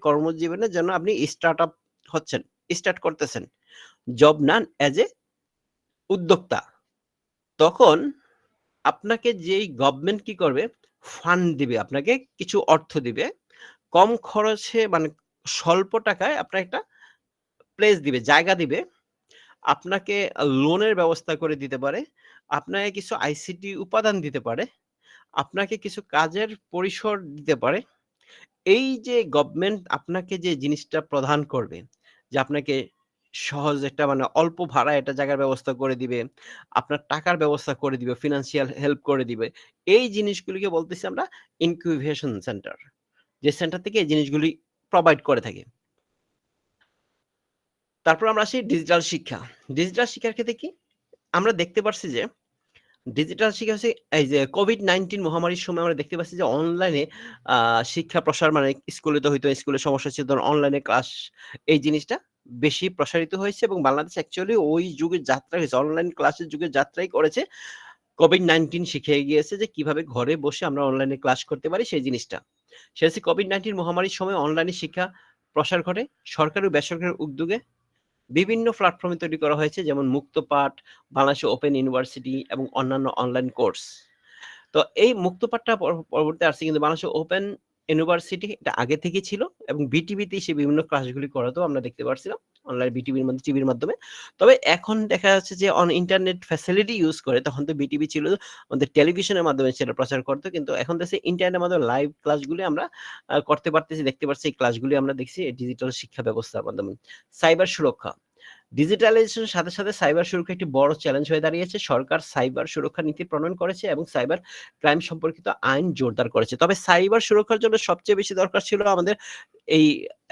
কর্মজীবনের জন্য আপনি স্টার্টআপ হচ্ছেন, স্টার্ট করতেছেন। জব না অ্যাজ এ উদ্যোক্তা। তখন আপনাকে যেই গভর্নমেন্ট কি করবে? ফান্ড দিবে। আপনাকে কিছু অর্থ দিবে। কম খরচে মানে স্বল্প টাকায় আপনার একটা প্লেস দিবে, জায়গা দিবে। আপনাকে লোনের ব্যবস্থা করে দিতে পারে। আপনাকে কিছু আইসিটি উপাদান দিতে পারে। আপনাকে কিছু কাজের পরিসর দিতে পারে। এই যে গভর্নমেন্ট আপনাকে যে জিনিসটা প্রদান করবে, যে আপনাকে সহজ একটা মানে অল্প ভাড়ায় একটা জায়গার ব্যবস্থা করে দিবে, আপনার টাকার ব্যবস্থা করে দিবে, ফিন্যান্সিয়াল হেল্প করে দিবে। এই জিনিসগুলিকে বলতেছি আমরা ইনকিউবেশন সেন্টার। যে সেন্টার থেকে এই জিনিসগুলি প্রোভাইড করে থাকে। তারপর আমরা আসি ডিজিটাল শিক্ষা। ডিজিটাল শিক্ষার ক্ষেত্রে কি? আমরা দেখতে পারছি যে ডিজিটাল শিক্ষা হচ্ছে এই যে COVID-19 মহামারীর সময় আমরা দেখতে পাচ্ছি যে অনলাইনে আ শিক্ষা প্রসার মানে স্কুলে তো হইতো, স্কুলে সমস্যা ছিল ধরুন অনলাইনে ক্লাস এই জিনিসটা বেশি প্রসারিত হয়েছে এবং বাংলাদেশ অ্যাকচুয়ালি ওই যুগের যাত্রা হয়েছে। অনলাইন ক্লাসের যুগের যাত্রাই করেছে। COVID-19 শিখিয়ে গিয়েছে যে কিভাবে ঘরে বসে আমরা অনলাইনে ক্লাস করতে পারি সেই জিনিসটা। সেটা হচ্ছে COVID-19 মহামারীর সময় অনলাইনে শিক্ষা প্রসার ঘটে সরকারি ও বেসরকারি উদ্যোগে বিভিন্ন প্ল্যাটফর্মে তৈরি করা হয়েছে যেমন মুক্তপাঠ, বাংলাদেশ ওপেন ইউনিভার্সিটি এবং অন্যান্য অনলাইন কোর্স। তো এই মুক্তপাঠটা পরবর্তীতে আসছে কিন্তু বাংলাদেশ ওপেন ইউনিভার্সিটি এটা আগে থেকেই ছিল এবং বিটিভিতে সে বিভিন্ন ক্লাসগুলি করাতেও আমরা দেখতে পারছিলাম। অনলাইন বিটিভির মধ্যে টিভির মাধ্যমে। তবে এখন দেখা যাচ্ছে যে ইন্টারনেট ফ্যাসিলিটি ইউজ করে তখন তো বিটিভি ছিল আমাদের টেলিভিশনের মাধ্যমে সেটা প্রচার করত। কিন্তু এখন দেখছি ইন্টারনেটের মাধ্যমে লাইভ ক্লাসগুলি আমরা করতে পারতেছি, দেখতে পারছি এই ক্লাসগুলি আমরা দেখছি ডিজিটাল শিক্ষা ব্যবস্থার মাধ্যমে। সাইবার সুরক্ষা। ডিজিটালাইজেশনের সাথে, সাথে সাইবার সুরক্ষা একটি বড় চ্যালেঞ্জ হয়ে দাঁড়িয়েছে। সরকার সাইবার সুরক্ষা নীতি প্রণয়ন করেছে এবং সাইবার ক্রাইম সম্পর্কিত আইন জোরদার করেছে। তবে সাইবার সুরক্ষার জন্য সবচেয়ে বেশি দরকার ছিল আমাদের এই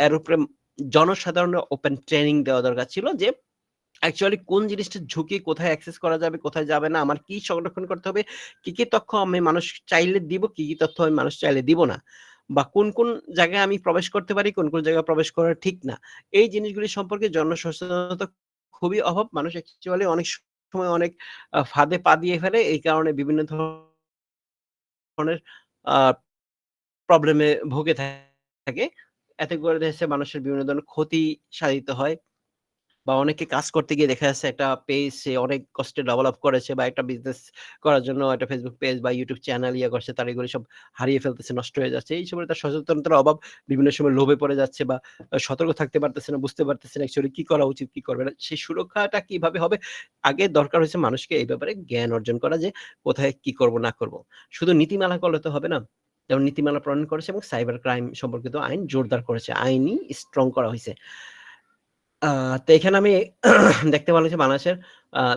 এর উপরে জনসাধারণের ওপেন ট্রেনিং দেওয়া দরকার ছিল যে অ্যাকচুয়ালি কোন জিনিসটার ঝুঁকি কোথায় অ্যাক্সেস করা যাবে, কোথায় যাবে না, আমার কি সংরক্ষণ করতে হবে, কি তথ্য আমি মানুষ চাইলে দিব, কি তথ্য আমি মানুষ চাইলে দিব না। বা কোন জায়গায় আমি প্রবেশ করতে পারি, কোন জায়গায় প্রবেশ করা ঠিক না। এই জিনিসগুলি সম্পর্কে জনসচেতনতা খুবই অভাব। মানুষ অ্যাকচুয়ালি অনেক সময় অনেক ফাঁদে পা দিয়ে ফেলে। এই কারণে বিভিন্ন ধরনের আ প্রবলেমে ভুগে থাকে। এতে করে দেখা যাচ্ছে মানুষের বিভিন্ন ধরনের ক্ষতি সাধিত হয়। বা অনেকে কাজ করতে গিয়ে দেখা যাচ্ছে একটা পেজ সে অনেক কষ্টে ডেভেলপ করেছে বা একটা বিজনেস করার জন্য একটা Facebook পেজ বা YouTube চ্যানেল করছে তার এগুলো সব হারিয়ে ফেলতেছে, নষ্ট হয়ে যাচ্ছে। এই সময় তার সচেতনতার অভাব বিভিন্ন সময় লোভে পড়ে যাচ্ছে বা সতর্ক থাকতে পারতেছে না, বুঝতে পারতেছে না অ্যাকচুয়ালি কি করা উচিত, কি করবে না। সেই সুরক্ষাটা কিভাবে হবে? আগে দরকার হয়েছে মানুষকে এই ব্যাপারে জ্ঞান অর্জন করা যে কোথায় কি করব না করব। শুধু নীতিমালা করলে তো হবে না। যেমন নীতিমালা প্রণয়ন করেছে এবং সাইবার ক্রাইম সম্পর্কিত আইন জোরদার করেছে। আইনই স্ট্রং করা হইছে। আ তো এখানে আমি দেখতে পারলাম যে বাংলাদেশের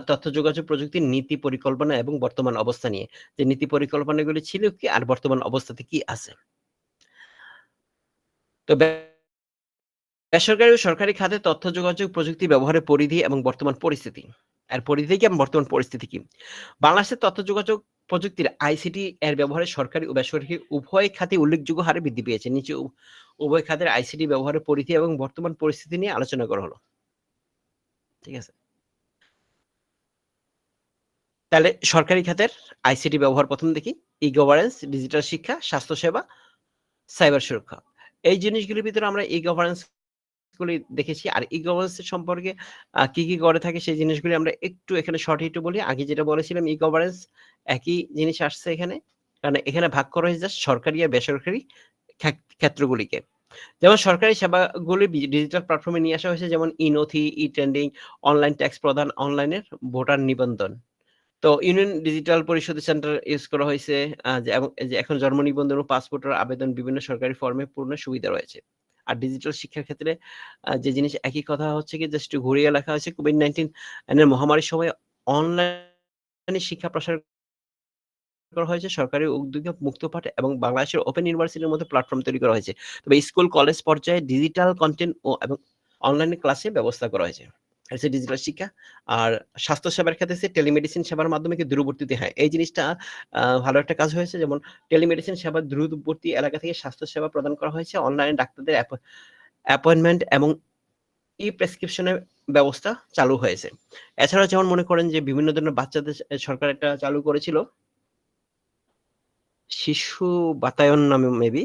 তথ্য যোগাযোগ প্রযুক্তির নীতি পরিকল্পনা এবং বর্তমান অবস্থা নিয়ে। যে নীতি পরিকল্পনাগুলি ছিল কি আর বর্তমান অবস্থাতে কি আছে। তো বেসরকারি ও সরকারি খাতে তথ্য যোগাযোগ প্রযুক্তি ব্যবহারের পরিধি এবং বর্তমান পরিস্থিতি। এর পরিধি কি এবং বর্তমান পরিস্থিতি কি? বাংলাদেশের তথ্য যোগাযোগ প্রযুক্তির আইসিটি এর ব্যবহারে সরকারি ও বেসরকারি উভয় খাতে উল্লেখযোগ্য হারে বৃদ্ধি পেয়েছে। নিচে উভয় খাতের আইসিটি ব্যবহারের পরিধি এবং বর্তমান পরিস্থিতি নিয়ে আলোচনা করা হলো। ঠিক আছে? তাহলে সরকারি খাতের আইসিটি ব্যবহার ১ম দেখি। ই-গভার্নেন্স, ডিজিটাল শিক্ষা, স্বাস্থ্যসেবা, সাইবার সুরক্ষা। এই জিনিসগুলির ভিতরে আমরা ই-গভার্নেন্স গুলি দেখেছি। আর ই-গভার্নেন্স সম্পর্কে কি করে থাকে সেই জিনিসগুলি আমরা একটু এখানে শর্ট একটু বলি। আগে যেটা বলেছিলাম ই-গভার্নেন্স একই জিনিস আসছে এখানে। কারণ এখানে ভাগ করা হয়েছে জাস্ট সরকারি আর বেসরকারি ক্ষেত্রগুলিকে। যেমন সরকারি সেবাগুলি ডিজিটাল প্ল্যাটফর্মে নিয়ে আসা হয়েছে যেমন ই-নথি, ই-ট্রেন্ডিং, অনলাইন ট্যাক্স প্রদান, অনলাইনের ভোটার নিবন্ধন। তো ইউনিয়ন ডিজিটাল পরিশোধ সেন্টার ইউজ করা হইছে যে এবং এই যে এখন জন্ম নিবন্ধন ও পাসপোর্টের আবেদন বিভিন্ন সরকারি ফর্মে পূরণের সুবিধা রয়েছে। আর ডিজিটাল শিক্ষার ক্ষেত্রে যে জিনিস একই কথা হচ্ছে কি জাস্ট ঘুরিয়ে লেখা হয়েছে COVID-19 এর মহামারীর সময় অনলাইনে শিক্ষা প্রসার করা হয়েছে সরকারি উদ্যোগে মুক্তপাঠ এবং বাংলাদেশের ওপেন ইউনিভার্সিটির মধ্যে প্ল্যাটফর্ম তৈরি করা হয়েছে। তবে স্কুল, কলেজ পর্যায়ে ডিজিটাল কনটেন্ট এবং অনলাইনে ক্লাসের ব্যবস্থা করা হয়েছে। এটা হচ্ছে ডিজিটাল শিক্ষা। আর স্বাস্থ্যসেবার ক্ষেত্রে হচ্ছে টেলিমেডিসিন সেবার মাধ্যমে কি দূরবর্তীতে হ্যাঁ, এই জিনিসটা ভালো একটা কাজ হয়েছে। যেমন টেলিমেডিসিন সেবা দূরবর্তী এলাকা থেকে স্বাস্থ্যসেবা প্রদান করা হয়েছে। অনলাইনে ডাক্তারদের অ্যাপয়েন্টমেন্ট এবং ই-প্রেসক্রিপশন এর ব্যবস্থা চালু হয়েছে। এছাড়াও যেমন মনে করেন যে বিভিন্ন ধরনের বাচ্চাদের সরকার একটা চালু করেছিল শিশু বাতায়ন নামে মেবি।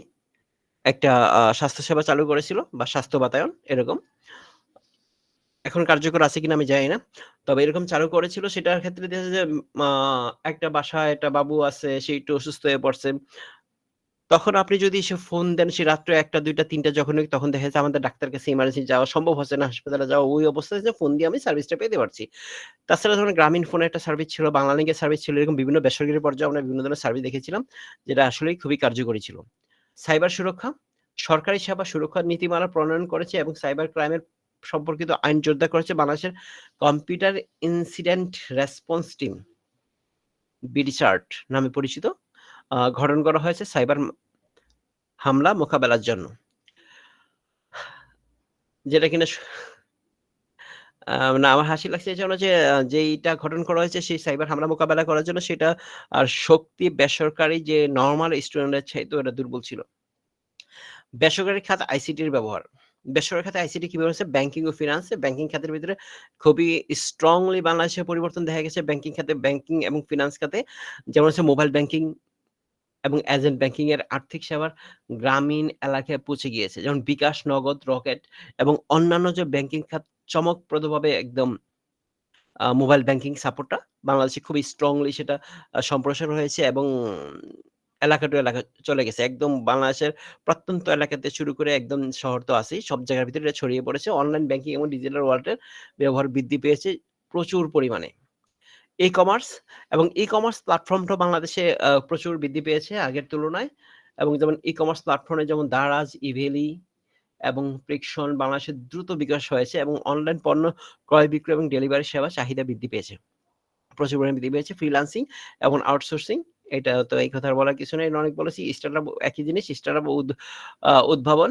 একটা স্বাস্থ্যসেবা চালু করেছিল বা স্বাস্থ্য বাতায়ন এরকম। এখন কার্যকর আছে কিনা আমি জানি না। তবে এরকম চালু করেছিল সেটার ক্ষেত্রে দেখা যায় যে মা একটা বাসায় একটা বাবু আছে, সে একটু অসুস্থ হয়ে পড়ছে। তখন আপনি যদি সে ফোন দেন সে রাত্রে ১টা, ২টা, ৩টা যখনই তখন দেখা যাচ্ছে আমাদের ডাক্তার কাছে ইমার্জেন্সি যাওয়া সম্ভব হচ্ছে না, হাসপাতালে যাওয়া ওই অবস্থায় যে ফোন দিয়ে আমি সার্ভিসটা পেতে পারছি। তাছাড়া ধরুন গ্রামীণ ফোনের একটা সার্ভিস ছিল, বাংলালিংকের সার্ভিস ছিল। এরকম বিভিন্ন বেসরকারি পর্যায়ে আমরা বিভিন্ন ধরনের সার্ভিস দেখেছিলাম, যেটা আসলেই খুবই কার্যকরী ছিল। সাইবার সুরক্ষা, সরকারি সেবা সুরক্ষার নীতিমালা প্রণয়ন করেছে এবং সাইবার ক্রাইমের সম্পর্কিত আইন জোরদার করেছে বাংলাদেশের কম্পিউটার ইনসিডেন্ট রেসপন্স টিম, বিডিসার্ট নামে পরিচিত। গঠন করা হয়েছে সাইবার হামলা মোকাবেলার জন্য। যেটা কিনা আ না আমার হাসি লাগছে এজন্য যে যেইটা গঠন করা হয়েছে সেই সাইবার হামলা মোকাবেলা করার জন্য সেটা আর শক্তি বেসরকারি যে নরমাল স্টুডেন্টের চাইতেও এটা দুর্বল ছিল। বেসরকারি খাতে আইসিটির ব্যবহার। বেসরকারি খাতে আইসিটি কিভাবে হচ্ছে ব্যাংকিং ও ফিন্যান্স, ব্যাংকিং খাতের ভিতরে খুবই স্ট্রংলি বাংলাদেশের পরিবর্তন দেখা গেছে ব্যাংকিং খাতে, ব্যাংকিং এবং ফিন্যান্স খাতে। যেমন হচ্ছে মোবাইল ব্যাংকিং এবং এজেন্ট ব্যাংকিং এর আর্থিক সেবার গ্রামীণ এলাকায় পৌঁছে গিয়েছে। যেমন বিকাশ, নগদ, রকেট এবং অন্যান্য যে ব্যাংকিং খাত চমকপ্রদভাবে একদম মোবাইল ব্যাংকিং সাপোর্টটা বাংলাদেশে খুবই স্ট্রংলি সেটা সম্প্রসার হয়েছে এবং এলাকা টু এলাকা চলে গেছে। একদম বাংলাদেশের প্রত্যন্ত এলাকাতে শুরু করে একদম শহর তো আছেই। সব জায়গার ভিতরে এটা ছড়িয়ে পড়েছে। অনলাইন ব্যাংকিং এবং ডিজিটাল ওয়ালেটের ব্যবহার বৃদ্ধি পেয়েছে প্রচুর পরিমাণে। ই-কমার্স এবং ই-কমার্স প্ল্যাটফর্মটাও বাংলাদেশে প্রচুর বৃদ্ধি পেয়েছে আগের তুলনায় এবং যেমন ই-কমার্স প্ল্যাটফর্মে যেমন দারাজ, ইভেলি এবং প্রেক্ষণ বাংলাদেশের দ্রুত বিকাশ হয়েছে এবং অনলাইন পণ্য ক্রয় বিক্রয় এবং ডেলিভারি সেবা চাহিদা বৃদ্ধি পেয়েছে। প্রচুর পরিমাণে বৃদ্ধি পেয়েছে ফ্রিল্যান্সিং এবং আউটসোর্সিং। এটা তো এই কথা আর বলার কিছু নেই। অনেক বলেছি স্টার্টআপ একই জিনিস স্টার্টআপ উদ্ভাবন,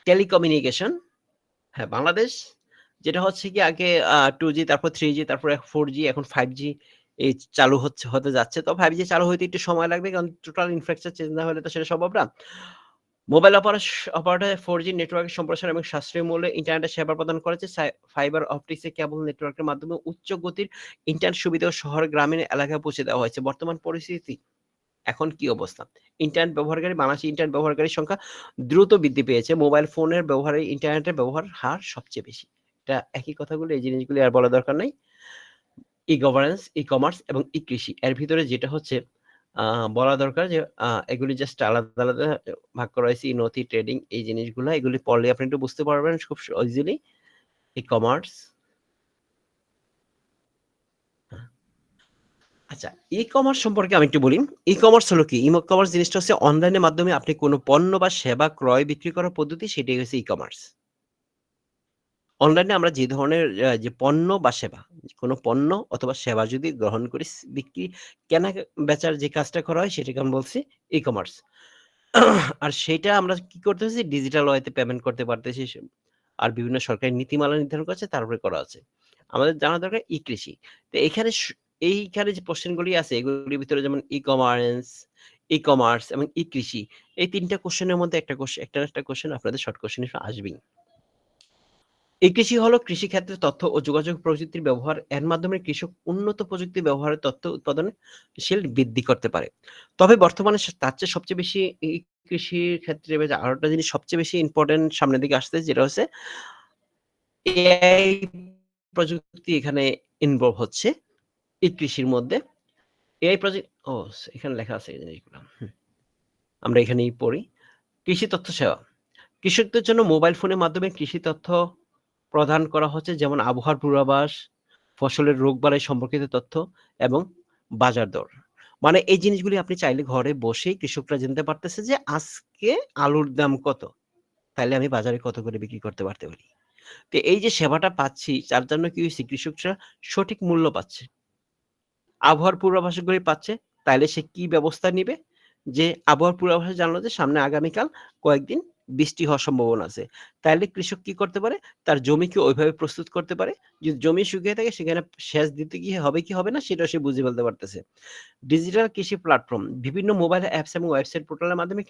টেলিকমিউনিকেশন। হ্যাঁ, বাংলাদেশ যেটা হচ্ছে কি আগে 2G তারপর 3G তারপরে 4G এখন 5G এই চালু হতে যাচ্ছে। তো 5G চালু হইতে একটু সময় লাগবে কারণ টোটাল ইনফ্রাস্ট্রাকচার চেঞ্জ না হলে তো সেটা সম্ভব না। মোবাইল অপারেটর 4G নেটওয়ার্কের সম্প্রসারণ এবং সাশ্রয়ী মূল্যে ইন্টারনেটের সেবা প্রদান করেছে। ফাইবার অপটিক্সে কেবল নেটওয়ার্কের মাধ্যমে উচ্চ গতির ইন্টারনেট সুবিধা শহর গ্রামীণ এলাকায় পৌঁছে দেওয়া হয়েছে। বর্তমান পরিস্থিতি এখন কি অবস্থা? ইন্টারনেট ব্যবহারকারী বাংলাদেশে ইন্টারনেট ব্যবহারকারীর সংখ্যা দ্রুত বৃদ্ধি পেয়েছে। মোবাইল ফোনের ব্যবহারে ইন্টারনেটের ব্যবহার হার সবচেয়ে বেশি। এটা একই কথাগুলো এই জিনিসগুলি আর বলার দরকার নাই। ই-গভার্নেন্স, ই-কমার্স এবং ই-কৃষি এর ভিতরে যেটা হচ্ছে আ বলা দরকার যে এগুলি জাস্ট আলাদা, আলাদা ভাগ করা হয়েছে ই-নথি, ট্রেডিং এই জিনিসগুলা এগুলি পড়লে আপনি একটু বুঝতে পারবেন খুব ইজিলি। ই-কমার্স আচ্ছা, ই-কমার্স সম্পর্কে আমি একটু বলি। ই-কমার্স হলো কি? ই-কমার্স জিনিসটা হচ্ছে অনলাইনের মাধ্যমে আপনি কোনো পণ্য বা সেবা ক্রয় বিক্রি করার পদ্ধতি সেটাই হচ্ছে ই-কমার্স। অনলাইনে আমরা যে ধরনের যে পণ্য বা সেবা, কোনো পণ্য অথবা সেবা যদি গ্রহণ করি বিক্রি কেনা বেচার যে কাজটা করা হয় সেটাকে আমি বলছি ই-কমার্স। আর সেইটা আমরা কি করতেছি ডিজিটাল ওয়েতে পেমেন্ট করতে পারতেছি। আর বিভিন্ন সরকারি নীতিমালা নির্ধারণ করেছে তার উপরে করা আছে। আমাদের জানা দরকার ই-কৃষি। তো এখানে এইখানে যে কোয়েশ্চেন গুলি আছে এগুলির ভিতরে যেমন ই-কমার্স এবং ই-কৃষি এই ৩ টা কোয়েশ্চেনের মধ্যে একটা না একটা কোয়েশ্চেন আপনাদের শর্ট কোয়েশ্চেন হিসেবে আসবেই। ই-কৃষি হলো কৃষিক্ষেত্রে তথ্য ও যোগাযোগ প্রযুক্তির ব্যবহার। এর মাধ্যমে কৃষক উন্নত প্রযুক্তি ব্যবহারে তথ্য উৎপাদনশীল বৃদ্ধি করতে পারে। তবে বর্তমানে তার চেয়ে সবচেয়ে বেশি এই কৃষির ক্ষেত্রে আরেকটা জিনিস সবচেয়ে বেশি ইম্পোর্টেন্ট সামনের দিকে আসতেছে যেটা হচ্ছে এআই প্রযুক্তি এখানে ইনভলভ হচ্ছে এই কৃষির মধ্যে। এআই এখানে লেখা আছে এই জিনিসগুলা। আমরা এখানেই পড়ি। কৃষি তথ্য সেবা। কৃষকদের জন্য মোবাইল ফোনের মাধ্যমে কৃষি তথ্য প্রদান করা হচ্ছে যেমন আবহাওয়ার পূর্বাভাস, ফসলের রোগবালাই সম্পর্কিত তথ্য এবং বাজার দর। মানে এই জিনিসগুলি আপনি চাইলে ঘরে বসেই কৃষকরা জানতে পারতেছে যে আজকে আলুর দাম কত? তাইলে আমি বাজারে কত করে বিক্রি করতে পারতে পারি। তো এই যে সেবাটা পাচ্ছি তার জন্য কি হইছে কৃষকরা সঠিক মূল্য পাচ্ছে। আবহাওয়ার পূর্বাভাসগুলি পাচ্ছে, তাইলে সে কি ব্যবস্থা নিবে? যে আবহাওয়ার পূর্বাভাসে জানলো যে সামনে আগামীকাল কয়েকদিন বৃষ্টি হওয়ার সম্ভাবনা আছে। তাইলে কৃষক কি করতে পারে? তার জমিকে ওইভাবে প্রস্তুত করতে পারে। যদি জমি শুকিয়ে থাকে সেখানে সেচ দিতে গিয়ে হবে কি হবে না সেটাও সে বুঝে ফেলতে পারতেছে। ডিজিটাল কৃষি প্ল্যাটফর্ম বিভিন্ন মোবাইল অ্যাপস এবং ওয়েবসাইট পোর্টালের মাধ্যমে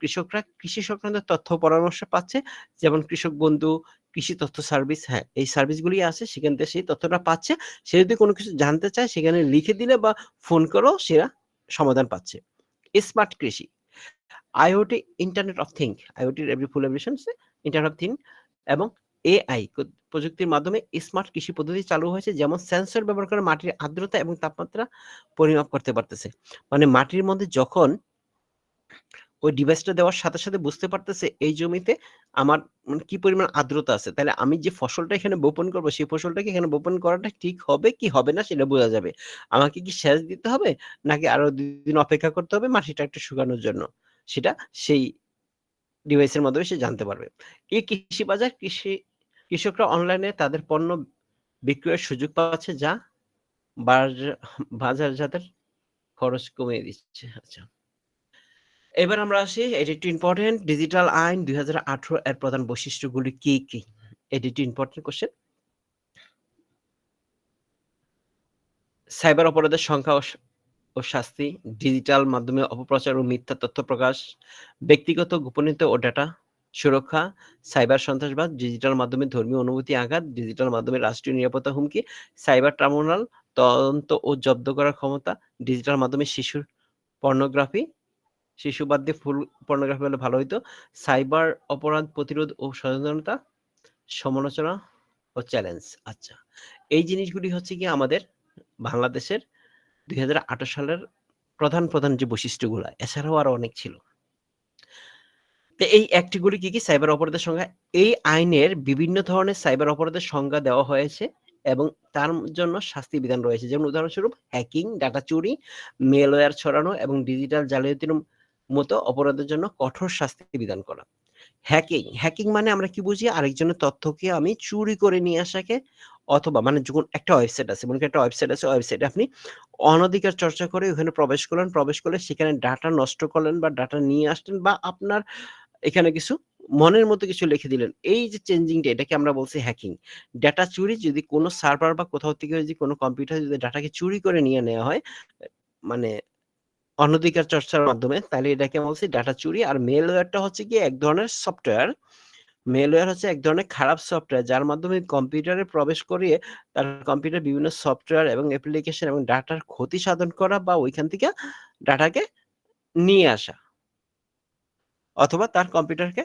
কৃষকরা কৃষি সংক্রান্ত তথ্য পরামর্শ পাচ্ছে। যেমন কৃষক বন্ধু, কৃষি তথ্য সার্ভিস হ্যাঁ, এই সার্ভিসগুলি আছে সেখান থেকে সেই তথ্যটা পাচ্ছে। সে যদি কোনো কিছু জানতে চায় সেখানে লিখে দিলে বা ফোন করেও সেরা সমাধান পাচ্ছে। স্মার্ট কৃষি। আইওটি ইন্টারনেট অফ থিংক, আইওটির ফুল অ্যাব্রিভিয়েশন হচ্ছে ইন্টারনেট অফ থিংক এবং এআই প্রযুক্তির মাধ্যমে স্মার্ট কৃষি পদ্ধতি চালু হয়েছে, যেমন সেন্সর ব্যবহার করে মাটির আর্দ্রতা এবং তাপমাত্রা পরিমাপ করতে পারতেছে। মানে মাটির মধ্যে যখন ওই ডিভাইসটা দেওয়ার সাথে, সাথে বুঝতে পারতেছে এই জমিতে আমার কি পরিমাণ আর্দ্রতা আছে। তাহলে আমি যে ফসলটা এখানে বপন করব, সেই ফসলটাকে এখানে বপন করাটা ঠিক হবে কি হবে না সেটা বোঝা যাবে। আমাকে কি সেচ দিতে হবে নাকি আরো ২ দিন অপেক্ষা করতে হবে মাটিটা একটু শুকানোর জন্য? সেটা সেই ডিভাইসের মাধ্যমে সে জানতে পারবে। এই কৃষি বাজার কৃষকরা অনলাইনে তাদের পণ্য বিক্রয়ের সুযোগ পাচ্ছে, যা বাজ বাজারজাতের খরচ কমিয়ে দিচ্ছে। আচ্ছা। এবার আমরা আসি, এটি একটু ইম্পোর্টেন্ট, ডিজিটাল আইন ২০১৮ এর প্রধান বৈশিষ্ট্যগুলি কি, কি? এটি একটু ইম্পোর্টেন্ট কোয়েশ্চেন। সাইবার অপরাধের সংখ্যা ও শাস্তি, ডিজিটাল মাধ্যমে অপপ্রচার ও মিথ্যা তথ্য প্রকাশ, ব্যক্তিগত গোপনীয়তা ও ডেটা সুরক্ষা, সাইবার সন্ত্রাসবাদ, ডিজিটাল মাধ্যমে ধর্মীয় অনুভূতি আঘাত, ডিজিটাল মাধ্যমে রাষ্ট্রীয় নিরাপত্তা হুমকি, সাইবার ট্রাইব্যুনাল, তদন্ত ও জব্দ করার ক্ষমতা, ডিজিটাল মাধ্যমে শিশুর পর্নোগ্রাফি, শিশু বাদ দিয়ে ফুল পর্নোগ্রাফি হলে ভালো হইতো, সাইবার অপরাধ প্রতিরোধ ও সচেতনতা, সমালোচনা ও চ্যালেঞ্জ। আচ্ছা, এই জিনিসগুলি হচ্ছে গিয়ে আমাদের বাংলাদেশের ২০১৮ সালের প্রধান, প্রধান যে বৈশিষ্ট্যগুলা, এছাড়াও আরো অনেক ছিল। তো এই অ্যাক্টগুলি কি, কি? সাইবার অপরাধের সংজ্ঞা। এই আইনের বিভিন্ন ধরনের সাইবার অপরাধের সংজ্ঞা দেওয়া হয়েছে এবং তার জন্য শাস্তি বিধান রয়েছে। যেমন উদাহরণস্বরূপ হ্যাকিং, ডাটা চুরি, মেলওয়্যার ছড়ানো এবং ডিজিটাল জালিয়াতির মতো অপরাধের জন্য কঠোর শাস্তি বিধান করা। হ্যাকিং মানে আমরা কি বুঝি? আরেকজনের তথ্যকে আমি চুরি করে নিয়ে আসাকে, অথবা মানে যখন একটা ওয়েবসাইট আছে, মনে করেন একটা ওয়েবসাইট আছে, ওয়েবসাইটে আপনি অনধিকার চর্চা করে ওখানে প্রবেশ করলেন, প্রবেশ করলে সেখানে ডাটা নষ্ট করলেন বা ডাটা নিয়ে আসলেন বা আপনার এখানে কিছু মনের মতো কিছু লিখে দিলেন। এই যে চেঞ্জিংটা, এটাকে আমরা বলছি হ্যাকিং। ডাটা চুরি যদি কোনো সার্ভার বা কোথাও থেকে যদি কোনো কম্পিউটারে যদি ডাটাকে চুরি করে নিয়ে নেওয়া হয়, মানে অনধিকার চর্চার মাধ্যমে, তাহলে এটাকে বলছি ডাটা চুরি। আর মেলওয়্যারটা হচ্ছে গিয়ে এক ধরনের সফটওয়্যার। মেলওয়্যার হচ্ছে এক ধরনের খারাপ সফটওয়্যার, যার মাধ্যমে কম্পিউটারে প্রবেশ করিয়ে তার কম্পিউটারে বিভিন্ন সফটওয়্যার এবং অ্যাপ্লিকেশন এবং ডাটার ক্ষতি সাধন করা বা ওইখান থেকে ডাটাকে নিয়ে আসা, অথবা তার কম্পিউটারকে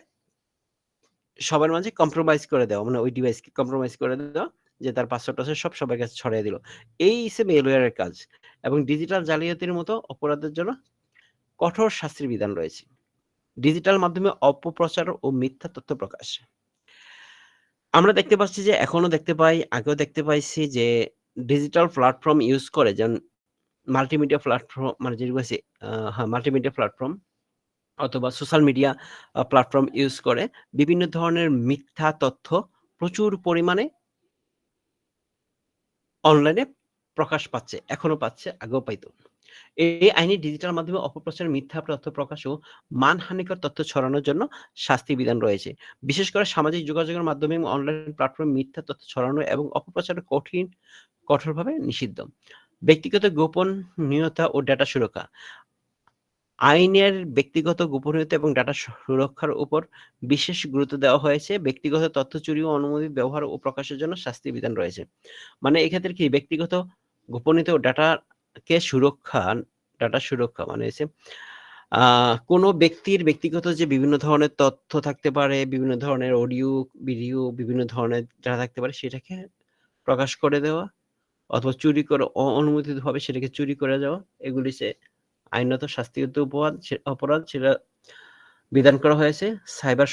সবার মাঝে কম্প্রোমাইজ করে দেওয়া, মানে ওই ডিভাইসকে কম্প্রোমাইজ করে দেওয়া, যে তার পাসওয়ার্ড-টাসওয়ার্ড সব সবার কাছে ছড়িয়ে দিল। এই হচ্ছে মেলওয়্যারের কাজ। এবং ডিজিটাল জালিয়াতির মতো অপরাধের জন্য কঠোর শাস্তির বিধান রয়েছে। ডিজিটাল মাধ্যমে অপপ্রচার ও মিথ্যা তথ্য প্রকাশ। আমরা দেখতে পাচ্ছি যে এখনো দেখতে পাই, আগেও দেখতে পাইছি যে ডিজিটাল প্ল্যাটফর্ম ইউজ করে, যেমন মাল্টিমিডিয়া প্ল্যাটফর্ম, মানে যেগুলো আছে হ্যাঁ, মাল্টিমিডিয়া প্ল্যাটফর্ম অথবা সোশ্যাল মিডিয়া প্ল্যাটফর্ম ইউজ করে বিভিন্ন ধরনের মিথ্যা তথ্য প্রচুর পরিমাণে অনলাইনে প্রকাশ পাচ্ছে। এখনো পাচ্ছে, আগেও পাইত। এই আইনে ডিজিটাল মাধ্যমে অপপ্রচার, মিথ্যা তথ্য প্রকাশ ও মানহানিকর তথ্য ছড়ানোর জন্য শাস্তি বিধান রয়েছে। বিশেষ করে সামাজিক যোগাযোগের মাধ্যমে এবং অনলাইন প্ল্যাটফর্মে মিথ্যা তথ্য ছড়ানো এবং অপপ্রচার কঠোরভাবে নিষিদ্ধ। ব্যক্তিগত গোপনীয়তা ও ডেটা সুরক্ষা। আইনের ব্যক্তিগত গোপনীয়তা এবং ডাটা সুরক্ষার উপর বিশেষ গুরুত্ব দেওয়া হয়েছে। ব্যক্তিগত তথ্য চুরি ও অনুমোদিত ব্যবহার ও প্রকাশের জন্য শাস্তি বিধান রয়েছে। মানে এক্ষেত্রে কি ব্যক্তিগত গোপনীয়তা ও ডাটা সুরক্ষা মানে হচ্ছে কোনো ব্যক্তির ব্যক্তিগত যে বিভিন্ন ধরনের তথ্য থাকতে পারে, বিভিন্ন ধরনের অডিও, ভিডিও, বিভিন্ন ধরনের যা থাকতে পারে সেটাকে প্রকাশ করে দেওয়া, অথবা চুরি করে অনুমোদিতভাবে সেটাকে চুরি করে যাওয়া, এগুলি হচ্ছে আইনত শাস্তিযোগ্য অপরাধ, সেটা বিধান করা হয়েছে। সাইবার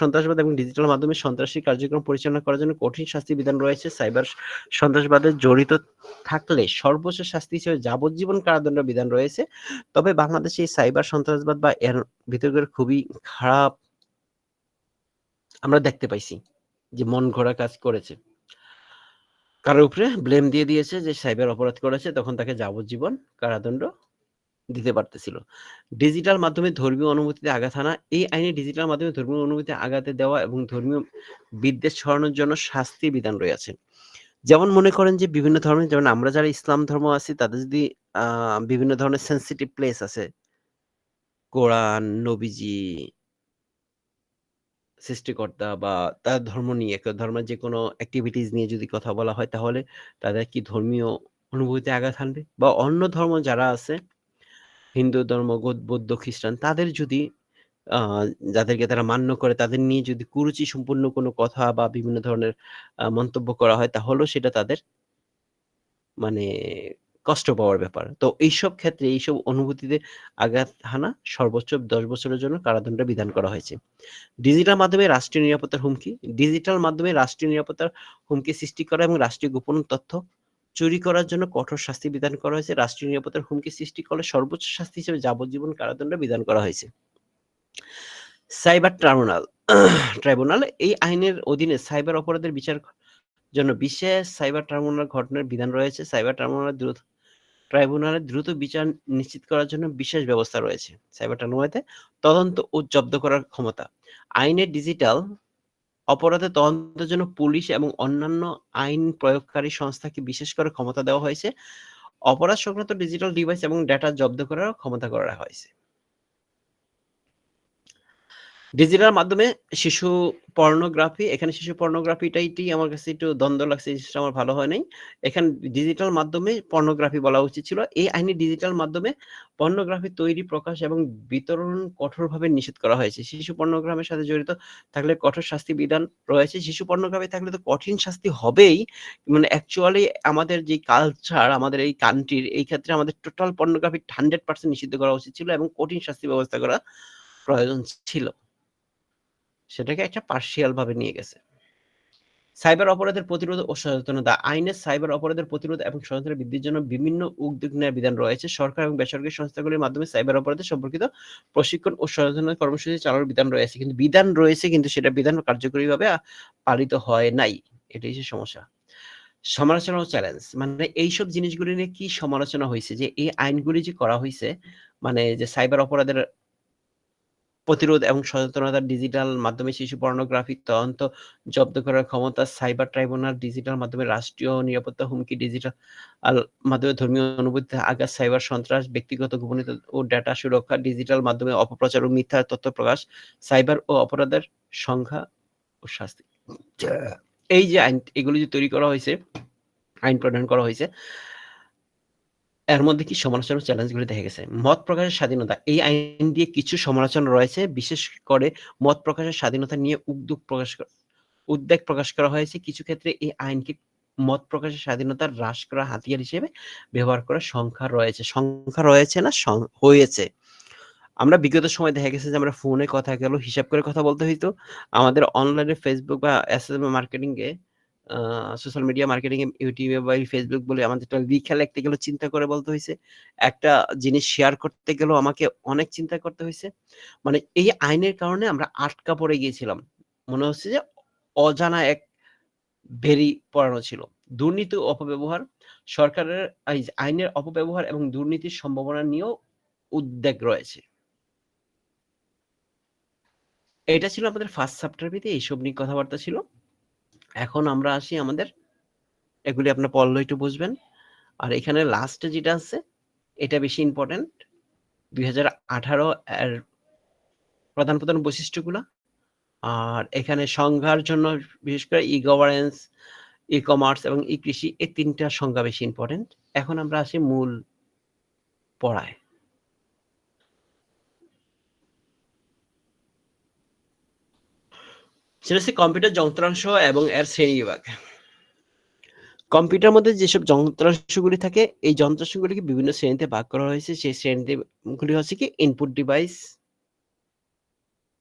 সন্ত্রাসবাদ এবং ডিজিটাল মাধ্যমে সন্ত্রাসী কার্যক্রম পরিচালনা করার জন্য কঠিন শাস্তি বিধান রয়েছে। সাইবার সন্ত্রাসবাদে জড়িত থাকলে সর্বোচ্চ শাস্তি হিসেবে যাবজ্জীবন কারাদণ্ডের বিধান রয়েছে। তবে বাংলাদেশে এই সাইবার সন্ত্রাসবাদ বা এর ভিতরকার খুবই খারাপ আমরা দেখতে পাইছি যে মন গড়া কাজ করেছে। কারো উপরে ব্লেম দিয়ে দিয়েছে যে সাইবার অপরাধ করেছে, তখন তাকে যাবজ্জীবন কারাদণ্ড দিতে পারতেছিল। ডিজিটাল মাধ্যমে ধর্মীয় অনুভূতিতে আঘাত হানা। এই আইনে ডিজিটাল মাধ্যমে ধর্মীয় অনুভূতিতে আঘাতে দেওয়া এবং ধর্মীয় বিদ্বেষ ছড়ানোর জন্য শাস্তি বিধান রয়েছে। যেমন মনে করেন যে বিভিন্ন ধর্মের, যেমন আমরা যারা ইসলাম ধর্ম আছি তাদের যদি বিভিন্ন ধরনের সেনসিটিভ প্লেস আছে, কোরআন, নবীজি, সৃষ্টিকর্তা বা তার ধর্ম নিয়ে, একটা ধর্মের যেকোনো এক্টিভিটিস নিয়ে যদি কথা বলা হয়, তাহলে তাদের কি ধর্মীয় অনুভূতিতে আঘাত হানবে? বা অন্য ধর্ম যারা আছে, হিন্দু ধর্ম, বৌদ্ধ, খ্রিস্টান তাদের যদি আ যাদেরকে তারা মান্য করে তাদের নিয়ে যদি কুরুচি সম্পূর্ণ কোনো কথা বা বিভিন্ন ধরনের মন্তব্য করা হয় তাহলেও সেটা তাদের মানে কষ্ট পাওয়ার ব্যাপার। তো এইসব ক্ষেত্রে এইসব অনুভূতিতে আঘাত হানা সর্বোচ্চ ১০ বছরের জন্য কারাদণ্ড বিধান করা হয়েছে। ডিজিটাল মাধ্যমে রাষ্ট্রীয় নিরাপত্তার হুমকি। ডিজিটাল মাধ্যমে রাষ্ট্রীয় নিরাপত্তার হুমকি সৃষ্টি করা এবং রাষ্ট্রীয় গোপন তথ্য চুরি করার জন্য কঠোর শাস্তি বিধান করা হয়েছে। রাষ্ট্রীয় নিরাপত্তার হুমকি সৃষ্টি করলে সর্বোচ্চ শাস্তি হিসেবে যাবজ্জীবন কারাদণ্ড বিধান করা হয়েছে। সাইবার ট্রাইব্যুনাল এই আইনের অধীনে সাইবার অপরাধের বিচার জন্য বিশেষ সাইবার ট্রাইব্যুনাল গঠনের বিধান রয়েছে। সাইবার ট্রাইব্যুনালের দ্রুত বিচার নিশ্চিত করার জন্য বিশেষ ব্যবস্থা রয়েছে। সাইবার ট্রাইব্যুনালে তদন্ত ও জব্দ করার ক্ষমতা। আইনের ডিজিটাল অপরাধের তদন্তের জন্য পুলিশ এবং অন্যান্য আইন প্রয়োগকারী সংস্থাকে বিশেষ করে ক্ষমতা দেওয়া হয়েছে। অপরাধ সংক্রান্ত ডিজিটাল ডিভাইস এবং ডেটা জব্দ করার ক্ষমতা করা হয়েছে। ডিজিটাল মাধ্যমে শিশু পর্নোগ্রাফি, এখানে শিশু পর্নোগ্রাফিটাই আমার কাছে একটু দ্বন্দ্ব লাগছে। এই জিনিসটা আমার ভালো হয় নাই। এখানে ডিজিটাল মাধ্যমে পর্নোগ্রাফি বলা উচিত ছিল। এই আইনে ডিজিটাল মাধ্যমে পর্নোগ্রাফি তৈরি, প্রকাশ এবং বিতরণ কঠোরভাবে নিষেধ করা হয়েছে। শিশু পর্নোগ্রাফির সাথে জড়িত থাকলে কঠোর শাস্তি বিধান রয়েছে। শিশু পর্নোগ্রাফি থাকলে তো কঠিন শাস্তি হবেই। মানে অ্যাকচুয়ালি আমাদের যে কালচার, আমাদের এই কান্ট্রির এই ক্ষেত্রে আমাদের টোটাল পর্নোগ্রাফি 100% নিষিদ্ধ করা উচিত ছিল এবং কঠিন শাস্তি ব্যবস্থা করা প্রয়োজন ছিল। সেটাকে একটা পার্শিয়াল ভাবে নিয়ে গেছে। সাইবার অপরাধের প্রতিরোধ ও সচেতনতা। আইনে সাইবার অপরাধের প্রতিরোধ এবং সচেতনতা বৃদ্ধির জন্য বিভিন্ন উদ্যোগ নেওয়ার বিধান রয়েছে। সরকার এবং বেসরকারি সংস্থাগুলির মাধ্যমে সাইবার অপরাধ সম্পর্কিত প্রশিক্ষণ ও সচেতনতা কর্মসূচি চালানোর বিধান রয়েছে। কিন্তু বিধান রয়েছে কিন্তু সেটা বিধান কার্যকরীভাবে পালিত হয় নাই। এটাই হচ্ছে সমস্যা। সমালোচনা ও চ্যালেঞ্জ। মানে এইসব জিনিসগুলি নিয়ে কি সমালোচনা হইছে যে এই আইনগুলি যে করা হইছে, মানে যে সাইবার অপরাধের প্রতিরোধ এবং সচেতনতার ডিজিটাল মাধ্যমে শিশু পর্নোগ্রাফি তদন্ত জব্দ করার ক্ষমতা, সাইবার ট্রাইব্যুনাল, ডিজিটাল মাধ্যমে রাষ্ট্রীয় নিরাপত্তা হুমকি, ডিজিটাল মাধ্যমে ধর্মীয় অনুভূতি আঘাত, সাইবার সন্ত্রাস, ব্যক্তিগত গোপনীয়তা ও ডেটা সুরক্ষা, ডিজিটাল মাধ্যমে অপপ্রচার ও মিথ্যা তথ্য প্রকাশ, সাইবার ও অপরাধের সংখ্যা ও শাস্তি। এই যে আইন এগুলো যে তৈরি করা হয়েছে, আইন প্রণয়ন করা হয়েছে, এর মধ্যে কি সমালোচনা চ্যালেঞ্জগুলো দেখা গেছে। মত প্রকাশের স্বাধীনতা। এই আইন দিয়ে কিছু সমালোচনা রয়েছে। বিশেষ করে মত প্রকাশের স্বাধীনতা নিয়ে উদ্বেগ প্রকাশ করা হয়েছে। কিছু ক্ষেত্রে এই আইনকে মত প্রকাশের স্বাধীনতা হ্রাস করার হাতিয়ার হিসেবে ব্যবহার করার সংখ্যা রয়েছে না হয়েছে। আমরা বিগত সময়ে দেখা গেছে যে আমরা ফোনে কথা গেলেও হিসাব করে কথা বলতে হইতো। আমাদের অনলাইনে Facebook বা এসএমএস মার্কেটিং এ আ সোশ্যাল মিডিয়া মার্কেটিং এ YouTube বা Facebook বলে আমাদের একটা লিখা লিখতে গেলেও চিন্তা করে বলতে হইছে। একটা জিনিস শেয়ার করতে গেলেও আমাকে অনেক চিন্তা করতে হইছে। মানে এই আইনের কারণে আমরা আটকা পড়ে গিয়েছিলাম। মনে হচ্ছে যে অজানা এক ভেরি পড়ানো ছিল। দুর্নীতি ও অপব্যবহার, সরকারের এই যে আইনের অপব্যবহার এবং দুর্নীতির সম্ভাবনা নিয়েও উদ্বেগ রয়েছে। এটা ছিল আমাদের ফার্স্ট চ্যাপ্টার এইসব নিয়ে কথাবার্তা ছিল। এখন আমরা আসি আমাদের এগুলি আপনার পড়লে একটু বুঝবেন। আর এখানে লাস্টে যেটা আছে এটা বেশি ইম্পোর্টেন্ট। ২০১৮ এর প্রধান বৈশিষ্ট্যগুলা। আর এখানে সংজ্ঞার জন্য বিশেষ করে ই-গভার্নেন্স, ই-কমার্স এবং ই-কৃষি এই ৩ টা সংজ্ঞা বেশি ইম্পোর্টেন্ট। এখন আমরা আসি মূল পড়ায়। সেটা হচ্ছে কম্পিউটার যন্ত্রাংশ এবং এর শ্রেণীবিভাগ। কম্পিউটারের মধ্যে যেসব যন্ত্রাংশগুলি থাকে, এই যন্ত্রাংশগুলিকে বিভিন্ন শ্রেণীতে ভাগ করা হয়েছে। সেই শ্রেণীতে গুলি হচ্ছে কি input device,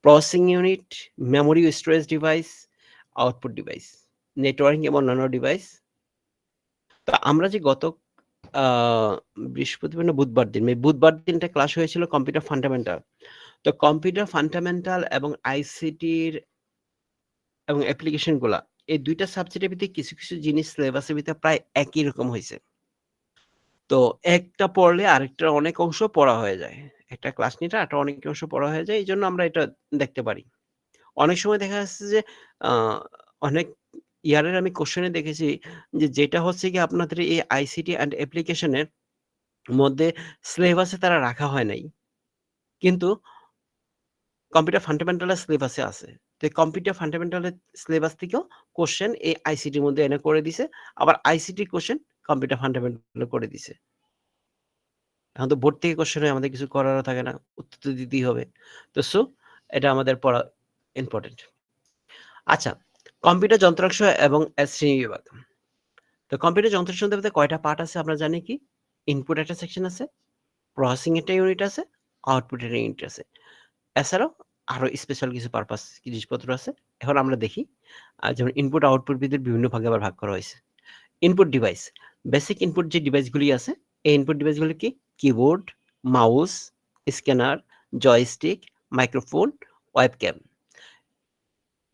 processing unit, memory ও storage device, output device, networking এবং অন্যান্য ডিভাইস। তো আমরা যে গত আ বৃহস্পতিবার না বুধবার দিন একটা ক্লাস হয়েছিল কম্পিউটার ফান্ডামেন্টাল। তো কম্পিউটার ফান্ডামেন্টাল এবং আইসিটির এবং অ্যাপ্লিকেশন গুলা এই ২ টা সাবজেক্টের ভিতরে কিছু জিনিস সিলেবাসের ভিতরে প্রায় একই রকম হইছে। তো একটা পড়লে আরেকটার অনেক অংশ পড়া হয়ে যায়। একটা ক্লাস নিলে আরেকটা অনেক অংশ পড়া হয়ে যায়। এজন্য আমরা এটা দেখতে পারি। অনেক সময় দেখা যাচ্ছে যে আ অনেক ইয়ারের আমি কোয়েশ্চেন এ দেখেছি যে যেটা হচ্ছে গিয়ে আপনাদের এই আইসিটি অ্যান্ড অ্যাপ্লিকেশন এর মধ্যে সিলেবাসে তারা রাখা হয় নাই। কিন্তু কম্পিউটার ফান্ডামেন্টাল এর সিলেবাসে আছে। তো এই কম্পিউটার ফান্ডামেন্টাল এর সিলেবাস থেকেও কোয়েশ্চেন এই আইসিটির মধ্যে এনে করে দিছে। আবার আইসিটি কোয়েশ্চেন কম্পিউটার ফান্ডামেন্টাল এ করে দিছে। এখন তো বোর্ড থেকে কোশ্চেন হয়, আমাদের কিছু করারও থাকে না, উত্তর তো দিতেই হবে। তো সো এটা আমাদের পড়া ইম্পর্টেন্ট। আচ্ছা, কম্পিউটার যন্ত্রাংশ এবং এর শ্রেণীবিভাগ। তো কম্পিউটার যন্ত্রাংশের মধ্যে কয়টা পার্ট আছে আমরা জানি কি? ইনপুট একটা সেকশন আছে, প্রসেসিং একটা ইউনিট আছে, আউটপুট একটা ইউনিট আছে। এছাড়াও আরো স্পেশাল কিছু পারপাস জিনিসপত্র আছে। এখন আমরা দেখি যেমন ইনপুট আউটপুট বিদের বিভিন্ন ভাগে আবার ভাগ করা হয়েছে। ইনপুট ডিভাইস, বেসিক ইনপুট যে ডিভাইসগুলি আছে, এই ইনপুট ডিভাইসগুলি কি? Keyboard, mouse, scanner, joystick, microphone, webcam.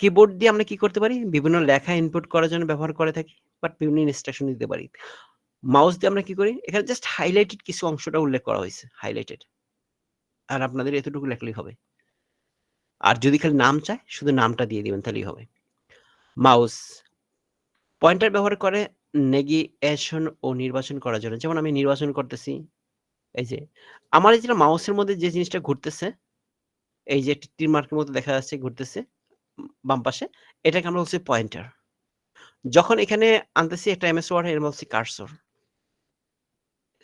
Keyboard দিয়ে আমরা কি করতে পারি? বিভিন্ন লেখা ইনপুট করার জন্য ব্যবহার করে থাকি, বাট বিভিন্ন ইনস্ট্রাকশন দিতে পারি। মাউস দিয়ে আমরা কি করি? এখানে জাস্ট হাইলাইটেড কিছু অংশটা উল্লেখ করা হয়েছে, হাইলাইটেড। আর আপনাদের এতটুকু লেখলেই হবে। আর যদি খালি নাম চায়, শুধু নামটা দিয়ে দিবেন তাহলেই হবে। মাউস পয়েন্টার ব্যবহার করে নেগিয়েশন ও নির্বাচন করার জন্য। যেমন আমি নির্বাচন করতেছি, এই যে আমার এই যে মাউসের মধ্যে যে জিনিসটা ঘুরতেছে, এই যে তীর মার্কের মতো দেখা যাচ্ছে ঘুরতেছে বাম পাশে, এটাকে আমরা বলছি পয়েন্টার। যখন এখানে আনতেছি একটা এমএস ওয়ার্ড, এর বলছি কার্সর।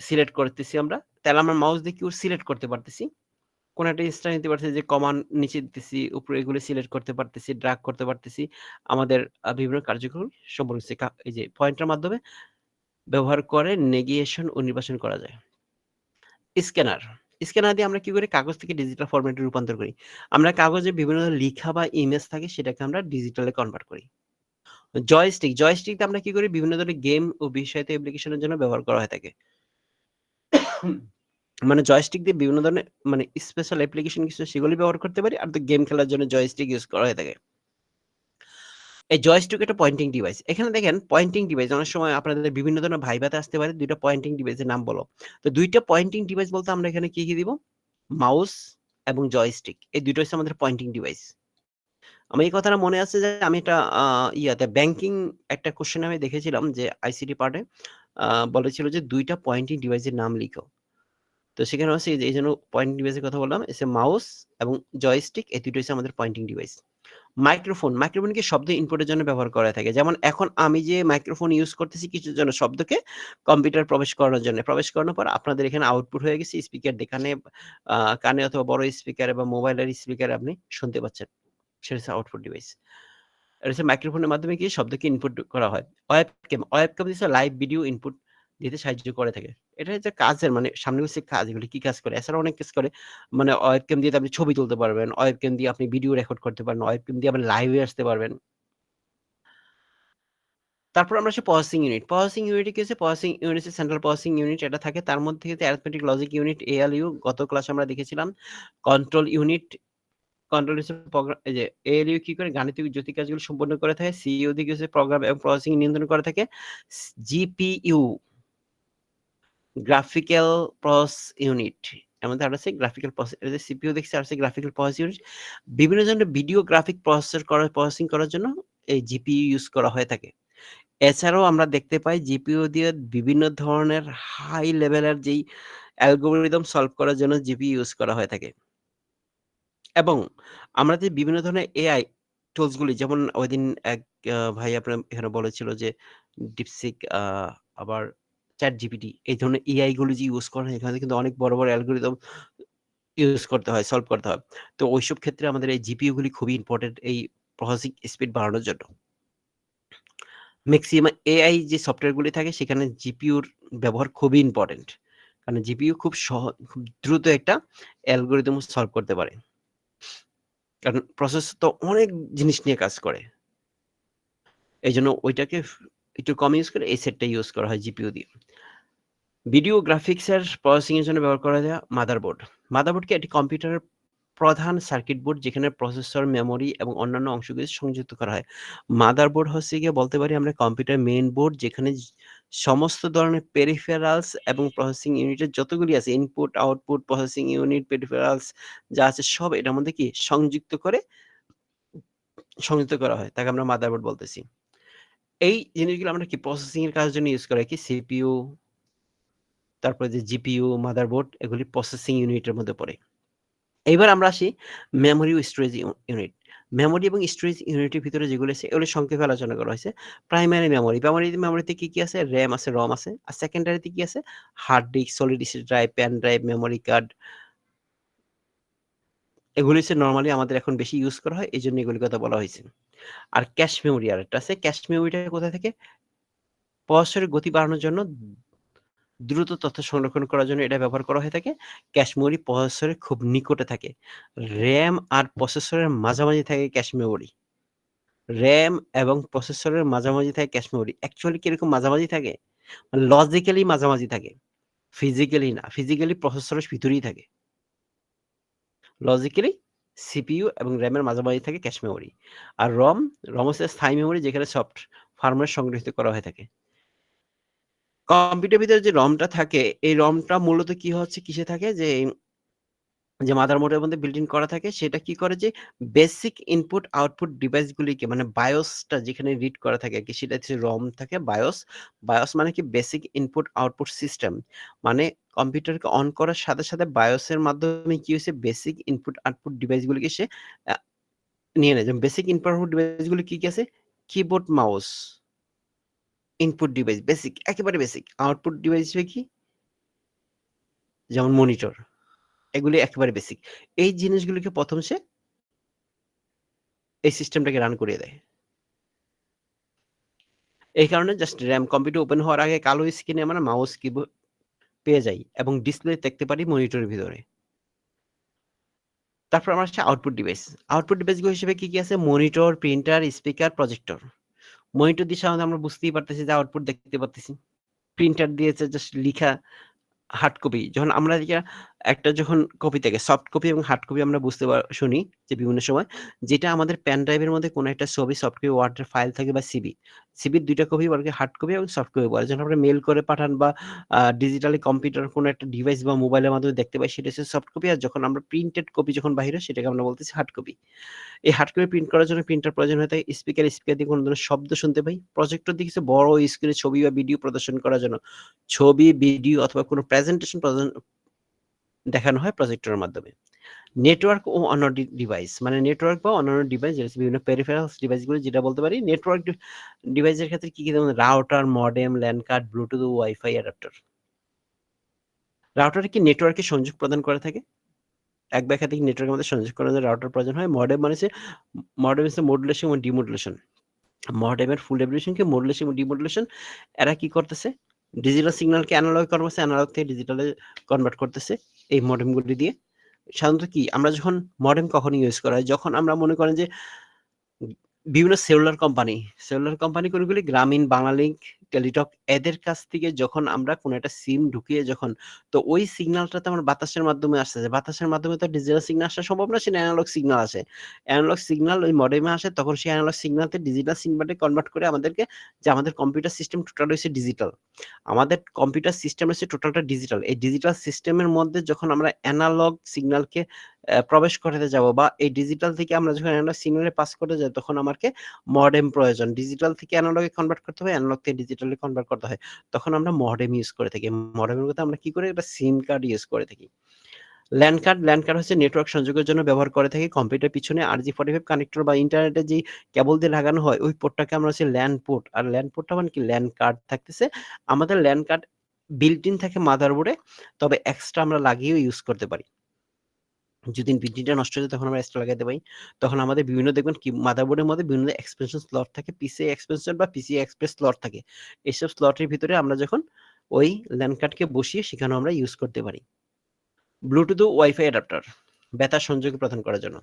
সিলেক্ট করতেছি আমরা, তাহলে আমরা মাউস দিয়ে কি সিলেক্ট করতে পারতেছি। কোন একটা ইনস্টা নিতে পারতেছি, যে কমান্ড নিচে দিতেছি, উপরে এগুলো সিলেক্ট করতে পারতেছি, ড্রাগ করতে পারতেছি। আমাদের বিভিন্ন কার্যক্রম সম্পর্ক এই যে পয়েন্টার মাধ্যমে ব্যবহার করে নেগিয়েশন ও নির্বাচন করা যায়। স্ক্যানার, স্ক্যানার দিয়ে আমরা কি করি? কাগজ থেকে ডিজিটাল ফরম্যাটে রূপান্তর করি। আমরা কাগজে বিভিন্ন লিখা বা ইমেজ থাকে, সেটাকে আমরা ডিজিটালে কনভার্ট করি। জয়স্টিক, জয়স্টিক দিয়ে আমরা কি করি? বিভিন্ন ধরনের গেম ও বিষয়তে অ্যাপ্লিকেশনের জন্য ব্যবহার করা হয়ে থাকে। মানে জয়স্টিক দিয়ে বিভিন্ন ধরনের মানে স্পেশাল অ্যাপ্লিকেশন কিছু সেগুলি ব্যবহার করতে পারি, আর তো গেম খেলার জন্য জয়স্টিক ইউজ করা হয়ে থাকে। এই জয়স্টিক একটা পয়েন্টিং ডিভাইস। এখানে দেখেন পয়েন্টিং ডিভাইস অনেক সময় আপনাদের বিভিন্ন ধরনের ভাইভাতে আসতে পারে, ২ টা পয়েন্টিং ডিভাইসের নাম বলো। তো ২ টা পয়েন্টিং ডিভাইস বলতে আমরা এখানে কি দিব? মাউস এবং জয়স্টিক। এই ২ টা হচ্ছে আমাদের পয়েন্টিং ডিভাইস। আমার এই কথাটা মনে আছে যে আমি একটা ইয়াতে ব্যাংকিং একটা কোয়েশ্চেন আমি দেখেছিলাম যে আইসিটি পার্টে আ বলেছিল যে ২ টা পয়েন্টিং ডিভাইসের নাম লিখো। তো সেখানে হচ্ছে এইজন্য পয়েন্টিং ডিভাইসের কথা বললাম। মাউস এবং জয়স্টিক, এই ২ টা হচ্ছে আমাদের পয়েন্টিং ডিভাইস। মাইক্রোফোন, মাইক্রোফোনকে শব্দ ইনপুটের জন্য ব্যবহার করা থাকে। যেমন এখন আমি যে মাইক্রোফোন ইউজ করতেছি কিছুর জন্য, শব্দকে কম্পিউটার প্রবেশ করানোর জন্য। প্রবেশ করানোর পর আপনাদের এখানে আউটপুট হয়ে গেছে স্পিকার দিয়ে কানে অথবা বড় স্পিকারে বা মোবাইলের স্পিকারে আপনি শুনতে পাচ্ছেন। সেটা হচ্ছে আউটপুট ডিভাইস। এটা হচ্ছে মাইক্রোফোনের মাধ্যমে কি শব্দকে ইনপুট করা হয়। ওয়েবক্যাম, ওয়েবক্যাম হচ্ছে লাইভ ভিডিও ইনপুট দিতে সাহায্য করে থাকে। এটা হচ্ছে কাজের মানে সামনে হচ্ছে কাজ, এগুলো কি কাজ করে? এছাড়াও অনেক কাজ করে। মানে ওয়েবক্যাম দিয়ে আপনি ছবি তুলতে পারবেন, ওয়েবক্যাম দিয়ে আপনি ভিডিও রেকর্ড করতে পারেন, ওয়েবক্যাম দিয়ে আপনি লাইভে আসতে পারবেন। তারপর আমরা আসি প্রসেসিং ইউনিট। প্রসেসিং ইউনিটে কি হচ্ছে? প্রসেসিং ইউনিট হচ্ছে সেন্ট্রাল প্রসেসিং ইউনিট, এটা থাকে। তার মধ্যে কিন্তু অ্যারিথমেটিক লজিক ইউনিট এএলইউ গত ক্লাসে আমরা দেখেছিলাম। কন্ট্রোল ইউনিট, কন্ট্রোল হচ্ছে এই যে এএলইউ কি করে? গাণিতিক জটিল কাজগুলো সম্পন্ন করে থাকে। সিইউ দিকে হচ্ছে প্রোগ্রাম এবং প্রসেসিং নিয়ন্ত্রণ করে থাকে। GPU, graphical process unit. এর মধ্যে আরেকটা আছে গ্রাফিক্যাল প্রসেস, এই যে সিপিইউ দেখছি, আর হচ্ছে গ্রাফিক্যাল প্রসেস ইউনিট। বিভিন্ন ধরনের ভিডিও গ্রাফিক প্রসেসিং করার জন্য এই জিপিইউ ইউজ করা হয়ে থাকে। এছাড়াও আমরা দেখতে পাই জিপিইউ দিয়ে বিভিন্ন ধরনের হাই লেভেলের যেই অ্যালগরিদম সলভ করার জন্য জিপিইউ ইউজ করা হয়ে থাকে। এবং আমরা যে বিভিন্ন ধরনের এআই টুলস গুলি, যেমন ঐদিন এক ভাই আপনার এখানে বলেছিল যে ডিপসিক আবার ChatGPT, এই ধরনের এআই গুলি যে ইউজ করা হয়, এখানে কিন্তু অনেক বড়, বড় অ্যালগরিদম ইউজ করতে হয়, সলভ করতে হয়। তো ওইসব ক্ষেত্রে আমাদের এই জিপিইউ গুলি খুবই ইম্পোর্টেন্ট এই প্রসেসিং স্পিড বাড়ানোর জন্য। মেক্সিমাম এআই যে সফটওয়্যারগুলি থাকে সেখানে জিপিইউর ব্যবহার খুবই ইম্পোর্টেন্ট। কারণ জিপিইউ খুব দ্রুত একটা অ্যালগরিদম সলভ করতে পারে। কারণ প্রসেসর তো অনেক জিনিস নিয়ে কাজ করে। এইজন্য ওইটাকে একটু কম ইউজ করে এই সেটটা ইউজ করা হয় জিপিইউ দিয়ে। ভিডিও গ্রাফিক্সের প্রসেসিং এর জন্য ব্যবহার করা যায় মাদারবোর্ড। মাদারবোর্ডকে একটি কম্পিউটারের প্রধান সার্কিট বোর্ড, যেখানে প্রসেসর, মেমোরি এবং অন্যান্য অংশগুলি সংযুক্ত করা হয়। মাদারবোর্ড হচ্ছে গিয়ে বলতে পারি আমরা কম্পিউটার মেইন বোর্ড, যেখানে সমস্ত ধরনের পেরিফেরালস এবং প্রসেসিং ইউনিটের যতগুলি আছে, input, output, processing unit, peripherals যা আছে সব এটার মধ্যে কি সংযুক্ত করা হয়। তাকে আমরা মাদারবোর্ড বলতেছি। এই জিনিসগুলো আমরা কি প্রসেসিং এর কাজের জন্য ইউজ করা হয় কি? সিপিইউ, তারপরে যে জিপিইউ, মাদারবোর্ড, এগুলি প্রসেসিং ইউনিটের মধ্যে পড়ে। এইবার আমরা আসি মেমোরি ও স্টোরেজ ইউনিট। মেমোরি এবং স্টোরেজ ইউনিটের ভিতরে যেগুলো আছে এগুলো সংক্ষেপে আলোচনা করা হয়েছে। প্রাইমারি মেমোরিতে কি, কি আছে? RAM আছে, ROM আছে। আর সেকেন্ডারিতে কি আছে? Hard disk, solid state drive, pen drive, memory card. এগুলো হচ্ছে নরমালি আমাদের এখন বেশি ইউজ করা হয়। এজন্য এগুলির কথা বলা হয়েছে। আর ক্যাশ মেমোরি আরেকটা আছে। ক্যাশ মেমোরিটা কোথা থেকে? প্রসেসরের গতি বাড়ানোর জন্য দ্রুত তথ্য সংরক্ষণ করার জন্য এটা ব্যবহার করা হয়ে থাকে। ক্যাশ মেমোরি প্রসেসরের খুব নিকটে থাকে। RAM আর প্রসেসরের মাঝামাঝি থাকে ক্যাশ মেমোরি। RAM এবং প্রসেসরের মাঝামাঝি থাকে ক্যাশ মেমোরি। অ্যাকচুয়ালি কিরকম মাঝামাঝি থাকে? লজিক্যালি মাঝামাঝি থাকে। ফিজিক্যালি না। ফিজিক্যালি প্রসেসরের ভিতরেই থাকে। লজিক্যালি CPU এবং RAM এর মাঝামাঝি থাকে ক্যাশ মেমোরি। আর ROM হচ্ছে স্থায়ী মেমোরি যেখানে সফট ফার্মওয়্যার সংগৃহীত করা হয়ে থাকে। কম্পিউটারের ভিতরে যে ROM-টা থাকে, এই ROM-টা মূলত কি হচ্ছে কিসে থাকে? যে মাদারবোর্ডের মধ্যে বিল্ট ইন করা থাকে সেটা কি করে যে বেসিক ইনপুট আউটপুট ডিভাইসগুলিকে মানে BIOS-টা যেখানে রিড করা থাকে আরকি সেটা হচ্ছে ROM থাকে BIOS। BIOS মানে কি বেসিক ইনপুট আউটপুট সিস্টেম। মানে কম্পিউটারকে অন করার সাথে, সাথে BIOS-এর মাধ্যমে কি হইছে বেসিক ইনপুট আউটপুট ডিভাইসগুলিকে সে আ নিয়ে নেয়। যেমন বেসিক ইনপুট আউটপুট ডিভাইসগুলি কি, কি আছে? Keyboard, mouse, input device basic একেবারে বেসিক। আউটপুট ডিভাইস হিসেবে কি? যেমন মনিটর। এগুলি একেবারে বেসিক। এই জিনিসগুলিকে ১ম সে এই সিস্টেমটাকে রান করিয়ে দেয়। এই কারণে জাস্ট RAM কম্পিউটার ওপেন হওয়ার আগে কালো স্ক্রিনে আমরা মাউস কিবোর্ড পেয়ে যাই এবং ডিসপ্লে দেখতে পারি মনিটরের ভিতরে। তারপর আমার আসছে আউটপুট ডিভাইস। আউটপুট ডিভাইসগুলো হিসেবে কি, কি আছে? Monitor, printer, speaker, projector. Monitor দিয়ে সাধারণত আমরা বুঝতেই পারতেছি যে আউটপুট দেখতে পারতেছি। প্রিন্টার দিয়েছে জাস্ট লিখা হার্ড কপি যখন আমরা একটা যখন কপি থেকে সফট কপি এবং হার্ড কপি আমরা বুঝতে শুনি যে বিভিন্ন সময় যেটা আমাদের পেন ড্রাইভের মধ্যে কোনো একটা ছবি সফট কপি ওয়ার্ডের ফাইল থাকে বা সিবির ২ টা কপি বলে হার্ড কপি এবং সফট কপি বলে যখন আমরা মেইল করে পাঠান বা ডিজিটালি কম্পিউটার কোনো একটা ডিভাইস বা মোবাইলের মাধ্যমে দেখতে পাই সেটা হচ্ছে সফট কপি আর যখন আমরা প্রিন্টেড কপি যখন বাহিরে সেটাকে আমরা বলতেছি হার্ড কপি। এই হার্ড কপি প্রিন্ট করার জন্য প্রিন্টার প্রয়োজন হয়ে থাকে। স্পিকার দিয়ে কোনো ধরনের শব্দ শুনতে পাই। প্রজেক্টর দিয়ে কিছু বড় স্ক্রিনে ছবি বা ভিডিও প্রদর্শন করার জন্য ছবি, ভিডিও অথবা কোনো প্রেজেন্টেশন দেখানো হয় প্রজেক্টরের মাধ্যমে। নেটওয়ার্ক ও অন্য ডিভাইস মানে নেটওয়ার্ক বা অন্যান্য ডিভাইস যেটা হচ্ছে বিভিন্ন পেরিফেরালস ডিভাইসগুলো যেটা বলতে পারি নেটওয়ার্ক ডিভাইসের ক্ষেত্রে কি, কি যেমন router, modem, LAN card, bluetooth ও ওয়াইফাই অ্যাডাপ্টার। রাউটারে কি নেটওয়ার্কে সংযোগ প্রদান করে থাকে। এক বা একাধিক নেটওয়ার্কের মধ্যে সংযোগ করার জন্য রাউটার প্রয়োজন হয়। মডেম হচ্ছে মডুলেশন এবং ডিমডুলেশন। মডেমের ফুল ডেফিনিশন কি মডুলেশন এবং ডিমডুলেশন। এরা কি করতেছে? ডিজিটাল সিগন্যালকে এনালগে কনভার্সে এনালগ থেকে ডিজিটালে কনভার্ট করতেছে এই মডেমগুলি দিয়ে। সাধারণত কি আমরা যখন মডেম কখন ইউজ করা হয়? যখন আমরা মনে করেন যে বিভিন্ন সেলুলার কোম্পানি কোনগুলি? গ্রামীণ, বাংলালিংক, টেলিটক এদের কাছ থেকে যখন আমরা কোনো একটা সিম ঢুকিয়ে যখন তো ওই সিগন্যালটা তো আমার বাতাসের মাধ্যমে আসতেছে। বাতাসের মাধ্যমে তো ডিজিটাল সিগন্যাল আসা সম্ভব না, সেটা এনালগ সিগন্যাল আসে। এনালগ সিগন্যাল ওই মডেমে আসে তখন সেই এনালগ সিগন্যালকে ডিজিটাল সিগন্যালে কনভার্ট করে আমাদেরকে যে আমাদের কম্পিউটার সিস্টেম টোটাল হইছে ডিজিটাল। আমাদের কম্পিউটার সিস্টেম হচ্ছে টোটালটা ডিজিটাল। এই ডিজিটাল সিস্টেমের মধ্যে যখন আমরা এনালগ সিগন্যালকে প্রবেশ করাতে যাবো বা এই ডিজিটাল থেকে আমরা যখন এনালগ সিগন্যালে পাস করতে যাই তখন আমাকে মডেম প্রয়োজন। ডিজিটাল থেকে এনালগে কনভার্ট করতে হয়, এনালগ থেকে ডিজিটালে কনভার্ট করতে হয়। তখন আমরা মডেম ইউজ করে থাকি। মডেমের মধ্যে আমরা কি করি? একটা সিম কার্ড ইউজ করে থাকি। ল্যান কার্ড হচ্ছে নেটওয়ার্ক সংযোগের জন্য ব্যবহার করে থাকি। কম্পিউটারের পিছনে RJ45 কানেক্টর বা ইন্টারনেটে যেই কেবল দিয়ে লাগানো হয় ওই পোর্টটাকে আমরা হচ্ছে ল্যান পোর্ট। আর ল্যান পোর্টটা মানে কি? ল্যান কার্ড থাকতেছে। আমাদের ল্যান কার্ড বিল্ট ইন থাকে মাদারবোর্ডে। তবে এক্সট্রা আমরা লাগিয়েও ইউজ করতে পারি। যদি বিটিটা নষ্ট হয়ে যায় তখন আমরা এক্সট্রা লাগাইতে পারি। তখন আমাদের বিভিন্ন দেখবেন কি মাদারবোর্ডের মধ্যে বিভিন্ন এক্সপেনশন স্লট থাকে। PCI এক্সপেনশন বা PCI এক্সপ্রেস স্লট থাকে। এসব স্লটের ভিতরে আমরা যখন ওই ল্যান কার্ডকে বসিয়ে সেখানেও আমরা ইউজ করতে পারি। ব্লুটুথ ও ওয়াইফাই অ্যাডাপ্টার বেতার সংযোগ প্রদান করার জন্য।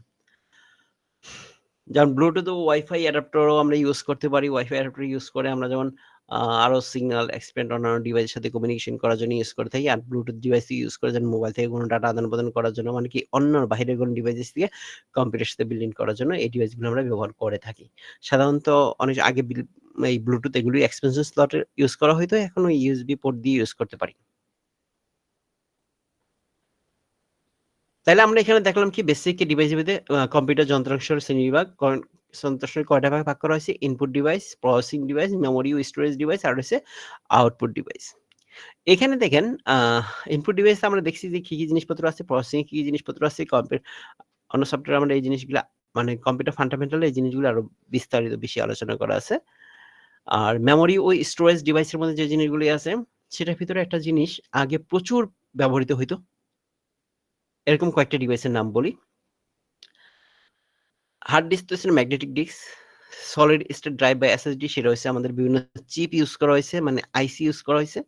যেমন ব্লুটুথ ও ওয়াইফাই অ্যাডাপ্টারও আমরা ইউজ করতে পারি। ওয়াইফাই অ্যাডাপ্টার ইউজ করে আমরা যেমন আরো সিগন্যাল এক্সপেন্ড অন্যান্য ডিভাইসের সাথে কমিউনিকেশন করার জন্য ইউজ করে থাকি। আর ব্লুটুথ ডিভাইস ইউজ করে যেন মোবাইল থেকে কোনো ডাটা আদান-প্রদান করার জন্য মানে কি অন্য বাহিরের কোনো ডিভাইসেস থেকে কম্পিউটারের সাথে বিল্ড ইন করার জন্য এই ডিভাইসগুলো আমরা ব্যবহার করে থাকি। সাধারণত অনেক আগে এই ব্লুটুথ এগুলি এক্সপেনশন স্লটে ইউজ করা হইতো। এখন ওই USB পোর্ট দিয়ে ইউজ করতে পারি। তাইলে আমরা এখানে দেখলাম কি বেসিক ডিভাইসের ভিতরে কম্পিউটার যন্ত্রাংশের শ্রেণীবিভাগ যন্ত্রাংশের কয়টা ভাগে ভাগ করা হয়েছে? Input device, processing device, memory ও স্টোরেজ ডিভাইস আর হচ্ছে আউটপুট ডিভাইস। এখানে দেখেন ইনপুট ডিভাইসে আমরা দেখছি যে কি, কি জিনিসপত্র আছে, প্রসেসিং এ কি, কি জিনিসপত্র আছে, অন্য সফটওয়্যারে আমরা এই জিনিসগুলা মানে কম্পিউটার ফান্ডামেন্টাল এই জিনিসগুলো আরো বিস্তারিত বেশি আলোচনা করা আছে। আর মেমোরি ও স্টোরেজ ডিভাইসের মধ্যে যে জিনিসগুলি আছে সেটার ভিতরে একটা জিনিস আগে প্রচুর ব্যবহৃত হইতো। এরকম কয়েকটা ডিভাইসের নাম বলি। হার্ড ডিস্ক তো ছিল magnetic disk, solid state drive বা এসএসডি, সেটা হচ্ছে আমাদের বিভিন্ন চিপ ইউজ করা হয়েছে, মানে আইসি ইউজ করা হয়েছে,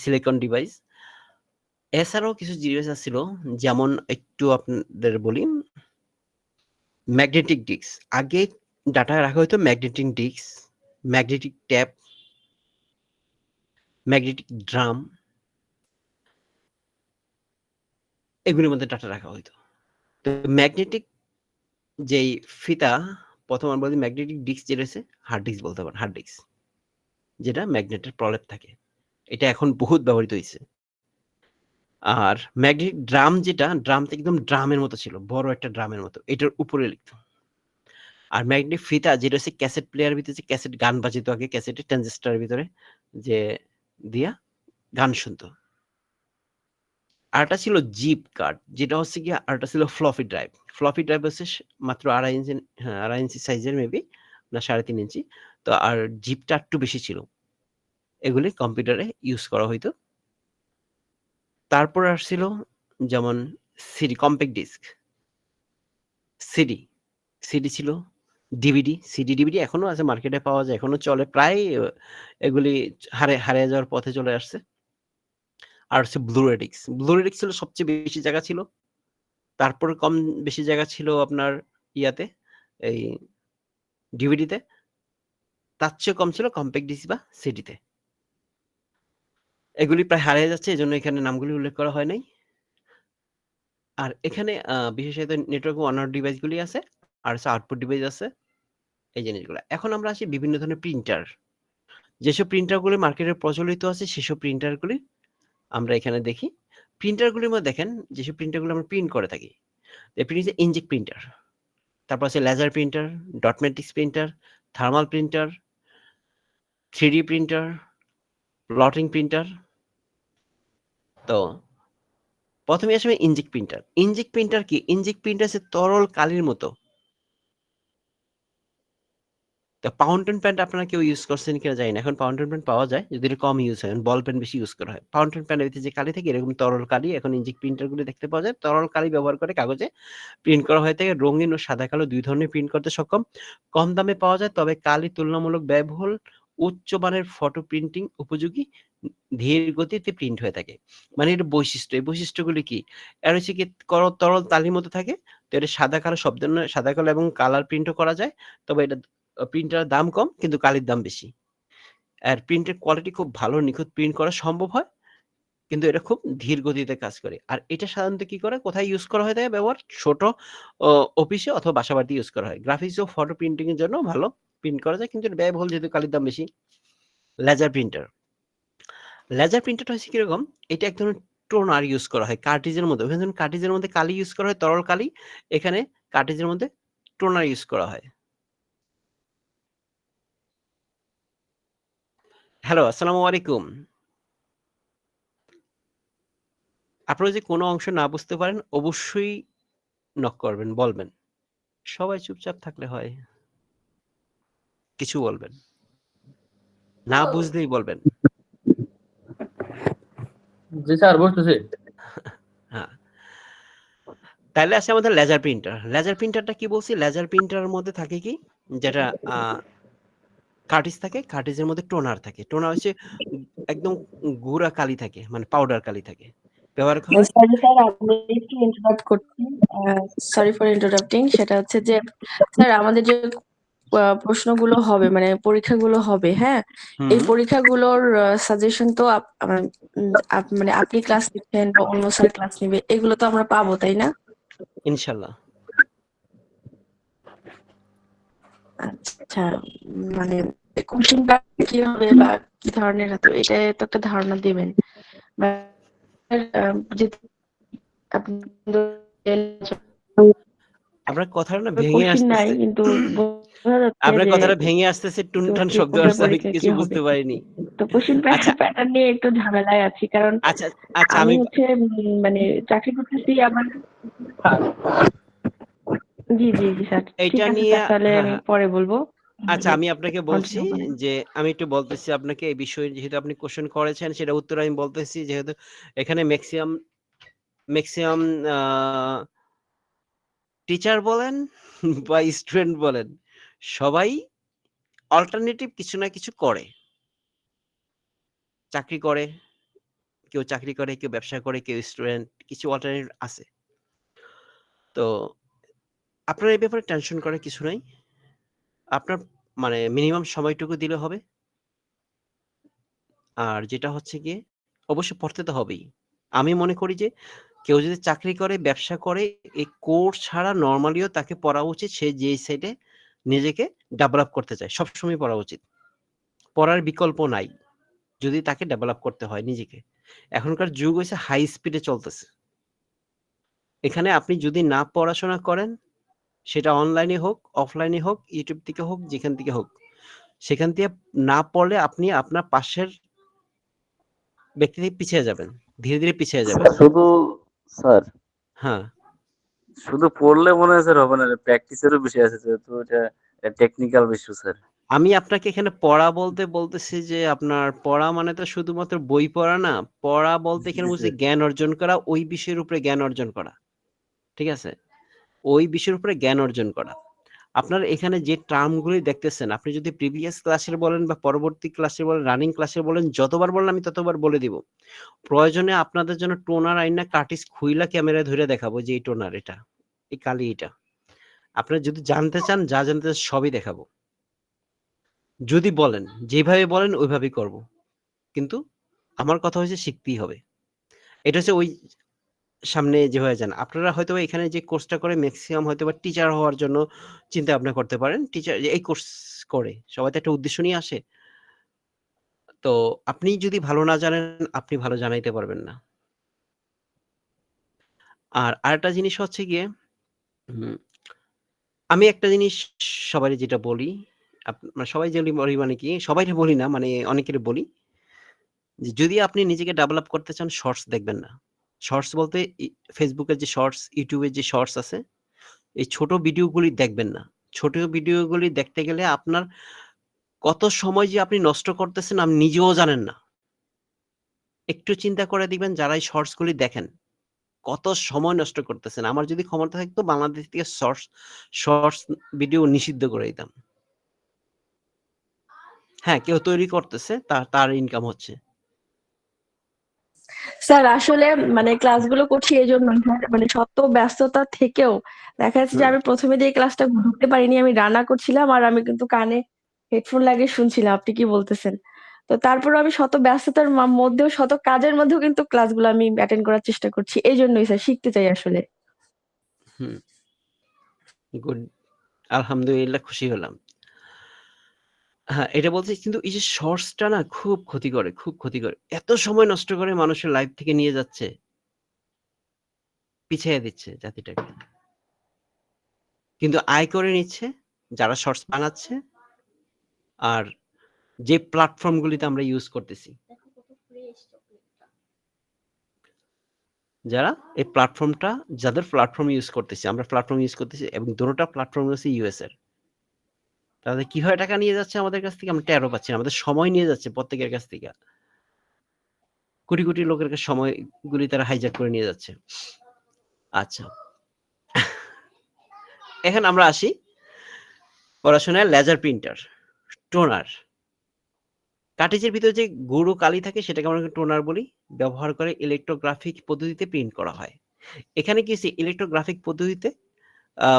সিলিকন ডিভাইস। এছাড়াও কিছু ডিভাইস ছিল, যেমন একটু আপনাদের বলি, ম্যাগনেটিক ডিস্ক। আগে ডাটা রাখা হতো magnetic disk, magnetic tape, magnetic drum, এগুলির মধ্যে ডাটা রাখা হতো। তো ম্যাগনেটিক যেই ফিতা, প্রথম আমরা বলি ম্যাগনেটিক ডিস্ক যেটা আছে, হার্ড ডিস্ক বলতে পারেন, হার্ড ডিস্ক যেটা ম্যাগনেটের প্রলেপ থাকে, এটা এখন বহুত ব্যবহৃত হয়েছে। আর ম্যাগনেটিক ড্রাম যেটা, ড্রামটা একদম ড্রামের মতো ছিল, বড় একটা ড্রামের মতো, এটার উপরে লিখত। আর ম্যাগনেটিক ফিতা যেটা হচ্ছে ক্যাসেট প্লেয়ার ভিতরে, ক্যাসেট গান বাজিত আগে ক্যাসেটে ট্রানজিস্টারের ভিতরে যে দিয়া গান শুনতো। আরটা ছিল জিপ কার্ড, যেটা হচ্ছে কি, আরটা ছিল ফ্লপি ড্রাইভ। ফ্লপি ড্রাইভ হচ্ছে মাত্র 2.5 ইঞ্চি, হ্যাঁ 2.5 ইঞ্চি সাইজের মেবি, না 3.5 ইঞ্চি। তো আর জিপটা একটু বেশি ছিল। এগুলি কম্পিউটারে ইউজ করা হইতো। তারপর আসছিল যেমন CD, compact disc, CD, CD ছিল, ডিভিডি, সিডি ডিভিডি এখনো আছে, মার্কেটে পাওয়া যায়, এখনো চলে, প্রায় এগুলি হারিয়ে যাওয়ার পথে চলে আসছে। আর হচ্ছে ব্লুরে ডিস্ক। ব্লুরে ডিস্ক ছিল সবচেয়ে বেশি জায়গা ছিল। তারপর কম বেশি জায়গা ছিল আপনার ইয়াতে, এই ডিভিডিতে। তার চেয়ে কম ছিল কম্প্যাক্ট ডিস্ক বা সিডিতে। এগুলি প্রায় হারিয়ে যাচ্ছে, এজন্য এখানে নামগুলি উল্লেখ করা হয় নাই। আর এখানে বিশেষত নেটওয়ার্ক ওয়ানার ডিভাইসগুলি আছে, আর হচ্ছে আউটপুট ডিভাইস আছে, এই জিনিসগুলো। এখন আমরা আসি বিভিন্ন ধরনের প্রিন্টার। যেসব প্রিন্টারগুলি মার্কেটে প্রচলিত আছে সেসব প্রিন্টারগুলি আমরা এখানে দেখি। প্রিন্টারগুলির মধ্যে দেখেন যেসব প্রিন্টারগুলো আমরা প্রিন্ট করে থাকি, প্রিন্ট হচ্ছে ইনজেক্ট প্রিন্টার, তারপর আছে laser printer, dot matrix printer, thermal printer, 3D printer, plotting printer. তো প্রথমে আসবে ইনজেক্ট প্রিন্টার। ইনজেক্ট প্রিন্টার কি? ইনজেক্ট প্রিন্টার হচ্ছে তরল কালির মতো। তো ফাউন্টেন পেন আপনারা কেউ ইউজ করছেন কিনা জানি না। এখন ফাউন্টেন পেন পাওয়া যায়, যদি এটা কম ইউজ হয়, বল পেন বেশি ইউজ করা হয়। ফাউন্টেন পেনের ভিতরে যে কালি থাকে এরকম তরল কালি এখন ইনজেক্ট প্রিন্টারগুলো দেখতে পাওয়া যায়। তরল কালি ব্যবহার করে কাগজে প্রিন্ট করা হয়ে থাকে। রঙিন ও সাদা কালো দুই ধরনের প্রিন্ট করতে সক্ষম। কম দামে পাওয়া যায়, তবে কালি তুলনামূলক ব্যয়বহুল। উচ্চ মানের ফটো প্রিন্টিং উপযোগী, ধীর গতিতে প্রিন্ট হয়ে থাকে। মানে এর বৈশিষ্ট্য, এই বৈশিষ্ট্যগুলি কি? এর হচ্ছে কি, তরল তালির মতো থাকে। তো এটা সাদা কালো, সব ধরনের সাদা কালো এবং কালার প্রিন্টও করা যায়। তবে এটা প্রিন্টারের দাম কম, কিন্তু কালির দাম বেশি। আর প্রিন্টের কোয়ালিটি খুব ভালো, নিখুঁত প্রিন্ট করা সম্ভব হয়, কিন্তু এটা খুব ধীর গতিতে কাজ করে। আর এটা সাধারণত কি করে, কোথায় ইউজ করা হয়ে থাকে ব্যবহার? ছোট অফিসে অথবা বাসাবাড়িতে ইউজ করা হয়। গ্রাফিক্স ও ফটো প্রিন্টিং এর জন্য ভালো প্রিন্ট করা যায়, কিন্তু এটা ব্যয়বহুল যেহেতু কালির দাম বেশি। Laser printer. লেজার প্রিন্টারটা হচ্ছে কিরকম? এটা এক ধরনের টোনার ইউজ করা হয় কার্ট্রিজের মধ্যে। ওখানে যেমন কার্ট্রিজের মধ্যে কালি ইউজ করা হয়, তরল কালি। এখানে কার্ট্রিজের মধ্যে টোনার ইউজ করা হয়। হ্যালো, আসসালামু আলাইকুম। আপনারা যদি কোনো অংশ না বুঝতে পারেন অবশ্যই নক করবেন, বলবেন। সবাই চুপচাপ থাকলে হয়? কিছু বলবেন। না বুঝলেই বলবেন। জি স্যার, বুঝতেছি। হ্যাঁ। তাইলে আছে আমাদের লেজার প্রিন্টার। লেজার প্রিন্টারটা কি বলছি? লেজার প্রিন্টারের মধ্যে থাকে কি? যেটা কার্ট্রিজ থাকে, কার্ট্রিজের মধ্যে টোনার থাকে। টোনার হচ্ছে একদম গুঁড়া কালি থাকে, মানে পাউডার কালি থাকে। ব্যবহার করা হয়। সরি স্যার, আমি একটু ইন্টারাপ্ট করছি। Sorry for interrupting. সেটা হচ্ছে যে স্যার, আমাদের যে প্রশ্নগুলো হবে, মানে পরীক্ষাগুলো হবে, হ্যাঁ, এই পরীক্ষাগুলোর সাজেশন তো মানে আপনি ক্লাস নিচ্ছেন বা অন্য স্যার ক্লাস নিবে, এগুলো তো আমরা পাবো, তাই না? ইনশাল্লাহ। আচ্ছা, মানে কোশ্চেনটা কি হবে বা কি ধরনের, তো এটা তো একটা ধারণা দিবেন। যেহেতু আপনি আপনার কথাটা না ভেঙে কোশ্চেন নাই, আসতেছে। কিন্তু বোঝা যাচ্ছে আপনার যে কথাটা ভেঙে আসতেছে, টুনটান শব্দ আসছে, আমি পরীক্ষা কি কিছু হবে। বুঝতে পারিনি। তো কোশ্চেন আচ্ছা, প্যাটার্ন নিয়ে একটু ঝামেলায় আছি, কারণ আচ্ছা, আচ্ছা আমি আমি হচ্ছে মানে চাকরি করতেছি, আবার জি স্যার, ঠিক এইটা আছে নিয়ে স্যার, তাহলে হ্যাঁ, আমি হ্যাঁ। পরে বলবো। আচ্ছা, আমি আপনাকে বলছি কন্টিনিউ করেন। যে আমি একটু বলতেছি আপনাকে এই বিষয়ে, যেহেতু আপনি কোয়েশ্চেন করেছেন সেটা উত্তর আমি বলতেছি, যেহেতু এখানে ম্যাক্সিমাম আ টিচার বলেন বা স্টুডেন্ট বলেন, সবাই অল্টারনেটিভ কিছু না কিছু করে। চাকরি করে, কেউ চাকরি করে, কেউ ব্যবসা করে, কেউ স্টুডেন্ট, কিছু অল্টারনেটিভ আছে। তো আপনার এই ব্যাপারে টেনশন করার কিছু নাই। আপনার মানে মিনিমাম সময়টুকু দিলে হবে। আর যেটা হচ্ছে গিয়ে অবশ্যই পড়তে তো হবেই। আমি মনে করি যে কেউ যদি চাকরি করে, ব্যবসা করে, এই কোর্স ছাড়া নরমালিও তাকে পড়া উচিত। সে যেই সাইডে নিজেকে ডেভেলপ করতে চায়, সবসময় পড়া উচিত। পড়ার বিকল্প নাই, যদি তাকে ডেভেলপ করতে হয় নিজেকে। এখনকার যুগ হইছে হাই স্পিডে চলতেছে। এখানে আপনি যদি না পড়াশোনা করেন, সেটা অনলাইনে হোক, অফলাইনে হোক, YouTube থেকে হোক, যেখান থেকে হোক, সেখান থেকে না পড়লে আপনি আপনার পাশের ব্যক্তি থেকে পিছিয়ে যাবেন। ধীরে, ধীরে পিছিয়ে যাবেন। শুধু স্যার হ্যাঁ। শুধু পড়লে মনে হয় স্যার হবে না, প্র্যাকটিসেরও বিষয় আছে, যেহেতু এটা টেকনিক্যাল বিষয় স্যার। আমি আপনাকে এখানে পড়া বলতে বলতেছি যে আপনার পড়া মানে তো শুধুমাত্র বই পড়া না। পড়া বলতে এখানে বুঝি জ্ঞান অর্জন করা, ওই বিষয়ের উপরে জ্ঞান অর্জন করা। ঠিক আছে? ওই বিষয়ের উপরে জ্ঞান অর্জন করা। আপনার এখানে যে টার্মগুলি দেখতেছেন, আপনি যদি প্রিভিয়াস ক্লাসের বলেন বা পরবর্তী ক্লাসের বলেন, রানিং ক্লাসের বলেন, যতবার বলেন আমি ততবার বলে দিব। প্রয়োজনে আপনাদের জন্য টোনার আইনা কার্টিস খুইলা ক্যামেরায় ধরে দেখাবো যে এই টোনার এটা, এই কালি এটা। আপনারা যদি জানতে চান, যা জানতে চান সবই দেখাবো। যদি বলেন, যেভাবে বলেন ওইভাবেই করব। কিন্তু আমার কথা হচ্ছে শিখতেই হবে। এটা হচ্ছে ওই সামনে যেভাবে যান। আপনারা হয়তোবা এখানে যে কোর্সটা করে মেক্সিমাম হয়তোবা টিচার হওয়ার জন্য চিন্তা ভাবনা করতে পারেন। টিচার এই কোর্স করে সবাই তো একটা উদ্দেশ্য নিয়ে আসে। তো আপনি যদি ভালো না জানেন, আপনি ভালো জানাইতে পারবেন না। আর আরেকটা জিনিস হচ্ছে গিয়ে হুম, আমি একটা জিনিস সবারই যেটা বলি, মানে সবাই যেগুলি বলি মানে কি, সবাইরে বলি না, মানে অনেকেরে বলি যে যদি আপনি নিজেকে ডেভেলপ করতে চান, শর্টস দেখবেন না। শর্টস বলতে Facebook এর যে শর্টস, YouTube এর যে শর্টস আছে, এই ছোট ভিডিওগুলি দেখবেন না। ছোট ভিডিওগুলি দেখতে গেলে আপনার কত সময় যে আপনি নষ্ট করতেছেন আপনি নিজেও জানেন না। একটু চিন্তা করে দেখবেন যারা এই শর্টসগুলি দেখেন, কত সময় নষ্ট করতেছেন। আমার যদি ক্ষমতা থাকতো বাংলাদেশ থেকে শর্টস ভিডিও নিষিদ্ধ করে দিতাম। হ্যাঁ, কেউ তৈরি করতেছে, তার ইনকাম হচ্ছে। স্যার আসলে মানে ক্লাসগুলো করছি এজন্য, মানে শত ব্যস্ততা থেকেও দেখা যাচ্ছে যে হুম। আমি প্রথমে যে ক্লাসটা ঢুকতে পারিনি, আমি রান্না করছিলাম আর আমি কিন্তু কানে হেডফোন লাগিয়ে শুনছিলাম আপনি কি বলতেছেন। তো তারপর আমি শত ব্যস্ততার মধ্যেও, শত কাজের মধ্যেও কিন্তু ক্লাসগুলো আমি অ্যাটেন্ড করার চেষ্টা করছি। এই জন্যই স্যার শিখতে চাই আসলে। হুম, গুড। আলহামদুলিল্লাহ, খুশি হলাম। হ্যাঁ, এটা বলছি, কিন্তু এই যে শর্টসটা না খুব ক্ষতি করে, খুব ক্ষতি করে। এত সময় নষ্ট করে মানুষের লাইফ থেকে নিয়ে যাচ্ছে। পিছাইয়া দিচ্ছে জাতিটাকে। কিন্তু আয় করে নিচ্ছে যারা শর্টস বানাচ্ছে আর যে প্ল্যাটফর্ম গুলিতে আমরা ইউজ করতেছি। যারা এই প্ল্যাটফর্মটা, যাদের প্ল্যাটফর্ম ইউজ করতেছি, আমরা প্ল্যাটফর্ম ইউজ করতেছি এবং দোনোটা প্ল্যাটফর্ম হচ্ছে ইউএস এর। তাহলে কিভাবে টাকা নিয়ে যাচ্ছে আমাদের কাছ থেকে আমরা টেরও পাচ্ছি না। আমাদের সময় নিয়ে যাচ্ছে প্রত্যেকের কাছ থেকে। কোটি, কোটি লোকের সময়গুলি তারা হাইজ্যাক করে নিয়ে যাচ্ছে। আচ্ছা। এখন আমরা আসি পড়াশোনায় লেজার প্রিন্টার, টোনার। কার্ট্রিজের ভিতরে যে গুঁড়ো কালি থাকে সেটাকে আমরা টোনার বলি। ব্যবহার করে ইলেক্ট্রোগ্রাফিক পদ্ধতিতে প্রিন্ট করা হয়। এখানে কি হচ্ছে, ইলেক্ট্রোগ্রাফিক পদ্ধতিতে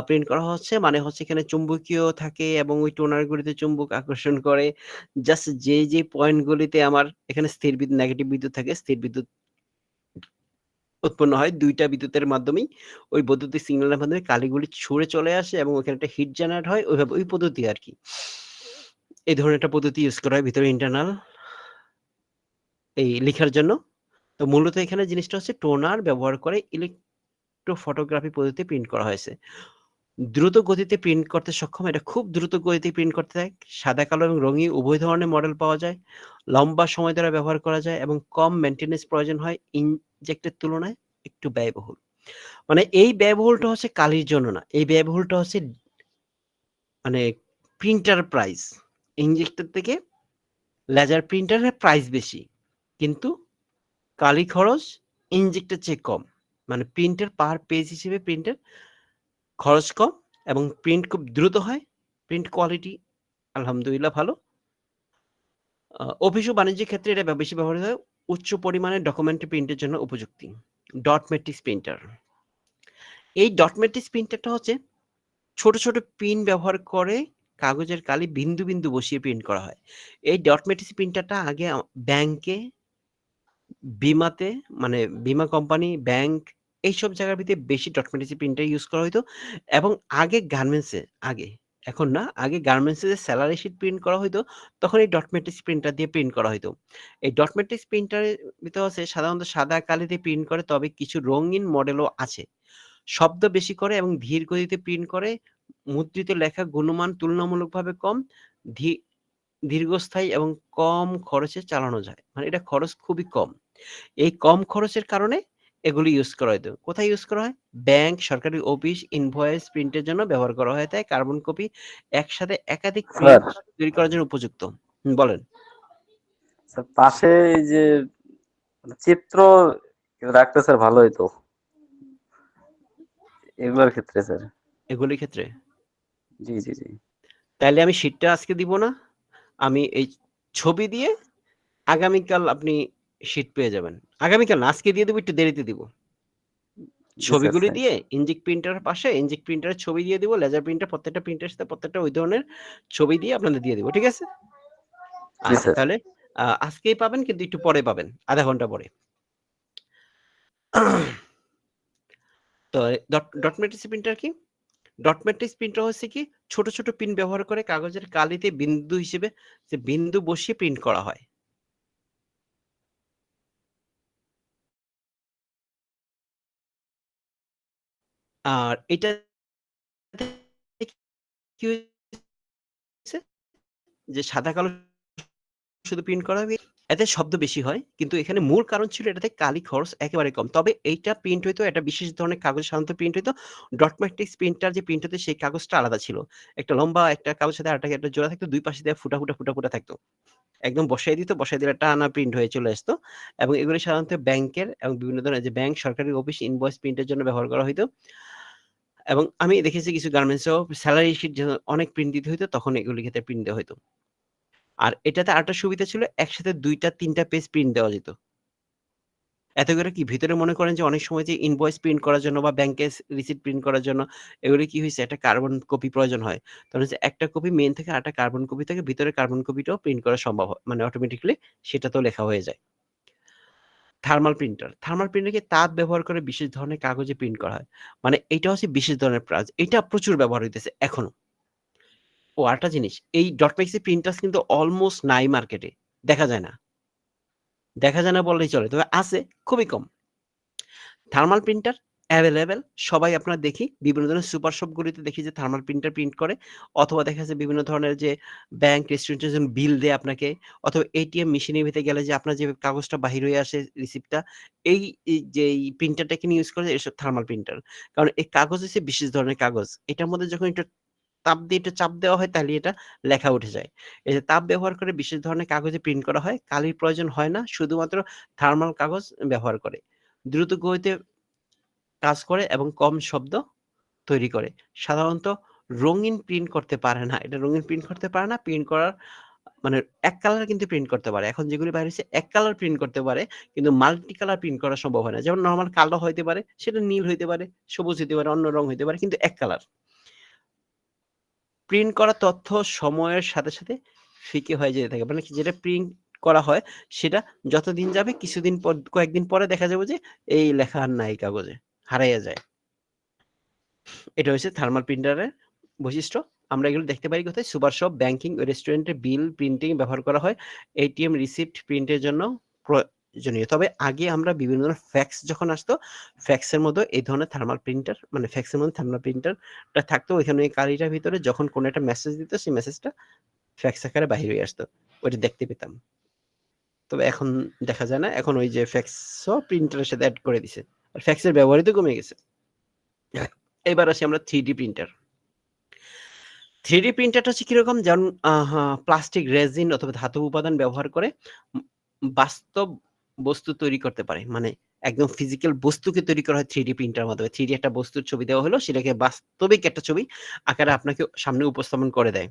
প্রিন্ট করা হচ্ছে, মানে হচ্ছে এখানে চুম্বকীয় থাকে এবং ওই টোনার গুলিতে চুম্বক আকর্ষণ করে। জাস্ট যে পয়েন্ট গুলিতে আমার এখানে স্থির বিদ্যুৎ, নেগেটিভ বিদ্যুৎ থাকে, স্থির বিদ্যুৎ উৎপন্ন হয়। ২ টা বিদ্যুতের মাধ্যমেই ওই বৈদ্যুতিক সিগন্যালের মাধ্যমে কালিগুলি ছুঁড়ে চলে আসে এবং ওখানে একটা হিট জেনারেট হয়। ওইভাবে ওই পদ্ধতি আরকি। এই ধরনের একটা পদ্ধতি ইউজ করা হয় ভিতরে ইন্টারনাল এই লিখার জন্য। তো মূলত এখানে জিনিসটা হচ্ছে টোনার ব্যবহার করে ইলেক্ট্রোফটোগ্রাফি পদ্ধতিতে প্রিন্ট করা হয়েছে। দ্রুত গতিতে প্রিন্ট করতে সক্ষম। এটা খুব দ্রুত গতিতে প্রিন্ট করতে দেয়। সাদা কালো এবং রঙিন উভয় ধরনের মডেল পাওয়া যায়। লম্বা সময় ধরে ব্যবহার করা যায় এবং কম মেইনটেন্যান্স প্রয়োজন হয়। ইনজেক্টের তুলনায় একটু ব্যয়বহুল। মানে এই ব্যয়বহুলটা হচ্ছে কালির জন্য না, এই ব্যয়বহুলটা হচ্ছে মানে প্রিন্টার প্রাইস। ইনজেক্টর থেকে লেজার প্রিন্টারের প্রাইস বেশি, কিন্তু কালি খরচ ইনজেক্টের চেয়ে কম। মানে প্রিন্টের পার পেজ হিসেবে প্রিন্টের খরচ কম এবং প্রিন্ট খুব দ্রুত হয়, প্রিন্ট কোয়ালিটি আলহামদুলিল্লাহ ভালো। অফিস ও বাণিজ্যিক ক্ষেত্রে এটা বেশি ব্যবহৃত হয়। উচ্চ পরিমাণে ডকুমেন্ট প্রিন্টের জন্য উপযুক্তি। ডট ম্যাট্রিক্স প্রিন্টার, এই ডট ম্যাট্রিক্স প্রিন্টারটা হচ্ছে ছোট ছোট পিন ব্যবহার করে কাগজের কালি বিন্দু বিন্দু বসিয়ে প্রিন্ট করা হয়। এই ডট ম্যাট্রিক্স প্রিন্টারটা আগে ব্যাংকে, বিমাতে, মানে বিমা কোম্পানি, ব্যাংক, এইসব জায়গার ভিতরে বেশি ডট ম্যাট্রিক্স প্রিন্টার ইউজ করা হতো। এবং আগে গার্মেন্টসে, আগে, এখন না, আগে গার্মেন্টসে যে স্যালারি শিট প্রিন্ট করা হতো তখন এই ডট ম্যাট্রিক্স প্রিন্টার দিয়ে প্রিন্ট করা হতো। এই ডট ম্যাট্রিক্স প্রিন্টারের ভিতরে হচ্ছে সাধারণত সাদা কালিতে প্রিন্ট করে, তবে কিছু রঙিন মডেলও আছে। শব্দ বেশি করে এবং ধীর গতিতে প্রিন্ট করে। মুদ্রিত লেখা গুণমান তুলনামূলকভাবে কম, দীর্ঘস্থায়ী এবং কম খরচে চালানো যায়। মানে এটা খরচ খুবই কম। এই কম খরচের কারণে এগুলি ইউজ করা হতো। কোথায় ইউজ করা হয়? ব্যাংক, সরকারি অফিস, ইনভয়েস প্রিন্টের জন্য ব্যবহার করা হয়ে থাকে। কার্বন কপি একসাথে একাধিক স্যার, প্রিন্ট তৈরি করার জন্য উপযুক্ত। বলেন। স্যার পাশে এই যে চিত্র রাখতে স্যার ভালো হইতো এগুলোর ক্ষেত্রে স্যার। এগুলির ক্ষেত্রে জি জি জি তাহলে আমি শীটটা আজকে দিব না, আমি এই ছবি দিয়ে আগামীকাল আপনি শীট পেয়ে যাবেন। আগামীকাল না, আজকে দিয়ে দেবো, একটু দেরিতে দিব। জি স্যার। ছবিগুলি দিয়ে ইনজেক্ট প্রিন্টারের পাশে ইনজেক্ট প্রিন্টারের ছবি দিয়ে দিব, লেজার প্রিন্টার প্রত্যেকটা প্রিন্টারের সাথে প্রত্যেকটা ওই ধরনের ছবি দিয়ে আপনাদের দিয়ে দিব, ঠিক আছে? জি আচ্ছা, স্যার। তাহলে আজকেই পাবেন, কিন্তু একটু পরে পাবেন, আধা ঘন্টা পরে। তো ডট ম্যাট্রিক্স প্রিন্টার কি? ডট ম্যাট্রিক্স প্রিন্টার হচ্ছে কি, ছোট ছোট পিন ব্যবহার করে কাগজের কালিতে বিন্দু হিসেবে যে বিন্দু বসিয়ে প্রিন্ট করা হয়। আর এটা কি হয়েছে যে সাদা কালো শুধু প্রিন্ট করা হবে, এতে শব্দ বেশি হয়, কিন্তু এখানে মূল কারণ ছিল এটাতে কালি খরচ একেবারে কম। তবে এইটা প্রিন্ট হইতো, একটা বিশেষ ধরনের কাগজ সাধারণত প্রিন্ট হইতো। ডট ম্যাট্রিক্স প্রিন্টার যে প্রিন্ট হতো সেই কাগজটা আলাদা ছিল। একটা লম্বা একটা কাগজের সাথে আরেকটা একটা জোড়া থাকতো, দুই পাশে দিয়ে ফুটা ফুটা ফুটা ফুটা থাকতো। একদম বসাই দিত, বসাই দিলে টানা প্রিন্ট হয়ে চলে আসতো। এবং এগুলি সাধারণত ব্যাংকের এবং বিভিন্ন ধরনের যে ব্যাংক, সরকারি অফিস, ইনভয়েস প্রিন্টের জন্য ব্যবহার করা হইতো। এবং আমি দেখেছি কিছু গার্মেন্টসেও স্যালারি শিট অনেক প্রিন্ট দিতে হইতো, তখন এগুলি ক্ষেত্রে প্রিন্ট দেওয়া হইতো। আর এটাতে আরেকটা সুবিধা ছিল, একসাথে ২টা ৩টা পেজ প্রিন্ট দেওয়া যেত। এতে করে কি ভিতরে মনে করেন যে অনেক সময় যে ইনভয়েস প্রিন্ট করার জন্য বা ব্যাংকের রিসিট প্রিন্ট করার জন্য এগুলো কি হইছে, একটা কার্বন কপি প্রয়োজন হয়। তখন হচ্ছে একটা কপি মেইন থেকে আরেকটা কার্বন কপি থেকে ভিতরে কার্বন কপিটাও প্রিন্ট করা সম্ভব হয়। মানে অটোমেটিক্যালি সেটাতেও লেখা হয়ে যায়। Thermal printer. থার্মাল প্রিন্টার কি তাপ ব্যবহার করে বিশেষ ধরনের কাগজে প্রিন্ট করা হয়। মানে এইটা হচ্ছে বিশেষ ধরনের কাজ। এটা প্রচুর ব্যবহার হইতেছে এখনো। ও আরেকটা জিনিস, এই ডট মেক্সি প্রিন্টার্স কিন্তু অলমোস্ট নাই মার্কেটে। দেখা যায় না। দেখা যায় না বললেই চলে। তবে আছে, খুবই কম। Thermal printer available. সবাই আপনারা দেখি বিভিন্ন ধরনের সুপার শপগুলিতে দেখি যে থার্মাল প্রিন্টার প্রিন্ট করে, অথবা দেখা যাচ্ছে বিভিন্ন ধরনের যে ব্যাংক, রেস্টুরেন্টের জন্য বিল দেয় আপনাকে, অথবা এটিএম মেশিনের ভিতরে গেলে যে আপনার যে কাগজটা বাহির হয়ে আসে রিসিপ্টটা, এই যে এই প্রিন্টারটাকে নিয়ে ইউজ করে এসব থার্মাল প্রিন্টার। কারণ এই কাগজ হচ্ছে বিশেষ ধরনের কাগজ। এটার মধ্যে যখন একটু তাপ দিয়ে একটু চাপ দেওয়া হয় তাহলে এটা লেখা উঠে যায়। এই যে তাপ ব্যবহার করে বিশেষ ধরনের কাগজে প্রিন্ট করা হয়। কালির প্রয়োজন হয় না, শুধুমাত্র থার্মাল কাগজ ব্যবহার করে। দ্রুত গতিতে কাজ করে এবং কম শব্দ তৈরি করে। সাধারণত রঙিন প্রিন্ট করতে পারে না। এটা রঙিন প্রিন্ট করতে পারে না। প্রিন্ট করার মানে এক কালার কিন্তু প্রিন্ট করতে পারে। এখন যেগুলি বাইর হইছে এক কালার প্রিন্ট করতে পারে, কিন্তু মাল্টি কালার প্রিন্ট করা সম্ভব হয় না। যেমন নরমাল কালো হইতে পারে, সেটা নীল হইতে পারে, সবুজ হইতে পারে, অন্য রং হইতে পারে, কিন্তু এক কালার। প্রিন্ট করা তথ্য সময়ের সাথে সাথে ফিকে হয়ে যেতে থাকে। মানে যেটা প্রিন্ট করা হয় সেটা যতদিন যাবে কিছুদিন পর, কয়েকদিন পরে দেখা যাবে যে এই লেখা আর নাই কাগজে, হারাইয়া যায়। এটা হচ্ছে থার্মাল প্রিন্টারের বৈশিষ্ট্য। আমরা এগুলো দেখতে পারি কোথায়? সুপার শপ, ব্যাংকিং, রেস্টুরেন্টে বিল প্রিন্টিং ব্যবহার করা হয়। এটিএম রিসিপ্ট প্রিন্টের জন্য প্রয়োজনীয়। তবে আগে আমরা বিভিন্ন ধরনের ফ্যাক্স যখন আসতো, ফ্যাক্সের মধ্যে এই ধরনের থার্মাল প্রিন্টার, মানে ফ্যাক্সের মধ্যে থার্মাল প্রিন্টারটা থাকতো। ওইখানে ওই কালিটার ভিতরে যখন কোনো একটা মেসেজ দিত, সেই মেসেজটা ফ্যাক্স আকারে বাহির হয়ে আসতো। ওইটা দেখতে পেতাম। তবে এখন দেখা যায় না। এখন ওই যে ফ্যাক্সও প্রিন্টারের সাথে এড করে দিছে। আর ফ্যাক্সের ব্যবহারই তো কমে গেছে। এবার আসি আমরা 3D প্রিন্টার। 3D প্রিন্টারটা হচ্ছে কিরকম? যেমন প্লাস্টিক, রেজিন অথবা ধাতব উপাদান ব্যবহার করে উম বাস্তব বস্তু তৈরি করতে পারে। মানে একদম ফিজিক্যাল বস্তুকে তৈরি করা হয় 3D প্রিন্টারের মাধ্যমে। 3D একটা বস্তুর ছবি দেওয়া হলো, সেটাকে বাস্তবিক একটা ছবি আকারে আপনাকে সামনে উপস্থাপন করে দেয়।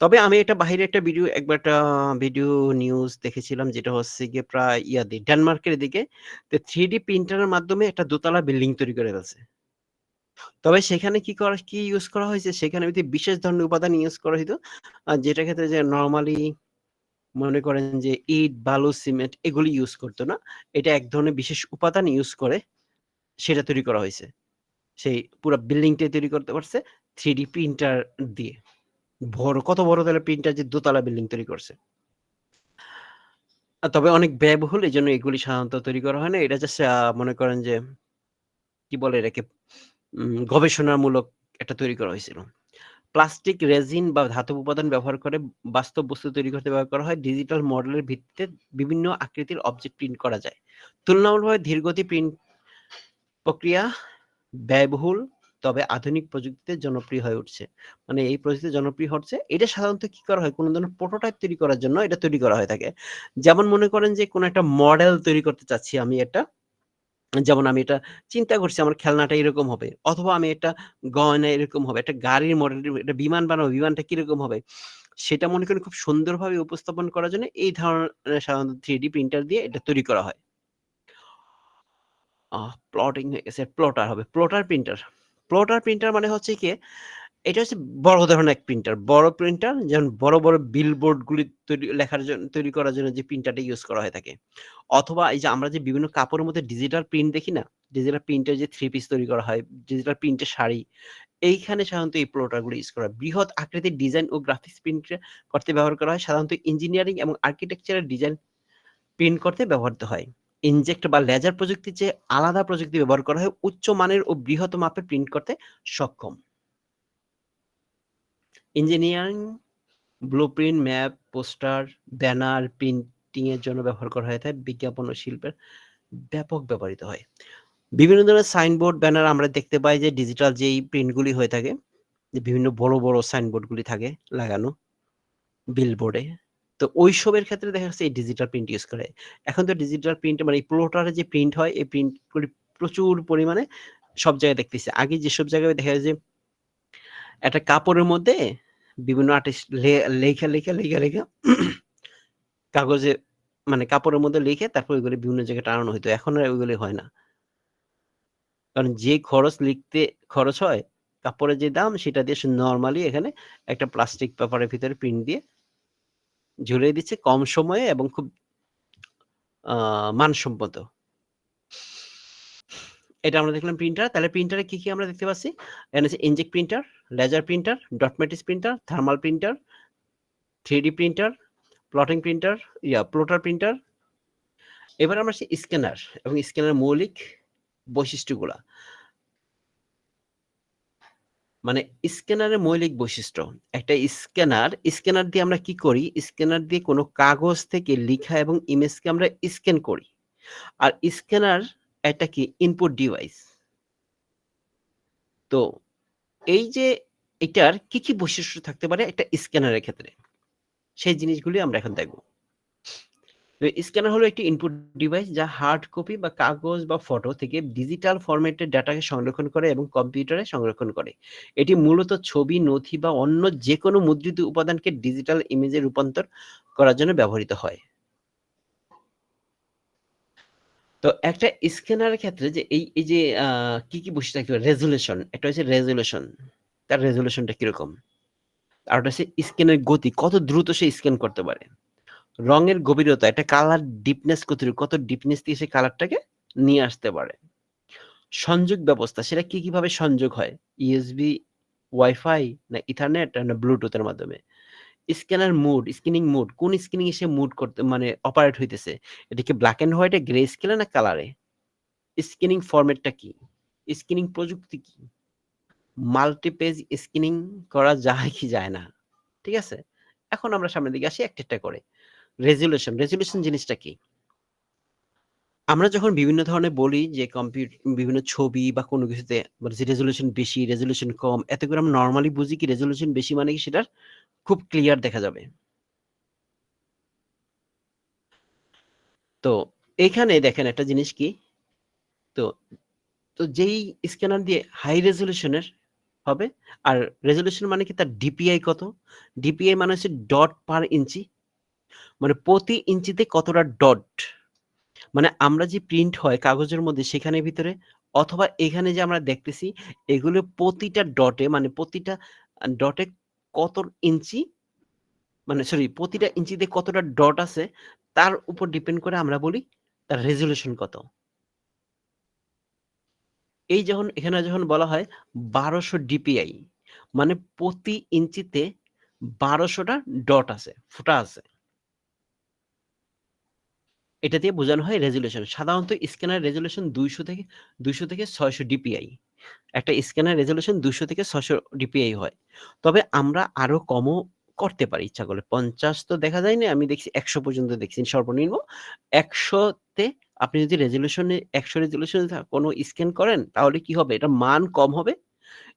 তবে আমি এটা বাহিরে একটা একবার একটা ভিডিও নিউজ দেখেছিলাম, যেটা হচ্ছে গিয়ে প্রায় ডেনমার্কের দিকে। তো 3D প্রিন্টারের মাধ্যমে একটা দোতলা বিল্ডিং তৈরি করে ফেলছে। তবে সেখানে কি ইউজ করা হয়েছে? সেখানে বিশেষ ধরনের উপাদান ইউজ করা হইতো। যেটার ক্ষেত্রে যে নরমালি মনে করেন যে ইট, বালু, সিমেন্ট এগুলি ইউজ করতো না। এটা এক ধরনের বিশেষ উপাদান ইউজ করে সেটা তৈরি করা হইছে। সেই পুরা বিল্ডিংটাই তৈরি করতে পারছে 3D প্রিন্টার দিয়ে। কত বড় তাহলে প্রিন্টার যে দোতলা বিল্ডিং তৈরি করছে। তবে অনেক ব্যয়বহুল, এজন্য এগুলি সাধারণত তৈরি করা হয় না। এটা জাস্ট মনে করেন যে কি বলে এটাকে, গবেষণামূলক একটা তৈরি করা হয়েছিল। প্লাস্টিক, রেজিন বা ধাতব উপাদান ব্যবহার করে বাস্তব বস্তু তৈরি করতে ব্যবহার করা হয়। ডিজিটাল মডেলের ভিত্তিতে বিভিন্ন আকৃতির অবজেক্ট প্রিন্ট করা যায়। তুলনামূলকভাবে ধীরগতি প্রিন্ট প্রক্রিয়া ব্যয়বহুল, তবে আধুনিক প্রযুক্তিতে জনপ্রিয় হয়ে উঠছে। মানে এই প্রযুক্তিতে জনপ্রিয় হচ্ছে। এটা সাধারণত কি করা হয়? কোন ধরনের প্রোটোটাইপ তৈরি করার জন্য এটা তৈরি করা হয়ে থাকে। যেমন মনে করেন যে কোন একটা মডেল তৈরি করতে চাচ্ছি আমি একটা, যেমন আমি এটা চিন্তা করছি আমার খেলনাটা এরকম হবে। অথবা আমি একটা গয়না এরকম হবে। একটা গাড়ির মডেল, একটা বিমান বানাবো, বিমানটা কিরকম হবে? সেটা মনে করেন খুব সুন্দরভাবে উপস্থাপন করার জন্য এই ধরনের সাধারণত 3D প্রিন্টার দিয়ে এটা তৈরি করা হয়। প্লটিং হয়ে গেছে, প্লটার হবে। Plotter printer. প্লটার প্রিন্টার মানে হচ্ছে গিয়ে এটা হচ্ছে বড় ধরনের এক প্রিন্টার। বড় প্রিন্টার, যেমন বড়, বড় বিলবোর্ড গুলি তৈরি করার জন্য যে প্রিন্টারটা ইউজ করা হয়ে থাকে। অথবা এই যে আমরা যে বিভিন্ন কাপড়ের মধ্যে ডিজিটাল প্রিন্ট দেখি না? ডিজিটাল প্রিন্টের যে 3 পিস তৈরি করা হয়, ডিজিটাল প্রিন্টের শাড়ি, এইখানে সাধারণত এই প্লটার গুলো ইউজ করা হয়। বৃহৎ আকৃতির ডিজাইন ও গ্রাফিক্স প্রিন্ট করতে ব্যবহার করা হয়। সাধারণত ইঞ্জিনিয়ারিং এবং আর্কিটেকচারের ডিজাইন প্রিন্ট করতে ব্যবহৃত হয়। ইনজেক্ট বা লেজার প্রযুক্তির চেয়ে আলাদা প্রযুক্তি ব্যবহার করা হয় উচ্চ মানের ও বৃহৎ মাপে প্রিন্ট করতে সক্ষম। Engineering, blueprint, map, poster, banner printing এর জন্য ব্যবহার করা হয়ে থাকে। বিজ্ঞাপন ও শিল্পের ব্যাপক ব্যবহৃত হয়। বিভিন্ন ধরনের সাইনবোর্ড, ব্যানার আমরা দেখতে পাই যে ডিজিটাল যেই প্রিন্টগুলি হয়ে থাকে, যে বিভিন্ন বড়, বড় সাইনবোর্ডগুলি থাকে লাগানো বিলবোর্ডে। তো ওইসবের ক্ষেত্রে দেখা যাচ্ছে এই ডিজিটাল প্রিন্ট ইউজ করে। এখন তো ডিজিটাল প্রিন্ট মানে এই প্লটারে যে প্রিন্ট হয়, এই প্রিন্টগুলি প্রচুর পরিমাণে সব জায়গায় দেখতেছি। আগে যেসব জায়গায় দেখা যায় যে একটা কাপড়ের মধ্যে বিভিন্ন আর্টিস্ট লেখা কাগজে, মানে কাপড়ের মধ্যে লিখে তারপর ওইগুলি বিভিন্ন জায়গায় টানানো হইতো। এখন আর ওইগুলি হয় না। কারণ যে লিখতে খরচ হয়, কাপড়ের যে দাম সেটা দিয়ে সে নরমালি এখানে একটা প্লাস্টিক পেপারের ভিতরে প্রিন্ট দিয়ে ঝুলিয়ে দিচ্ছে কম সময়ে এবং খুব মানসম্মত। এটা আমরা দেখলাম প্রিন্টার। তাহলে প্রিন্টারে কি আমরা দেখতে পাচ্ছি? এখানে হচ্ছে inkjet printer, laser printer, dot matrix printer, thermal printer, 3D printer, plotting printer, plotter printer. এবার আমরা আসি স্ক্যানার এবং স্ক্যানারের মৌলিক বৈশিষ্ট্যগুলা। মানে স্ক্যানারের মৌলিক বৈশিষ্ট্য। একটা স্ক্যানার দিয়ে আমরা কি করি? স্ক্যানার দিয়ে কোনো কাগজ থেকে লিখা এবং ইমেজকে আমরা স্ক্যান করি। আর স্ক্যানার একটা কি ইনপুট ডিভাইস। তো এই যে এটার কি বৈশিষ্ট্য থাকতে পারে একটা স্ক্যানারের ক্ষেত্রে? সেই জিনিসগুলি আমরা এখন দেখব। স্ক্যানার হলো একটি ইনপুট ডিভাইস যা হার্ড কপি বা কাগজ বা ফটো থেকে ডিজিটাল ফরম্যাটে ডাটাকে সংরক্ষণ করে এবং কম্পিউটারে সংরক্ষণ করে। এটি মূলত ছবি, নথি বা অন্য যেকোনো মুদ্রিত উপাদানকে ডিজিটাল ইমেজে রূপান্তর করার জন্য ব্যবহৃত হয়। তো একটা স্ক্যানারের ক্ষেত্রে যে এই যে কি বৈশিষ্ট্য থাকতে পারে? রেজোলিউশন, একটা হচ্ছে রেজোলিউশন। তার রেজোলিউশনটা কিরকম? আর ওটা হচ্ছে স্ক্যানের গতি, কত দ্রুত সে স্ক্যান করতে পারে। রঙের গভীরতা, একটা কালার ডিপনেস কত ডিপনেস দিয়ে সে কালারটাকে নিয়ে আসতে পারে। সংযোগ ব্যবস্থা, সেটা কিভাবে সংযোগ হয়? ইউএসবি, ওয়াইফাই না ইথারনেট না ব্লুটুথ এর মাধ্যমে। স্ক্যানিং মোড, কোন স্ক্যানিং এ সে মুড করতে মানে অপারেট হইতেছে? এটা কি ব্ল্যাক এন্ড হোয়াইট এ, গ্রে স্কেলে না কালারে? স্ক্যানিং ফরম্যাটটা কি? স্ক্যানিং প্রযুক্তি কি? মাল্টিপেজ স্ক্যানিং করা যায় কি যায় না? ঠিক আছে? এখন আমরা সামনের দিকে আসি একটা করে। রেজোলিউশন জিনিসটা কি? আমরা যখন বিভিন্ন ধরনের বলি যে বিভিন্ন ছবি বা কোনো কিছুতে মানে যে রেজোলিউশন বেশি, রেজোলিউশন কম, এতে করে আমরা নরমালি বুঝি কি রেজোলিউশন বেশি মানে কি সেটার খুব ক্লিয়ার দেখা যাবে। তো এইখানে দেখেন একটা জিনিস কি, তো তো যেই স্ক্যানার দিয়ে হাই রেজোলিউশনের হবে, আর রেজোলিউশন মানে কি তার ডিপিআই কত? ডিপিআই মানে হচ্ছে ডট পার ইঞ্চি, মানে প্রতি ইঞ্চিতে কতটা ডট। মানে আমরা যে প্রিন্ট হয় কাগজের মধ্যে সেখানের ভিতরে, অথবা এখানে যে আমরা দেখতেছি এগুলো প্রতিটা ডটে মানে প্রতিটা ডটে কত ইঞ্চি, মানে সরি প্রতিটা ইঞ্চিতে কতটা ডট আছে তার উপর ডিপেন্ড করে আমরা বলি তার রেজোলিউশন কত। এই যখন এখানে যখন বলা হয় 1200 ডিপিআই, মানে প্রতি ইঞ্চিতে 1200টা ডট আছে, ফুটা আছে। এটা দিয়ে বোঝানো হয় রেজোলিউশন। সাধারণত স্ক্যানার রেজোলিউশন 200 থেকে 600 ডিপিআই। একটা স্ক্যানার রেজোলিউশন 200 থেকে 600 ডিপিআই হয়। তবে আমরা আরো কমও করতে পারি ইচ্ছা করলে। 50 তো দেখা যায় না, আমি দেখছি 100 পর্যন্ত দেখছি সর্বনিম্ন। 100 তে আপনি যদি রেজোলিউশনে 100 রেজোলিউশনে কোনো স্ক্যান করেন তাহলে কি হবে? এটার মান কম হবে,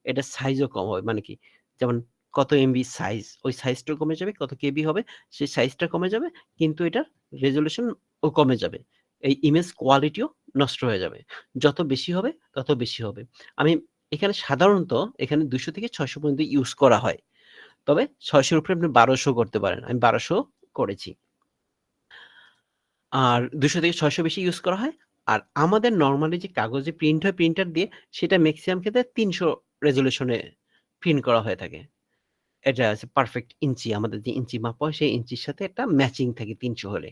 এটার সাইজও কম হবে। মানে কি? যেমন কত এমবি সাইজ, ওই সাইজটাও কমে যাবে, কত কেবি হবে সেই সাইজটা কমে যাবে, কিন্তু এটার রেজোলিউশন ও কমে যাবে। এই ইমেজ কোয়ালিটিও নষ্ট হয়ে যাবে। যত বেশি হবে তত বেশি হবে। আমি এখানে সাধারণত এখানে 200 থেকে 600 পর্যন্ত ইউজ করা হয়। তবে 600 এর উপরে আপনি 1200 করতে পারেন। আমি 1200 করেছি। আর 200 থেকে 600 বেশি ইউজ করা হয়। আর আমাদের নরমালি যে কাগজে প্রিন্ট হয় প্রিন্টার দিয়ে, সেটা মেক্সিমাম ক্ষেত্রে 300 রেজোলিউশনে প্রিন্ট করা হয়ে থাকে। এটা আছে পারফেক্ট ইঞ্চি, আমাদের যে ইঞ্চি মাপ হয় সেই ইঞ্চির সাথে একটা ম্যাচিং থাকে 300 হলে।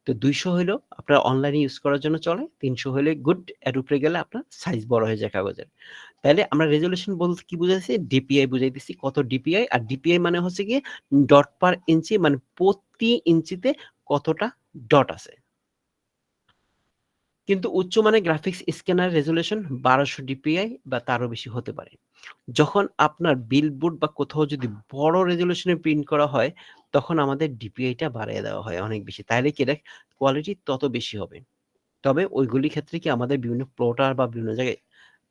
তো 200 হইলেও আপনার অনলাইনে ইউজ করার জন্য চলে, 300 হলে গুড, এর উপরে গেলে আপনার সাইজ বড় হয়ে যায় কাগজের। তাইলে আমরা রেজোলিউশন বলতে কি বুঝাইছি? ডিপিআই বুঝাইতেছি। কত ডিপিআই? আর ডিপিআই মানে হচ্ছে গিয়ে ডট পার ইঞ্চি, মানে প্রতি ইঞ্চিতে কতটা ডট আছে। কিন্তু উচ্চমানের গ্রাফিক্স স্ক্যানার রেজোলিউশন 1200 ডিপিআই বা তারও বেশি হতে পারে। যখন আপনার বিলবোর্ড বা কোথাও যদি বড় রেজোলিউশনে প্রিন্ট করা হয়, তখন আমাদের ডিপিআইটা বাড়িয়ে দেওয়া হয় অনেক বেশি। তাইলে কি এটা কোয়ালিটি তত বেশি হবে। তবে ওইগুলির ক্ষেত্রে কি আমাদের বিভিন্ন প্লটার বা বিভিন্ন জায়গায়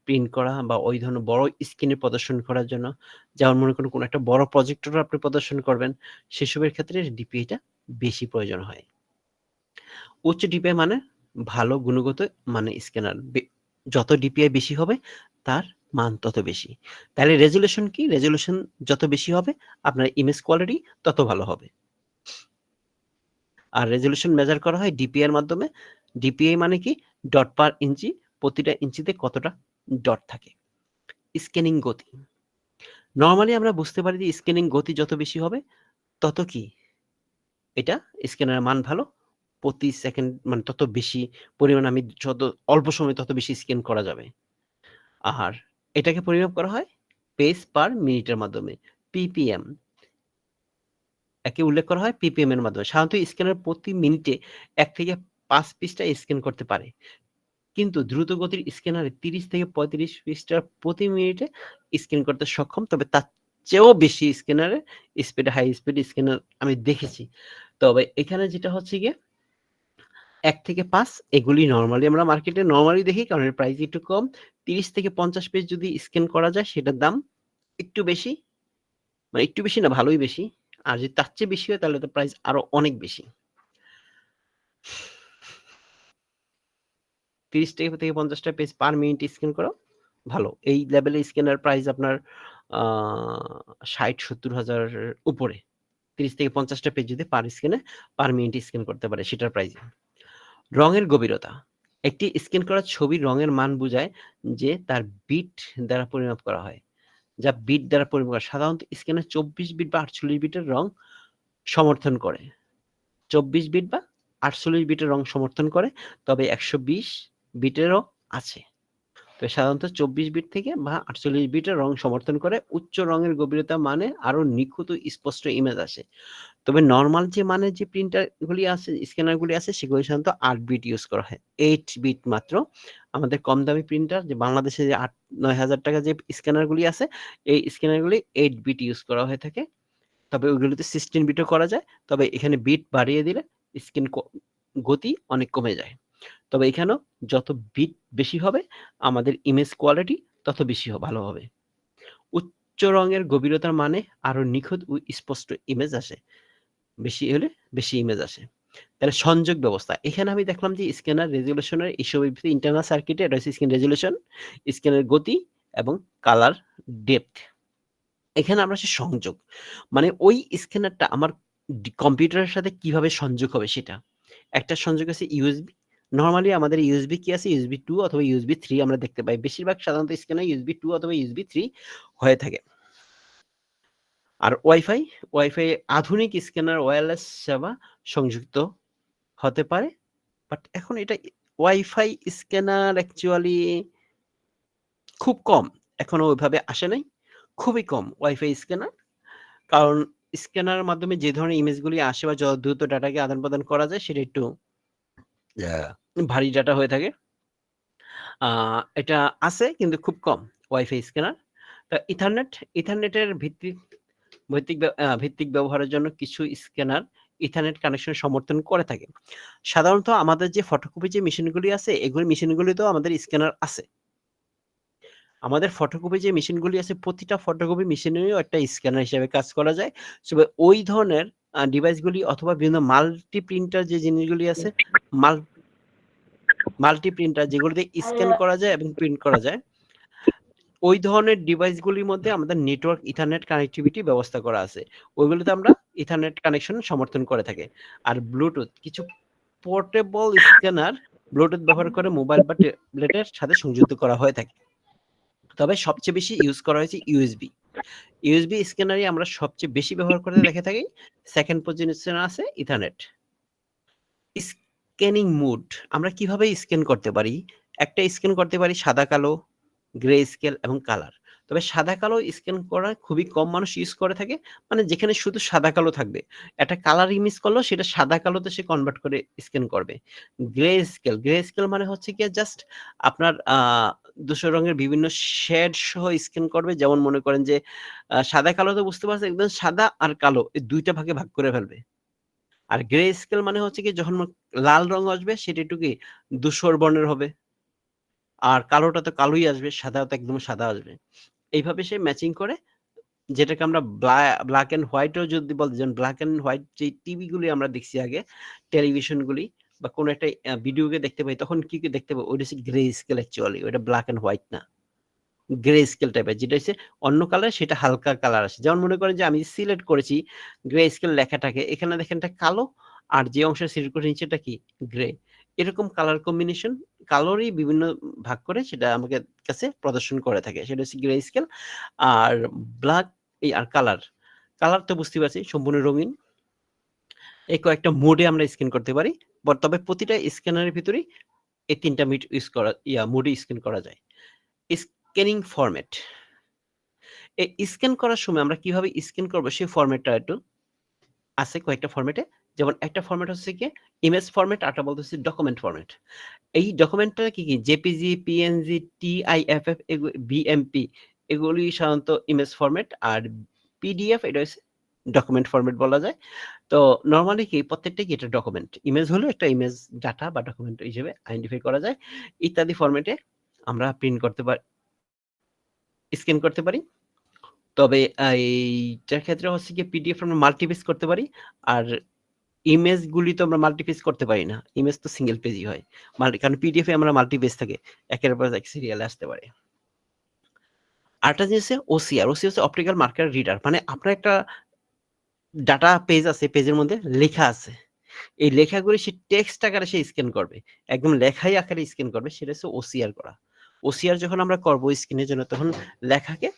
প্রিন্ট করা বা ওই ধরনের বড় স্ক্রিনে প্রদর্শন করার জন্য, যেমন মনে করুন কোনো একটা বড় প্রজেক্টর আপনি প্রদর্শন করবেন, সেসবের ক্ষেত্রে ডিপিআইটা বেশি প্রয়োজন হয়। উচ্চ ডিপিআই মানে ভালো গুণগত মানে স্ক্যানার। যত ডিপিআই বেশি হবে তার মান তত বেশি। তাহলে রেজোলিউশন কি? রেজোলিউশন যত বেশি হবে আপনার ইমেজ কোয়ালিটি তত ভালো হবে। আর রেজোলিউশন মেজার করা হয় ডিপিআই এর মাধ্যমে। ডিপিআই মানে কি? ডট পার ইঞ্চি, প্রতিটা ইঞ্চিতে কতটা ডট থাকে। স্ক্যানিং গতি। নরমালি আমরা বুঝতে পারি যে স্ক্যানিং গতি যত বেশি হবে তত কি এটা স্ক্যানারের মান ভালো, প্রতি সেকেন্ড মানে তত বেশি পরিমাণে আমি যত অল্প সময়ে তত বেশি স্ক্যান করা যাবে। আর এটাকে পরিমাপ করা হয় পেজ পার মিনিটের মাধ্যমে, পিপিএম। একে উল্লেখ করা হয় পিপিএম এর মাধ্যমে। সাধারণত স্ক্যানার প্রতি মিনিটে 1 থেকে 5 পৃষ্ঠা স্ক্যান করতে পারে। কিন্তু দ্রুত গতির স্ক্যানারে 30 থেকে 35 পৃষ্ঠা প্রতি মিনিটে স্ক্যান করতে সক্ষম। তবে তার চেয়েও বেশি স্ক্যানারে স্পিড, হাই স্পিড স্ক্যানার আমি দেখেছি। তবে এখানে যেটা হচ্ছে গিয়ে 1 থেকে 5 এগুলি নরমালি আমরা মার্কেটে নরমালি দেখি, কারণ এর প্রাইস একটু কম। 30 থেকে 50 পেজ যদি স্ক্যান করা যায় সেটার দাম একটু বেশি। মানে একটু বেশি না, ভালোই বেশি। আর যদি তার চেয়ে বেশি হয় তাহলে তো প্রাইস আরো অনেক বেশি। 30 থেকে 50 টা পেজ পার মিনিট স্ক্যান করা ভালো। এই লেভেলের স্ক্যানার প্রাইস আপনার 60-70 হাজারের উপরে। 30 থেকে 50 টা পেজ যদি পার স্ক্যানে পার মিনিট স্ক্যান করতে পারে সেটার প্রাইস। রঙের গভীরতা। একটি স্ক্যান করা ছবির রঙের মান বোঝায় যে তার বিট দ্বারা পরিমাপ করা হয়। যা বিট দ্বারা পরিমাপ করা। সাধারণত স্ক্যানার 24 বিট বা 48 বিটের রং সমর্থন করে। 24 বিট বা 48 বিটের রং সমর্থন করে, তবে 120 বিটেরও আছে। তো সাধারণত 24 বিট থেকে বা 48 বিটের রং সমর্থন করে। উচ্চ রঙের গভীরতা মানে আরো নিখুঁত ও স্পষ্ট ইমেজ আসে। তবে নরমাল যে মানের যে প্রিন্টার গুলি আছে, স্ক্যানার গুলি আছে, সেগুলি সাধারণত 8 বিট ইউজ করা হয়। 8 বিট মাত্র। আমাদের কম দামি প্রিন্টার যে বাংলাদেশে যে 8-9 হাজার টাকা যে স্ক্যানার গুলি আছে, এই স্ক্যানার গুলি 8 বিট ইউজ করা হয়ে থাকে। তবে ওইগুলোতে 16 বিটও করা যায়। তবে এখানে বিট বাড়িয়ে দিলে স্ক্যান গতি অনেক কমে যায়। তবে এখানেও যত বিট বেশি হবে আমাদের ইমেজ কোয়ালিটি তত বেশি ভালো হবে। উচ্চ রঙের গভীরতার মানে আরো নিখুঁত ও স্পষ্ট ইমেজ আসে। বেশি হলে বেশি ইমেজ আসে। তাহলে সংযোগ ব্যবস্থা। এখানে আমি দেখলাম যে স্ক্যানার রেজোলিউশনের এসবের ভিতরে ইন্টারনাল সার্কিটে এটা হচ্ছে স্ক্রিন রেজোলিউশন, স্ক্যানের গতি এবং কালার ডেপথ। এখানে আমরা হচ্ছে সংযোগ। মানে ওই স্ক্যানারটা আমার কম্পিউটারের সাথে কিভাবে সংযোগ হবে সেটা। একটা সংযোগ আছে ইউএসবি। নরমালি আমাদের ইউএসবি কি আছে? ইউএসবি 2 অথবা ইউএসবি 3 আমরা দেখতে পাই। বেশিরভাগ সাধারণত স্ক্যানার ইউএসবি 2 অথবা ইউএসবি 3 হয়ে থাকে। আর ওয়াইফাই আধুনিক স্ক্যানার ওয়্যারলেস সেবা সংযুক্ত হতে পারে। বাট এখন এটা ওয়াইফাই স্ক্যানার অ্যাকচুয়ালি খুব কম। এখনো ওইভাবে আসে নাই। খুবই কম ওয়াইফাই স্ক্যানার। কারণ স্ক্যানারের মাধ্যমে যে ধরনের ইমেজগুলি আসে বা যত দ্রুত ডাটাকে আদান-প্রদান করা যায় সেটা একটু ভারী ডাটা হয়ে থাকে। এটা আছে কিন্তু খুব কম ওয়াইফাই স্ক্যানার। তা ইথারনেটের ভিত্তিক ব্যবহারের জন্য কিছু স্ক্যানার ইথারনেট কানেকশন সমর্থন করে থাকে। সাধারণত আমাদের যে ফটোকপি যে মেশিনগুলি আছে এগুলি মেশিনগুলিতেও আমাদের স্ক্যানার আছে। আমাদের ফটোকপি যে মেশিনগুলি আছে প্রতিটা ফটোকপি মেশিনেরও একটা স্ক্যানার হিসেবে কাজ করা যায়। তবে ওই ধরনের ডিভাইসগুলি অথবা বিভিন্ন মাল্টি প্রিন্টার যে জিনিসগুলি আছে মাল্টি প্রিন্টার যেগুলোতে স্ক্যান করা যায় এবং প্রিন্ট করা যায়, ওই ধরনের ডিভাইসগুলির মধ্যে আমাদের নেটওয়ার্ক ইথারনেট কানেক্টিভিটি ব্যবস্থা করা আছে। ওইগুলোতে আমরা ইথারনেট কানেকশন সমর্থন করে থাকি। আর ব্লুটুথ কিছু পোর্টেবল স্ক্যানার ব্লুটুথ ব্যবহার করে মোবাইল বা ট্যাবলেটের সাথে সংযুক্ত করা হয়ে থাকে। তবে সবচেয়ে বেশি ইউজ করা হয়েছে ইউএসবি। ইউএসবি স্ক্যানারই আমরা সবচেয়ে বেশি ব্যবহার করতে দেখে থাকি। সেকেন্ড পজিশনে আছে ইথারনেট। স্ক্যানিং মোড আমরা কিভাবে স্ক্যান করতে পারি? একটা স্ক্যান করতে পারি সাদা কালো, গ্রে স্কেল এবং কালার। তবে সাদা কালো স্ক্যান করা খুবই কম মানুষ ইউজ করে থাকে। মানে যেখানে শুধু সাদা কালো থাকবে। একটা কালার ইমেজ করলেও সেটা সাদা কালোতে সে কনভার্ট করে স্ক্যান করবে। গ্রে স্কেল মানে হচ্ছে গিয়ে জাস্ট আপনার ধূসর রঙের বিভিন্ন শেড সহ স্ক্যান করবে। যেমন মনে করেন যে সাদা কালো তো বুঝতে পারছেন একদম সাদা আর কালো এই ২ টা ভাগে ভাগ করে ফেলবে। আর গ্রে স্কেল মানে হচ্ছে কি যখন লাল রং আসবে সেটা একটু কি ধূসর বর্ণের হবে। আর কালোটা তো কালোই আসবে, সাদা তো একদম সাদা আসবে। এইভাবে সে ম্যাচিং করে যেটাকে আমরা ব্ল্যাক অ্যান্ড হোয়াইটও যদি বলতে যান, ব্ল্যাক অ্যান্ড হোয়াইট যে টিভিগুলি আমরা দেখছি আগে, টেলিভিশনগুলি বা কোনো একটা ভিডিওকে দেখতে পাই তখন কি দেখতে পাই? ওইটা হচ্ছে গ্রে স্কেল অ্যাকচুয়ালি। ওইটা ব্ল্যাক অ্যান্ড হোয়াইট না। গ্রে স্কেল টাইপের যেটা হচ্ছে অন্য কালার সেটা হালকা কালার আসে। যেমন মনে করেন যে আমি সিলেক্ট করেছি গ্রে স্কেল লেখাটাকে, এখানে দেখেন এটা কালো আর যে অংশে সিলেক্ট করেছি নিচেটা কি? গ্রে। এরকম কালার কম্বিনেশন কালারই বিভিন্ন ভাগ করে সেটা আমাকে কাছে প্রদর্শন করে থাকে। সেটা হচ্ছে গ্রে স্কেল। আর ব্ল্যাক আর কালার। কালার তো বুঝতেই পারছি সম্পূর্ণ রঙিন। এই কয়েকটা মোডে আমরা স্ক্যান করতে পারি। তবে প্রতিটা স্ক্যানারের ভিতরেই এই ৩ টা মিড ইউজ করা মোডে স্ক্যান করা যায়। Scanning format. এই স্ক্যান করার সময় আমরা কিভাবে স্ক্যান করব সেই ফরম্যাটটা একটু আছে কয়েকটা ফরম্যাটে। যেমন একটা ফরম্যাট হচ্ছে গিয়ে ইমেজ ফরম্যাট, আরেকটা বলতেছি ডকুমেন্ট ফরম্যাট। এই ডকুমেন্টটা কি জেপিজি, পিএনজি, টিআইএফএফ, বিএমপি এগুলি সাধারণত ইমেজ ফরম্যাট। আর পিডিএফ এটা হচ্ছে ডকুমেন্ট ফরম্যাট বলা যায়। তো নরমালি কি প্রত্যেকটাই কি এটা ডকুমেন্ট। ইমেজ হলো একটা ইমেজ ডাটা বা ডকুমেন্ট হিসেবে আইডেন্টিফাই করা যায়। ইত্যাদি ফরম্যাটে আমরা প্রিন্ট করতে পারি, স্ক্যান করতে পারি। তবে এইটার ক্ষেত্রে হচ্ছে গিয়ে পিডিএফ আমরা মাল্টিপেজ করতে পারি। আর ইমেজগুলি তো আমরা মাল্টিপেজ করতে পারি না। ইমেজ তো সিঙ্গেল পেজই হয়। কারণ পিডিএফ এ আমরা মাল্টিপেজ থাকে। একের পর এক সিরিয়ালে আসতে পারে। আরেকটা জিনিস হচ্ছে ওসিআর। ওসিআর হচ্ছে অপটিক্যাল মার্কার রিডার। মানে আপনার একটা ডাটা পেজ আছে, পেজের মধ্যে লেখা আছে। এই লেখাগুলি সে টেক্সট আকারে সে স্ক্যান করবে। একদম লেখাই আকারে স্ক্যান করবে। সেটা হচ্ছে ওসিআর করা। ওসিআর যখন আমরা করব স্ক্রিনের জন্য তখন লেখাকে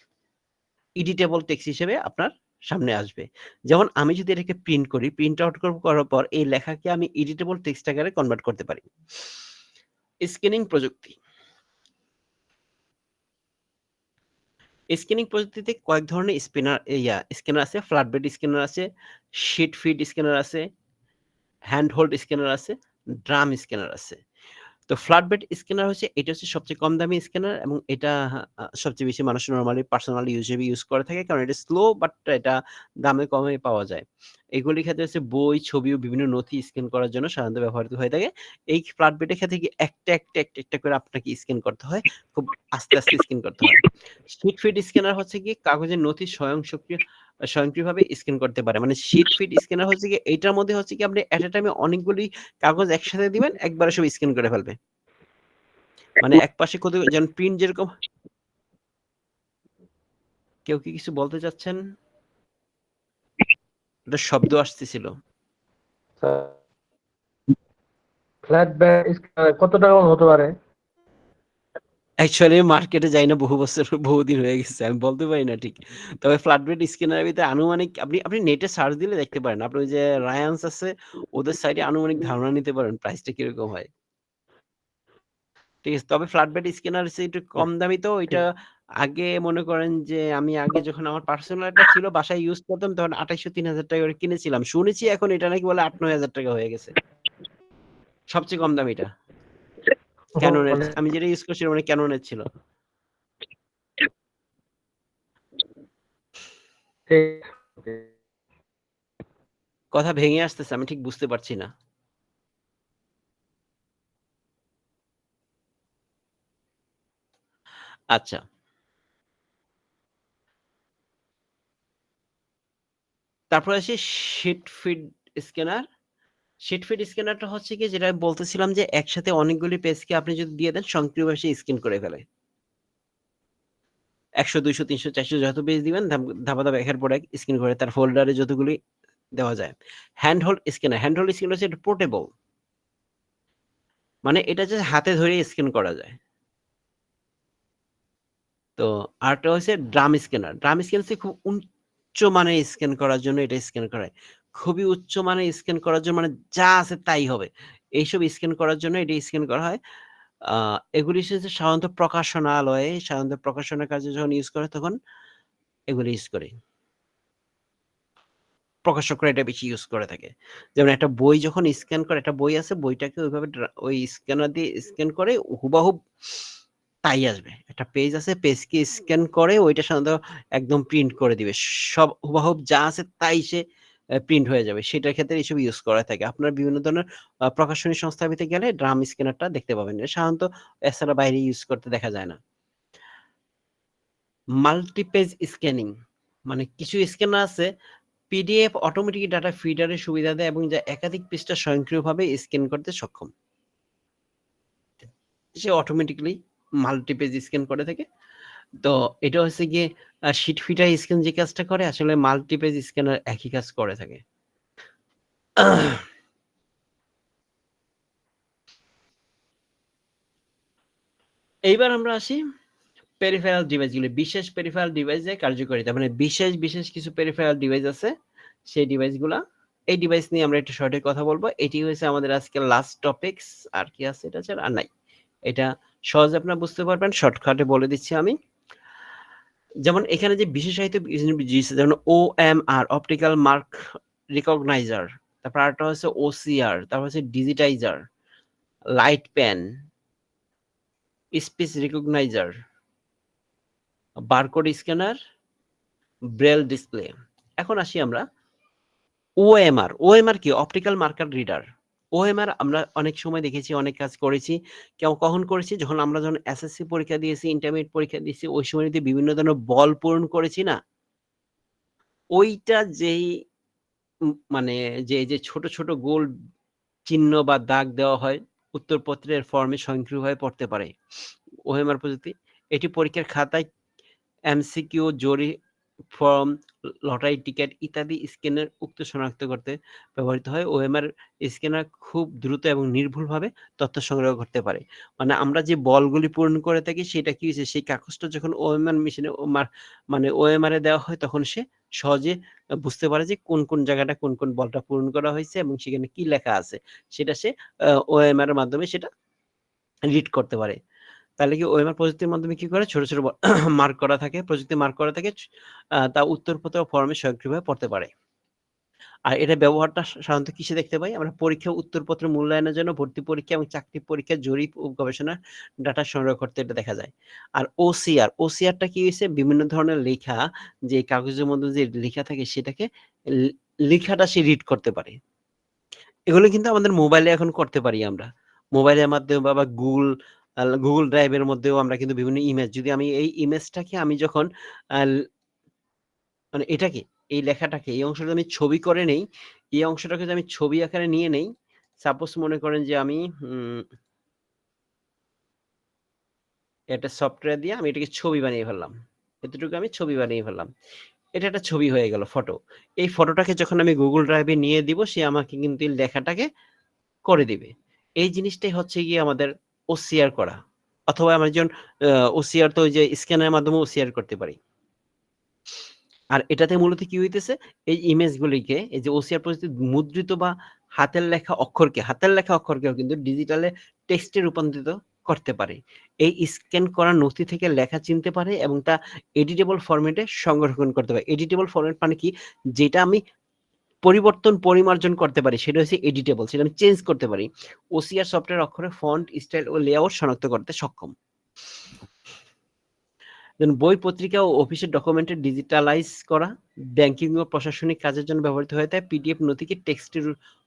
এডিটেবল টেক্সট হিসেবে আপনার সামনে আসবে। যেমন আমি যদি এটাকে প্রিন্ট করি, প্রিন্ট আউট করার পর এই লেখাকে আমি এডিটেবল টেক্সট আকারে কনভার্ট করতে পারি। স্ক্যানিং প্রযুক্তি। স্ক্যানিং প্রযুক্তিতে কয়েক ধরনের স্ক্যানার আছে। ফ্ল্যাট বেড স্ক্যানার আছে, শিট ফিড স্ক্যানার আছে, হ্যান্ড হোল্ড স্ক্যানার আছে, ড্রাম স্ক্যানার আছে। তো ফ্ল্যাট বেড স্ক্যানার এটা হচ্ছে সবচেয়ে কম দামি স্ক্যানার এবং এটা সবচেয়ে বেশি মানুষ নরমালি পার্সোনালি ইউজ করে থাকে কারণ এটা স্লো বাট এটা দামে কমে পাওয়া যায়। এগুলির ক্ষেত্রে বই, ছবি ও বিভিন্ন নথি স্ক্যান করার জন্য সাধারণত ব্যবহৃত হয়ে থাকে। এই ফ্ল্যাট বেডের ক্ষেত্রে একটা করে আপনাকে স্ক্যান করতে হয়। খুব আস্তে স্ক্যান করতে হয়। শিট ফিড স্ক্যানার কাগজের নথি স্বয়ংক্রিয়ভাবে স্ক্যান করতে পারে। মানে শিট ফিড স্ক্যানার এইটার মধ্যে আপনি এট এ টাইমে অনেকগুলি কাগজ একসাথে দিবেন, একবারে সব স্ক্যান করে ফেলবে। মানে একপাশে যেমন প্রিন্ট যেরকম। কেউ কি কিছু বলতে চাচ্ছেন? একটা শব্দ আসতেছিল। ফ্ল্যাট বেড কত টাকা হতে পারে? অ্যাকচুয়ালি মার্কেটে যাই না, বহুদিন হয়ে গেছে, আমি বলতে পারি না ঠিক। তবে ফ্ল্যাট বেড স্ক্যানারের ভিতরে আনুমানিক আপনি নেটে সার্চ দিলে দেখতে পারেন। আপনি ওই যে রায়ান্স আছে, ওদের সাইডে আনুমানিক ধারণা নিতে পারেন প্রাইসটা কিরকম হয়। ঠিক আছে, তবে ফ্ল্যাট বেড স্ক্যানার একটু কম দামি। তো ওইটা আগে মনে করেন যে আমি আগে যখন আমার পার্সোনাল একটা ছিল বাসায় ইউজ করতাম তখন ২৮০০-৩০০০ টাকা করে কিনেছিলাম। শুনেছি এখন এটা নাকি বলে ৮-৯ হাজার টাকা হয়ে গেছে। সবচেয়ে কম দামিটা ক্যাননের। আমি যেটা ইউজ করছিলাম মানে ক্যাননের ছিল। কথা ভেঙে আসতেছে, আমি ঠিক বুঝতে পারছি না। আচ্ছা, তারপর আসি sheet feed scanner. Sheet feed স্ক্যানারটা কি যেটা আমি বলতেছিলাম যে একসাথে অনেকগুলি পেজকে আপনি যদি দিয়ে দেন স্বয়ংক্রিয়ভাবে স্ক্যান করে ফেলে। ১০০, ২০০, ৩০০, ৪০০ যত পেজ দিবেন ধাপে একের পর এক স্ক্যান করে তার ফোল্ডারে যতগুলি দেওয়া যায়। হ্যান্ড হোল্ড স্ক্যানার এটা পোর্টেবল। মানে এটা জাস্ট হাতে ধরে স্ক্যান করা যায়। তো আরেকটা ড্রাম স্ক্যানার। খুব উচ্চ মানের স্ক্যান করার জন্য এটা স্ক্যান করা হয়। খুবই উচ্চ মানের স্ক্যান করার জন্য মানে যা আছে তাই হবে। এইসব স্ক্যান করার জন্য এটা স্ক্যান করা হয়। এগুলি সাধারণত প্রকাশনা কাজে যখন ইউজ করে তখন এগুলি ইউজ করে। প্রকাশকরা এটা বেশি ইউজ করে থাকে। যেমন একটা বই যখন স্ক্যান করে, একটা বই আছে, বইটাকে ওইভাবে ওই স্ক্যানার দিয়ে স্ক্যান করে হুবাহুব তাই আসবে। একটা পেজ আছে, পেজকে স্ক্যান করে ওইটা সাধারণত একদম প্রিন্ট করে দিবে। সব হুবাহুব যা আছে তাই সে প্রিন্ট হয়ে যাবে। সেটার ক্ষেত্রে এসব ইউজ করা থাকে। আপনার বিভিন্ন ধরনের প্রকাশনী সংস্থার ভিতরে গেলে ড্রাম স্ক্যানারটা দেখতে পাবেন। সাধারণত এছাড়া বাইরে ইউজ করতে দেখা যায় না। মাল্টিপেজ স্ক্যানিং মানে কিছু স্ক্যানার আছে পিডিএফ অটোমেটিক ডাটা ফিডারের সুবিধা দেয় এবং যা একাধিক পৃষ্ঠা স্বয়ংক্রিয়ভাবে স্ক্যান করতে সক্ষম। সে অটোমেটিক্যালি মাল্টিপেজ স্ক্যান করে থাকে। তো এটা গিয়ে শিট ফিডার স্ক্যান যে কাজটা করে আসলে মাল্টিপেজ স্ক্যানার একই কাজ করে থাকে। এইবার আমরা আসি পেরিফেরাল ডিভাইসগুলি। বিশেষ পেরিফেরাল ডিভাইসের কার্যকারিতা মানে বিশেষ কিছু পেরিফেরাল ডিভাইস আছে, সেই ডিভাইসগুলা। এই ডিভাইস নিয়ে আমরা একটু শর্টে কথা বলবো। এটি হয়েছে আমাদের আজকে লাস্ট টপিকস। আর কি আছে এটা ছাড়া? আর নাই। এটা সহজে আপনারা বুঝতে পারবেন, শর্টকাটে বলে দিচ্ছি আমি। যেমন এখানে যে বিশেষায়িত যেমন OMR অপটিক্যাল মার্ক রিকগনাইজার, তারপর আরেকটা OCR, তারপর digitizer, light pen, speech recognizer, barcode scanner, braille display. এখন আসি আমরা OMR কি? Optical marker reader. OMR আমরা অনেক সময় দেখেছি, অনেক কাজ করেছি। কখন করেছি? যখন SSC পরীক্ষা দিয়েছি, ইন্টারমিডিয়েট পরীক্ষা দিয়েছি, ওই সময় বিভিন্ন ধরনের বল পূরণ করেছি না? ওইটা যেই মানে যে ছোট ছোট গোল চিহ্ন বা দাগ দেওয়া হয় উত্তরপত্রের ফর্মে স্বয়ংক্রিয়ভাবে পড়তে পারে OMR প্রযুক্তি। এটি পরীক্ষার খাতায় এমসিকিউ, জরি ফর্ম, লটারি টিকিট ইত্যাদি স্ক্যানের উক্ত শনাক্ত করতে ব্যবহৃত হয়। OMR স্ক্যানার খুব দ্রুত এবং নির্ভুলভাবে তথ্য সংগ্রহ করতে পারে। মানে আমরা যে বলগুলি পূরণ করে থাকি সেটা কি হয়েছে, সেই কাগজটা যখন OMR মেশিনে মানে OMR এ দেওয়া হয় তখন সে সহজে বুঝতে পারে যে কোন জায়গাটা কোন বলটা পূরণ করা হয়েছে এবং সেখানে কি লেখা আছে সেটা সে OMR এর মাধ্যমে সেটা রিড করতে পারে। তাহলে কি OMR প্রযুক্তির মাধ্যমে কি করে? ছোট ছোট মার্ক করা থাকে, প্রযুক্তি মার্ক করা থাকে, তা উত্তরপত্র ফর্মে স্বয়ংক্রিয়ভাবে পড়তে পারে। আর এটা ব্যবহারটা সাধারণত কিসে দেখতে পাই? আমরা পরীক্ষা উত্তরপত্র মূল্যায়নের জন্য ভর্তি পরীক্ষা এবং চাকরি পরীক্ষার জরিপ ও গবেষণার ডাটা সংগ্রহ করতে এটা দেখা যায়। আর ওসিআরটা কি হইছে? বিভিন্ন ধরনের লেখা যে কাগজের মধ্যে যে লেখা থাকে সেটাকে লে লেখাটা সে রিড করতে পারে। এগুলো কিন্তু আমাদের মোবাইলে এখন করতে পারি আমরা। মোবাইলের মাধ্যমে বা Google Drive এর মধ্যেও আমরা কিন্তু বিভিন্ন ইমেজ যদি আমি এই ইমেজটাকে আমি যখন আল মানে এটাকে, এই লেখাটাকে, এই অংশটা আমি ছবি করে নেই, এই অংশটাকে যদি আমি ছবি আকারে নিয়ে নেই, সাপোজ মনে করেন যে আমি একটা সফটওয়্যার দিয়ে আমি এটাকে ছবি বানিয়ে ফেললাম। এতটুকু আমি ছবি বানিয়ে ফেললাম। এটা একটা ছবি হয়ে গেল, ফটো। এই ফটোটাকে যখন আমি Google Drive এ নিয়ে দিব, সে আমাকে কিন্তু এই লেখাটাকে করে দিবে। এই জিনিসটাই হচ্ছে গিয়ে আমাদের OCR করা। অথবা আমরা যেমন OCR তো ওই যে স্ক্যানের মাধ্যমে OCR করতে পারি। আর এটাতে মূলত কি হইতেছে? এই ইমেজগুলিকে এই যে OCR পদ্ধতি মুদ্রিত বা হাতের লেখা অক্ষরকেও কিন্তু ডিজিটালে টেক্সটে রূপান্তরিত করতে পারে। এই স্ক্যান করা নথি থেকে লেখা চিনতে পারে এবং তা এডিটেবল ফরম্যাটে সংরক্ষণ করতে পারে। এডিটেবল ফরম্যাট মানে কি? যেটা আমি পরিমার্জন করতে পারি সেটা হচ্ছে এডিটেবল, সেটা আমি চেঞ্জ করতে পারি। OCR সফটওয়্যার অক্ষরে ফন্ট, স্টাইল ও লেআউট শনাক্ত করতে সক্ষম। বই, পত্রিকা ও অফিসের ডকুমেন্টের ডিজিটালাইজ করা, ব্যাংকিং ও প্রশাসনিক কাজের জন্য ব্যবহৃত হয়ে থাকে। পিডিএফ নথিকে টেক্সটে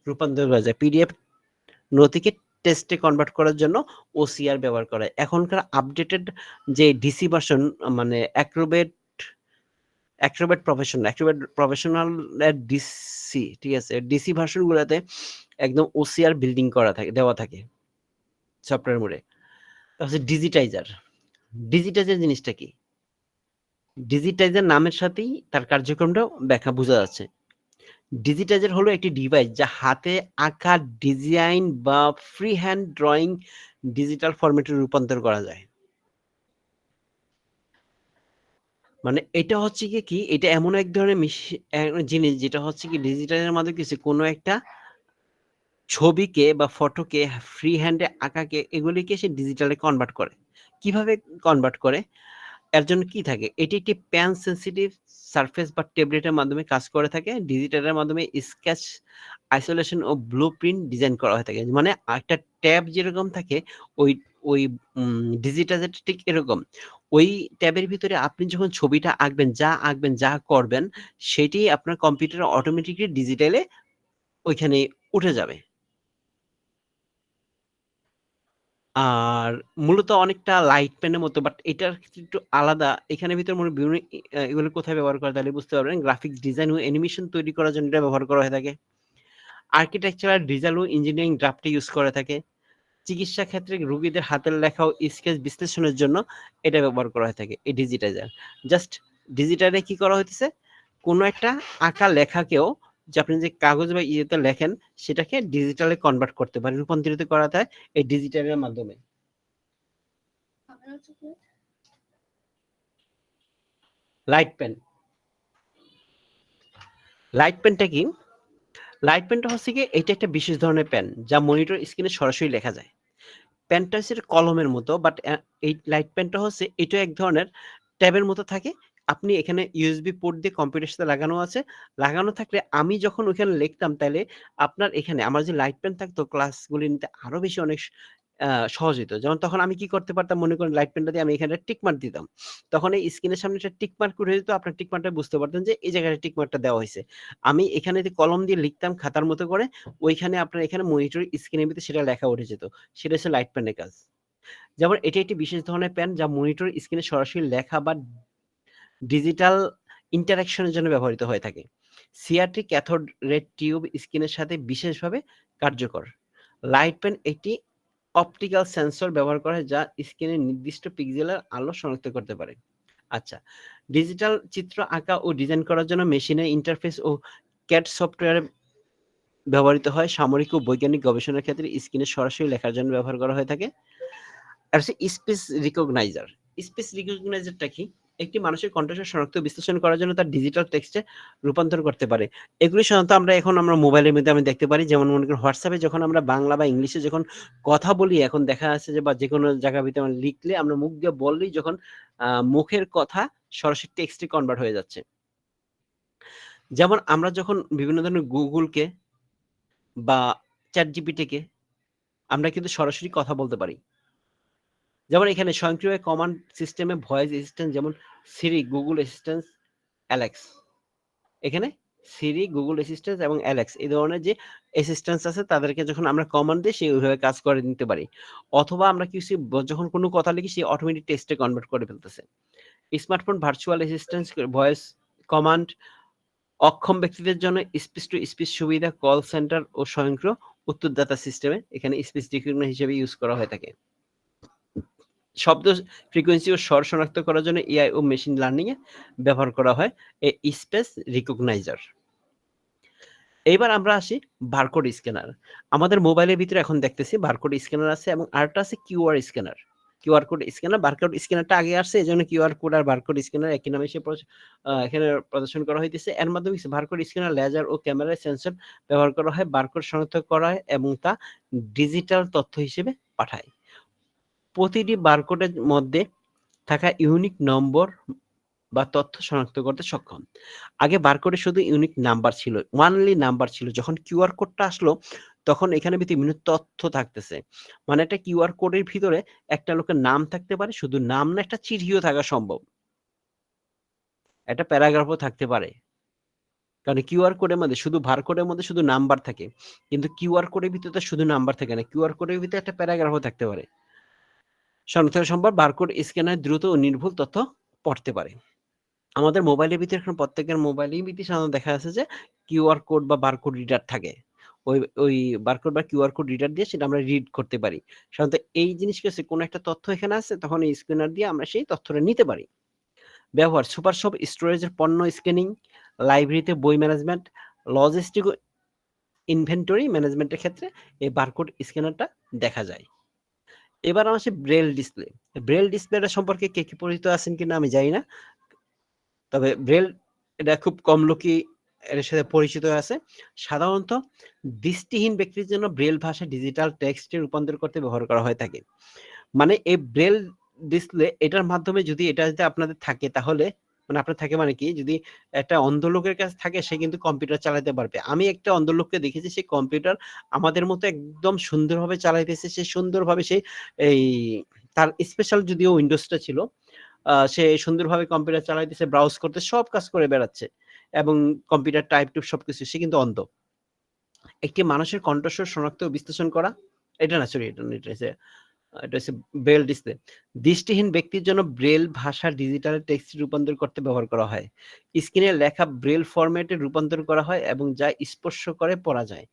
রূপান্তর করা যায়। পিডিএফ নথিকে টেক্সটে কনভার্ট করার জন্য OCR ব্যবহার করা হয়। এখনকার আপডেটেড যে ডিসি ভার্সন মানে অ্যাক্রোব্যাট প্রফেশনাল এর ডিসি, ঠিক আছে? ডিসি ভার্সন গুলাতে একদম OCR বিল্ডিং করা থাকে, দেওয়া থাকে সফটওয়্যার মোডে। তারপর ডিজিটাইজার জিনিসটা কি? ডিজিটাইজার নামের সাথেই তার কার্যক্রমটা ব্যাখ্যা বোঝা যাচ্ছে। ডিজিটাইজার হলো একটি ডিভাইস যা হাতে আঁকা ডিজাইন বা ফ্রি হ্যান্ড ড্রয়িং ডিজিটাল ফরম্যাটে রূপান্তর করা যায়। মানে এটা হচ্ছে কি এটা এমন এক ধরনের জিনিস যেটা হচ্ছে কি ডিজিটালের মাধ্যমে কিছু কোনো একটা ছবিকে বা ফটোকে ফ্রি হ্যান্ডে আঁকাকে এগুলিকে সে ডিজিটালে কনভার্ট করে। কিভাবে কনভার্ট করে? এর জন্য কি থাকে? এটি একটি প্যান সেনসিটিভ সারফেস বা ট্যাবলেটের মাধ্যমে কাজ করে থাকে। ডিজিটালের মাধ্যমে স্কেচ, আইসোলেশন ও ব্লুপ্রিন্ট ডিজাইন করা হয়ে থাকে। মানে একটা ট্যাব যেরকম থাকে ওই ওই ডিজিটাইজারটা ঠিক এরকম। ওই ট্যাবের ভিতরে আপনি যখন ছবিটা আঁকবেন, যা করবেন সেটি আপনার কম্পিউটারে অটোমেটিক্যালি ডিজিটালে ওইখানে উঠে যাবে। আর মূলত অনেকটা লাইট পেনের মতো, বাট এটার ক্ষেত্রে একটু আলাদা। এখানের ভিতরে বিভিন্ন এগুলো কোথায় ব্যবহার করা তাহলে বুঝতে পারবেন। গ্রাফিক্স ডিজাইন ও অ্যানিমেশন তৈরি করার জন্য এটা ব্যবহার করা হয়ে থাকে। আর্কিটেকচারাল ডিজাইন ও ইঞ্জিনিয়ারিং ড্রাফটে ইউজ করে থাকে। চিকিৎসা ক্ষেত্রে রোগীদের হাতের লেখা ও স্কেচ বিশ্লেষণের জন্য এটা ব্যবহার করা হয়ে থাকে এই ডিজিটাইজার। জাস্ট ডিজিটালে কি করা হইতেছে? কোনো একটা আঁকা লেখাকেও যে আপনি যে কাগজ বা ইয়েতে লেখেন সেটাকে ডিজিটালে কনভার্ট করতে পারে, রূপান্তরিত করা যায় এই ডিজিটালের মাধ্যমে। Light pen. লাইট পেনটা কি? লাইট পেনটা হচ্ছে কি এটা একটা বিশেষ ধরনের পেন যা মনিটর স্ক্রিনে সরাসরি লেখা যায়। পেনটা হচ্ছে কলমের মতো, বাট এই লাইট পেনটা হচ্ছে এটা এক ধরনের ট্যাবের মতো থাকে। আপনি এখানে ইউএসবি পোর্ট দিয়ে কম্পিউটারের সাথে লাগানো আছে। লাগানো থাকলে আমি যখন ওখানে লিখতাম তাইলে আপনার এখানে আমার যে লাইট পেন থাকতো ক্লাসগুলি নিতে আরো বেশি অনেক সহজ হইতো। যেমন তখন আমি কি করতে পারতাম মনে করেন লাইট পেনটা দিয়ে আমি এখানে টিক মার্ক দিতাম। তখন এই স্ক্রিনের সামনে একটা টিক মার্ক উঠে যেত। আপনার টিক মার্কটা বুঝতে পারতেন যে এই জায়গায় টিক মার্কটা দেওয়া হইছে। আমি এখানে যে কলম দিয়ে লিখতাম খাতার মতো করে, ওইখানে আপনার এখানে মনিটর স্ক্রিনের ভিতরে সেটা লেখা উঠে যেত। সেটা হচ্ছে লাইট পেনের কাজ। যেমন এটি একটি বিশেষ ধরনের পেন যা মনিটর স্ক্রিনে সরাসরি লেখা বা ডিজিটাল ইন্টারেকশনের জন্য ব্যবহৃত হয়ে থাকে। সিআরটি ক্যাথোড রে টিউব স্ক্রিনের সাথে বিশেষভাবে কার্যকর। লাইট পেন একটি অপটিক্যাল সেন্সর ব্যবহার করে যা স্ক্রিনের নির্দিষ্ট পিক্সেলের আলো শনাক্ত করতে পারে। আচ্ছা, ডিজিটাল চিত্র আঁকা ও ডিজাইন করার জন্য মেশিনের ইন্টারফেস ও ক্যাড সফটওয়্যার ব্যবহৃত হয়। সামরিক ও বৈজ্ঞানিক গবেষণার ক্ষেত্রে স্ক্রিনে সরাসরি লেখার জন্য ব্যবহার করা হয়ে থাকে। আর হচ্ছে স্পিচ রিকগনাইজার। স্পিচ রিকগনাইজারটা কি? একটি মানুষের কণ্ঠস্বর শনাক্ত বিশ্লেষণ করার জন্য তার ডিজিটাল টেক্সটে রূপান্তর করতে পারে। এগুলি সাধারণত আমরা মোবাইলের মধ্যে আমি দেখতে পারি। যেমন মনে করেন হোয়াটসঅ্যাপে যখন আমরা বাংলা বা ইংলিশে যখন কথা বলি এখন দেখা যাচ্ছে যে বা যেকোনো জায়গার ভিতরে আমরা লিখলে আমরা মুখ দিয়ে বললেই যখন মুখের কথা সরাসরি টেক্সটে কনভার্ট হয়ে যাচ্ছে। যেমন আমরা যখন বিভিন্ন ধরনের গুগলকে বা চ্যাট জিপিটিকে আমরা কিন্তু সরাসরি কথা বলতে পারি। যেমন এখানে স্বয়ংক্রিয় কমান্ড সিস্টেমে ভয়েস অ্যাসিস্ট্যান্ট যেমন সিরি, গুগল অ্যাসিস্ট্যান্ট, অ্যালেক্স। এখানে সিরি, গুগল অ্যাসিস্ট্যান্ট এবং অ্যালেক্স এই ধরনের যে অ্যাসিস্ট্যান্টস আছে তাদেরকে যখন আমরা কমান্ড দিই সে ওইভাবে কাজ করে নিতে পারি। অথবা আমরা কিছু যখন কোনো কথা লিখি সে অটোমেটিক টেক্সটে কনভার্ট করে ফেলতেছে। Smartphone virtual assistant voice command অক্ষম ব্যক্তিদের জন্য স্পিচ টু স্পিচ সুবিধা কল সেন্টার ও স্বয়ংক্রিয় উত্তরদাতা সিস্টেমে এখানে স্পিচ রিকগনিশন হিসেবে ইউজ করা হয়ে থাকে। শব্দ ফ্রিকোয়েন্সি ও স্বর শনাক্ত করার জন্য এআই ও মেশিন লার্নিং এ ব্যবহার করা হয় এই স্পেস রিকগনাইজার। এইবার আমরা আসি বারকোড স্ক্যানার। আমাদের মোবাইলের ভিতরে এখন দেখতেছি বারকোড স্ক্যানার আছে এবং আরেকটা আছে QR scanner. QR code scanner, barcode স্ক্যানারটা আগে আসছে এজন্য কিউআর কোড আর বারকোড স্ক্যানার একই নামে এখানে প্রদর্শন করা হইতেছে। এর মাধ্যমে বারকোড স্ক্যানার লেজার ও ক্যামেরায় সেন্সর ব্যবহার করা হয় বারকোড শনাক্ত করা হয় এবং তা ডিজিটাল তথ্য হিসেবে পাঠায়। প্রতিটি বারকোডের মধ্যে থাকা ইউনিক নম্বর বা তথ্য শনাক্ত করতে সক্ষম। আগে বারকোডে শুধু ইউনিক নাম্বার ছিল, ওয়ানলি নাম্বার ছিল। যখন কিউআর কোডটা আসলো তখন এখানে বিভিন্ন তথ্য থাকতেছে। মানে একটা কিউআর কোডের ভিতরে একটা লোকের নাম থাকতে পারে, শুধু নাম না একটা চিঠিও থাকা সম্ভব, একটা প্যারাগ্রাফও থাকতে পারে। কারণ কিউআর কোডের মধ্যে শুধু বারকোডের মধ্যে শুধু নাম্বার থাকে, কিন্তু কিউআর কোডের ভিতরে তো শুধু নাম্বার থাকে না, কিউআর কোডের ভিতরে একটা প্যারাগ্রাফও থাকতে পারে। শনাক্ত সম্ভব বারকোড স্ক্যানার দ্রুত ও নির্ভুল তথ্য পড়তে পারে। আমাদের মোবাইলের ভিতরে এখন প্রত্যেকের মোবাইলের ভিতরে সাধারণত দেখা যাচ্ছে যে কিউআর কোড বা বারকোড রিডার থাকে। ওই বারকোড বা কিউআর কোড রিডার দিয়ে সেটা আমরা রিড করতে পারি। সাধারণত এই জিনিস কি হচ্ছে, কোনো একটা তথ্য এখানে আছে তখন এই স্ক্যানার দিয়ে আমরা সেই তথ্যটা নিতে পারি। ব্যবহার সুপার শপ স্টোরেজের পণ্য স্ক্যানিং, লাইব্রেরিতে বই ম্যানেজমেন্ট, লজিস্টিক ও ইনভেন্টরি ম্যানেজমেন্টের ক্ষেত্রে এই বারকোড স্ক্যানারটা দেখা যায়। এবার আসে ব্রেল ডিসপ্লে। ব্রেল ডিসপ্লেটা সম্পর্কে কে কি পরিচিত আছেন কিনা আমি জানি না, তবে ব্রেল এটা খুব কম লোকই এর সাথে পরিচিত আছে। সাধারণত দৃষ্টিহীন ব্যক্তির জন্য ব্রেল ভাষা ডিজিটাল টেক্সটে রূপান্তর করতে ব্যবহার করা হয়ে থাকে। মানে এই ব্রেল ডিসপ্লে এটার মাধ্যমে যদি আপনাদের থাকে তাহলে মানে আপনার থাকে মানে কি, যদি একটা অন্ধ লোকের কাছে থাকে সে কিন্তু কম্পিউটার চালাতে পারবে। আমি একটা অন্ধ লোককে দেখেছি, সে কম্পিউটার আমাদের মতো একদম সুন্দরভাবে চালাইতেছে। সে সুন্দরভাবে সে এই তার স্পেশাল যদিও উইন্ডোজটা ছিল, সে সুন্দরভাবে কম্পিউটার চালাইতেছে, ব্রাউজ করতে সব কাজ করে বেড়াচ্ছে এবং কম্পিউটার টাইপ টুপ সবকিছু। সে কিন্তু অন্ধ। একটি মানুষের কণ্ঠস্বর শনাক্ত ও বিশ্লেষণ করা, এটা না সরি এটা হচ্ছে ব্রেল ডিসপ্লে। দৃষ্টিহীন ব্যক্তির জন্য ব্রেল ভাষা ডিজিটাল টেক্সট রূপান্তর করতে ব্যবহার করা হয়। স্ক্রিনে লেখা ব্রেল ফরম্যাটে রূপান্তর করা হয় এবং যা স্পর্শ করে পড়া যায়।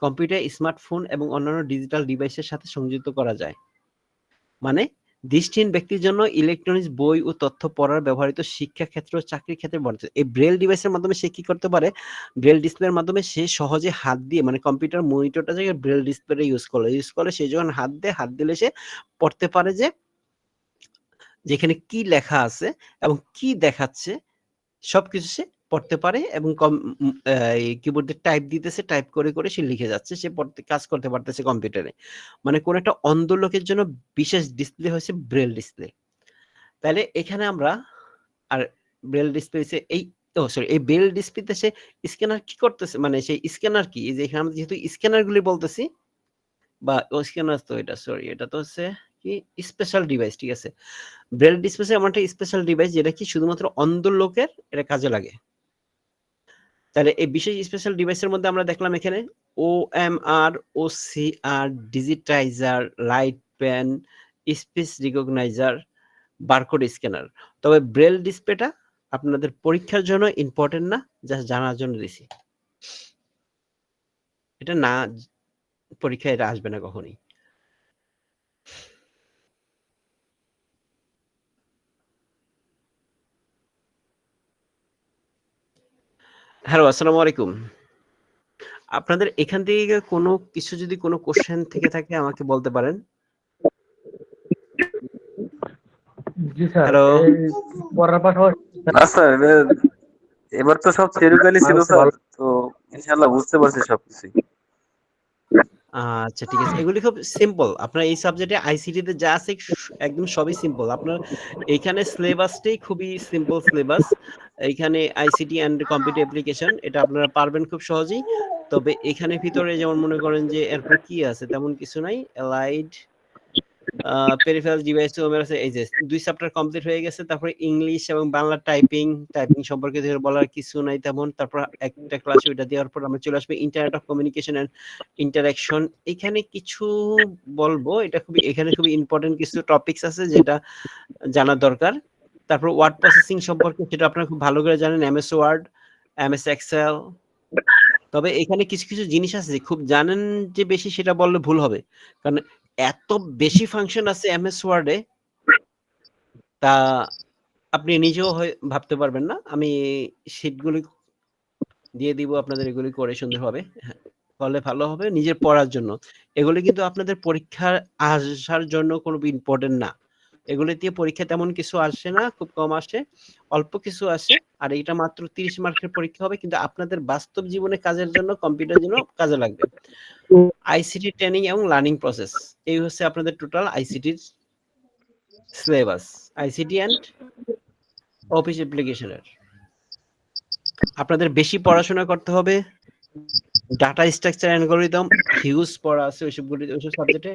কম্পিউটার, স্মার্টফোন এবং অন্যান্য ডিজিটাল ডিভাইসের সাথে সংযুক্ত করা যায়। মানে দৃষ্টিহীন ব্যক্তির জন্য ইলেকট্রনিক্স বই ও তথ্য পড়ার ব্যবহৃত শিক্ষা ক্ষেত্র ও চাকরির ক্ষেত্রে বর্ধিত। এই ব্রেল ডিভাইসের মাধ্যমে সে কি করতে পারে, ব্রেল ডিসপ্লের মাধ্যমে সে সহজে হাত দিয়ে মানে কম্পিউটার মনিটরটা যে ব্রেল ডিসপ্লে ইউজ করে সে যখন হাত দিলে সে পড়তে পারে যে যেখানে কি লেখা আছে এবং কি দেখাচ্ছে সবকিছু সে পড়তে পারে এবং কিবোর্ডে টাইপ দিতেছে, টাইপ করে করে সে লিখে যাচ্ছে, সে কাজ করতে পারতেছে কম্পিউটারে। মানে কোন একটা অন্ধ লোকের জন্য বিশেষ ডিসপ্লে হয়েছে ব্রেল ডিসপ্লে। তাহলে এখানে আমরা আর ব্রেল ডিসপ্লে এই ব্রেল ডিসপ্লেতে সে স্ক্যানার কি করতেছে, মানে সেই স্ক্যানার কি, এই যে এখানে আমরা যেহেতু স্ক্যানার গুলি বলতেছি বা স্ক্যানার তো এটা তো হচ্ছে কি স্পেশাল ডিভাইস, ঠিক আছে। ব্রেল ডিসপ্লে এমন একটা স্পেশাল ডিভাইস যেটা কি শুধুমাত্র অন্ধ লোকের এটা কাজে লাগে। তাহলে এই বিশেষ স্পেশাল ডিভাইসের মধ্যে আমরা দেখলাম এখানে OMR, OCR, digitizer, light pen, speech recognizer, barcode scanner. তবে ব্রেল ডিসপ্লেটা আপনাদের পরীক্ষার জন্য ইম্পর্টেন্ট না, জাস্ট জানার জন্য দিছি। এটা না পরীক্ষায় এটা আসবে না কখনোই। হ্যালো, আসসালামু আলাইকুম। আপনাদের এখান থেকে কোনো কিছু যদি কোনো কোশ্চেন থেকে থাকে আমাকে বলতে পারেন। জি স্যার, হ্যালো। এই পড়ার পাশাপাশি না স্যার, এবার তো সব থিওরিক্যালি ছিল মানুষকে স্যার, ভালো তো ইনশাআল্লাহ বুঝতে পারছি সবকিছু। আচ্ছা ঠিক আছে, এগুলি খুব সিম্পল। আপনার এই সাবজেক্টে আইসিটি তে যা আছে একদম সবই সিম্পল। আপনার এইখানে সিলেবাসটাই খুবই সিম্পল সিলেবাস। এইখানে আইসিটি অ্যান্ড কম্পিউটার অ্যাপ্লিকেশন এটা আপনারা পারবেন খুব সহজেই। তবে এখানে ভিতরে যেমন মনে করেন যে এরপরে কি আছে তেমন কিছু নাই। অ্যালাইড পেরিফেরাল ডিভাইস আছে, এই যে 2 চ্যাপ্টার কমপ্লিট হয়ে গেছে। তারপরে ইংলিশ এবং বাংলা টাইপিং সম্পর্কে বলার কিছু নাই তেমন। তারপর একটা ক্লাস ওইটা দেওয়ার পর আমরা চলে আসবে internet of communication and interaction. এখানে কিছু বলবো, এটা এখানে খুবই ইম্পর্টেন্ট কিছু টপিকস আছে যেটা জানা দরকার। তারপর ওয়ার্ড প্রসেসিং সম্পর্কে সেটা আপনারা খুব ভালো করে জানেন, এমএস ওয়ার্ড, এমএস এক্সেল। তবে এখানে কিছু কিছু জিনিস আছে যে খুব জানেন যে বেশি সেটা বললে ভুল হবে, কারণ এত বেশি ফাংশন আছে এমএস ওয়ার্ডে, তা আপনি নিজেও ভাবতে পারবেন না। আমি শীটগুলি দিয়ে দিব আপনাদের, এগুলি করে সুন্দরভাবে করলে ভালো হবে নিজের পড়ার জন্য। এগুলি কিন্তু আপনাদের পরীক্ষার আসার জন্য কোনো ইম্পর্টেন্ট না। এগুলি দিয়ে পরীক্ষা তেমন কিছু আসে না, খুব কম আসে, অল্প কিছু আসে। আর এটা মাত্র 30 মার্কের পরীক্ষা হবে, কিন্তু আপনাদের বাস্তব জীবনে কাজের জন্য, কম্পিউটার জন্য কাজে লাগবে। আইসিটি ট্রেনিং এবং লার্নিং প্রসেস, এই হচ্ছে আপনাদের টোটাল আইসিটির সিলেবাস, আইসিটি অ্যান্ড অফিস অ্যাপ্লিকেশনের। আপনাদের বেশি পড়াশোনা করতে হবে, ডাটা স্ট্রাকচার অ্যালগরিদম হিউজ পড়া আছে ওইসবগুলি, ওইসব সাবজেক্টে।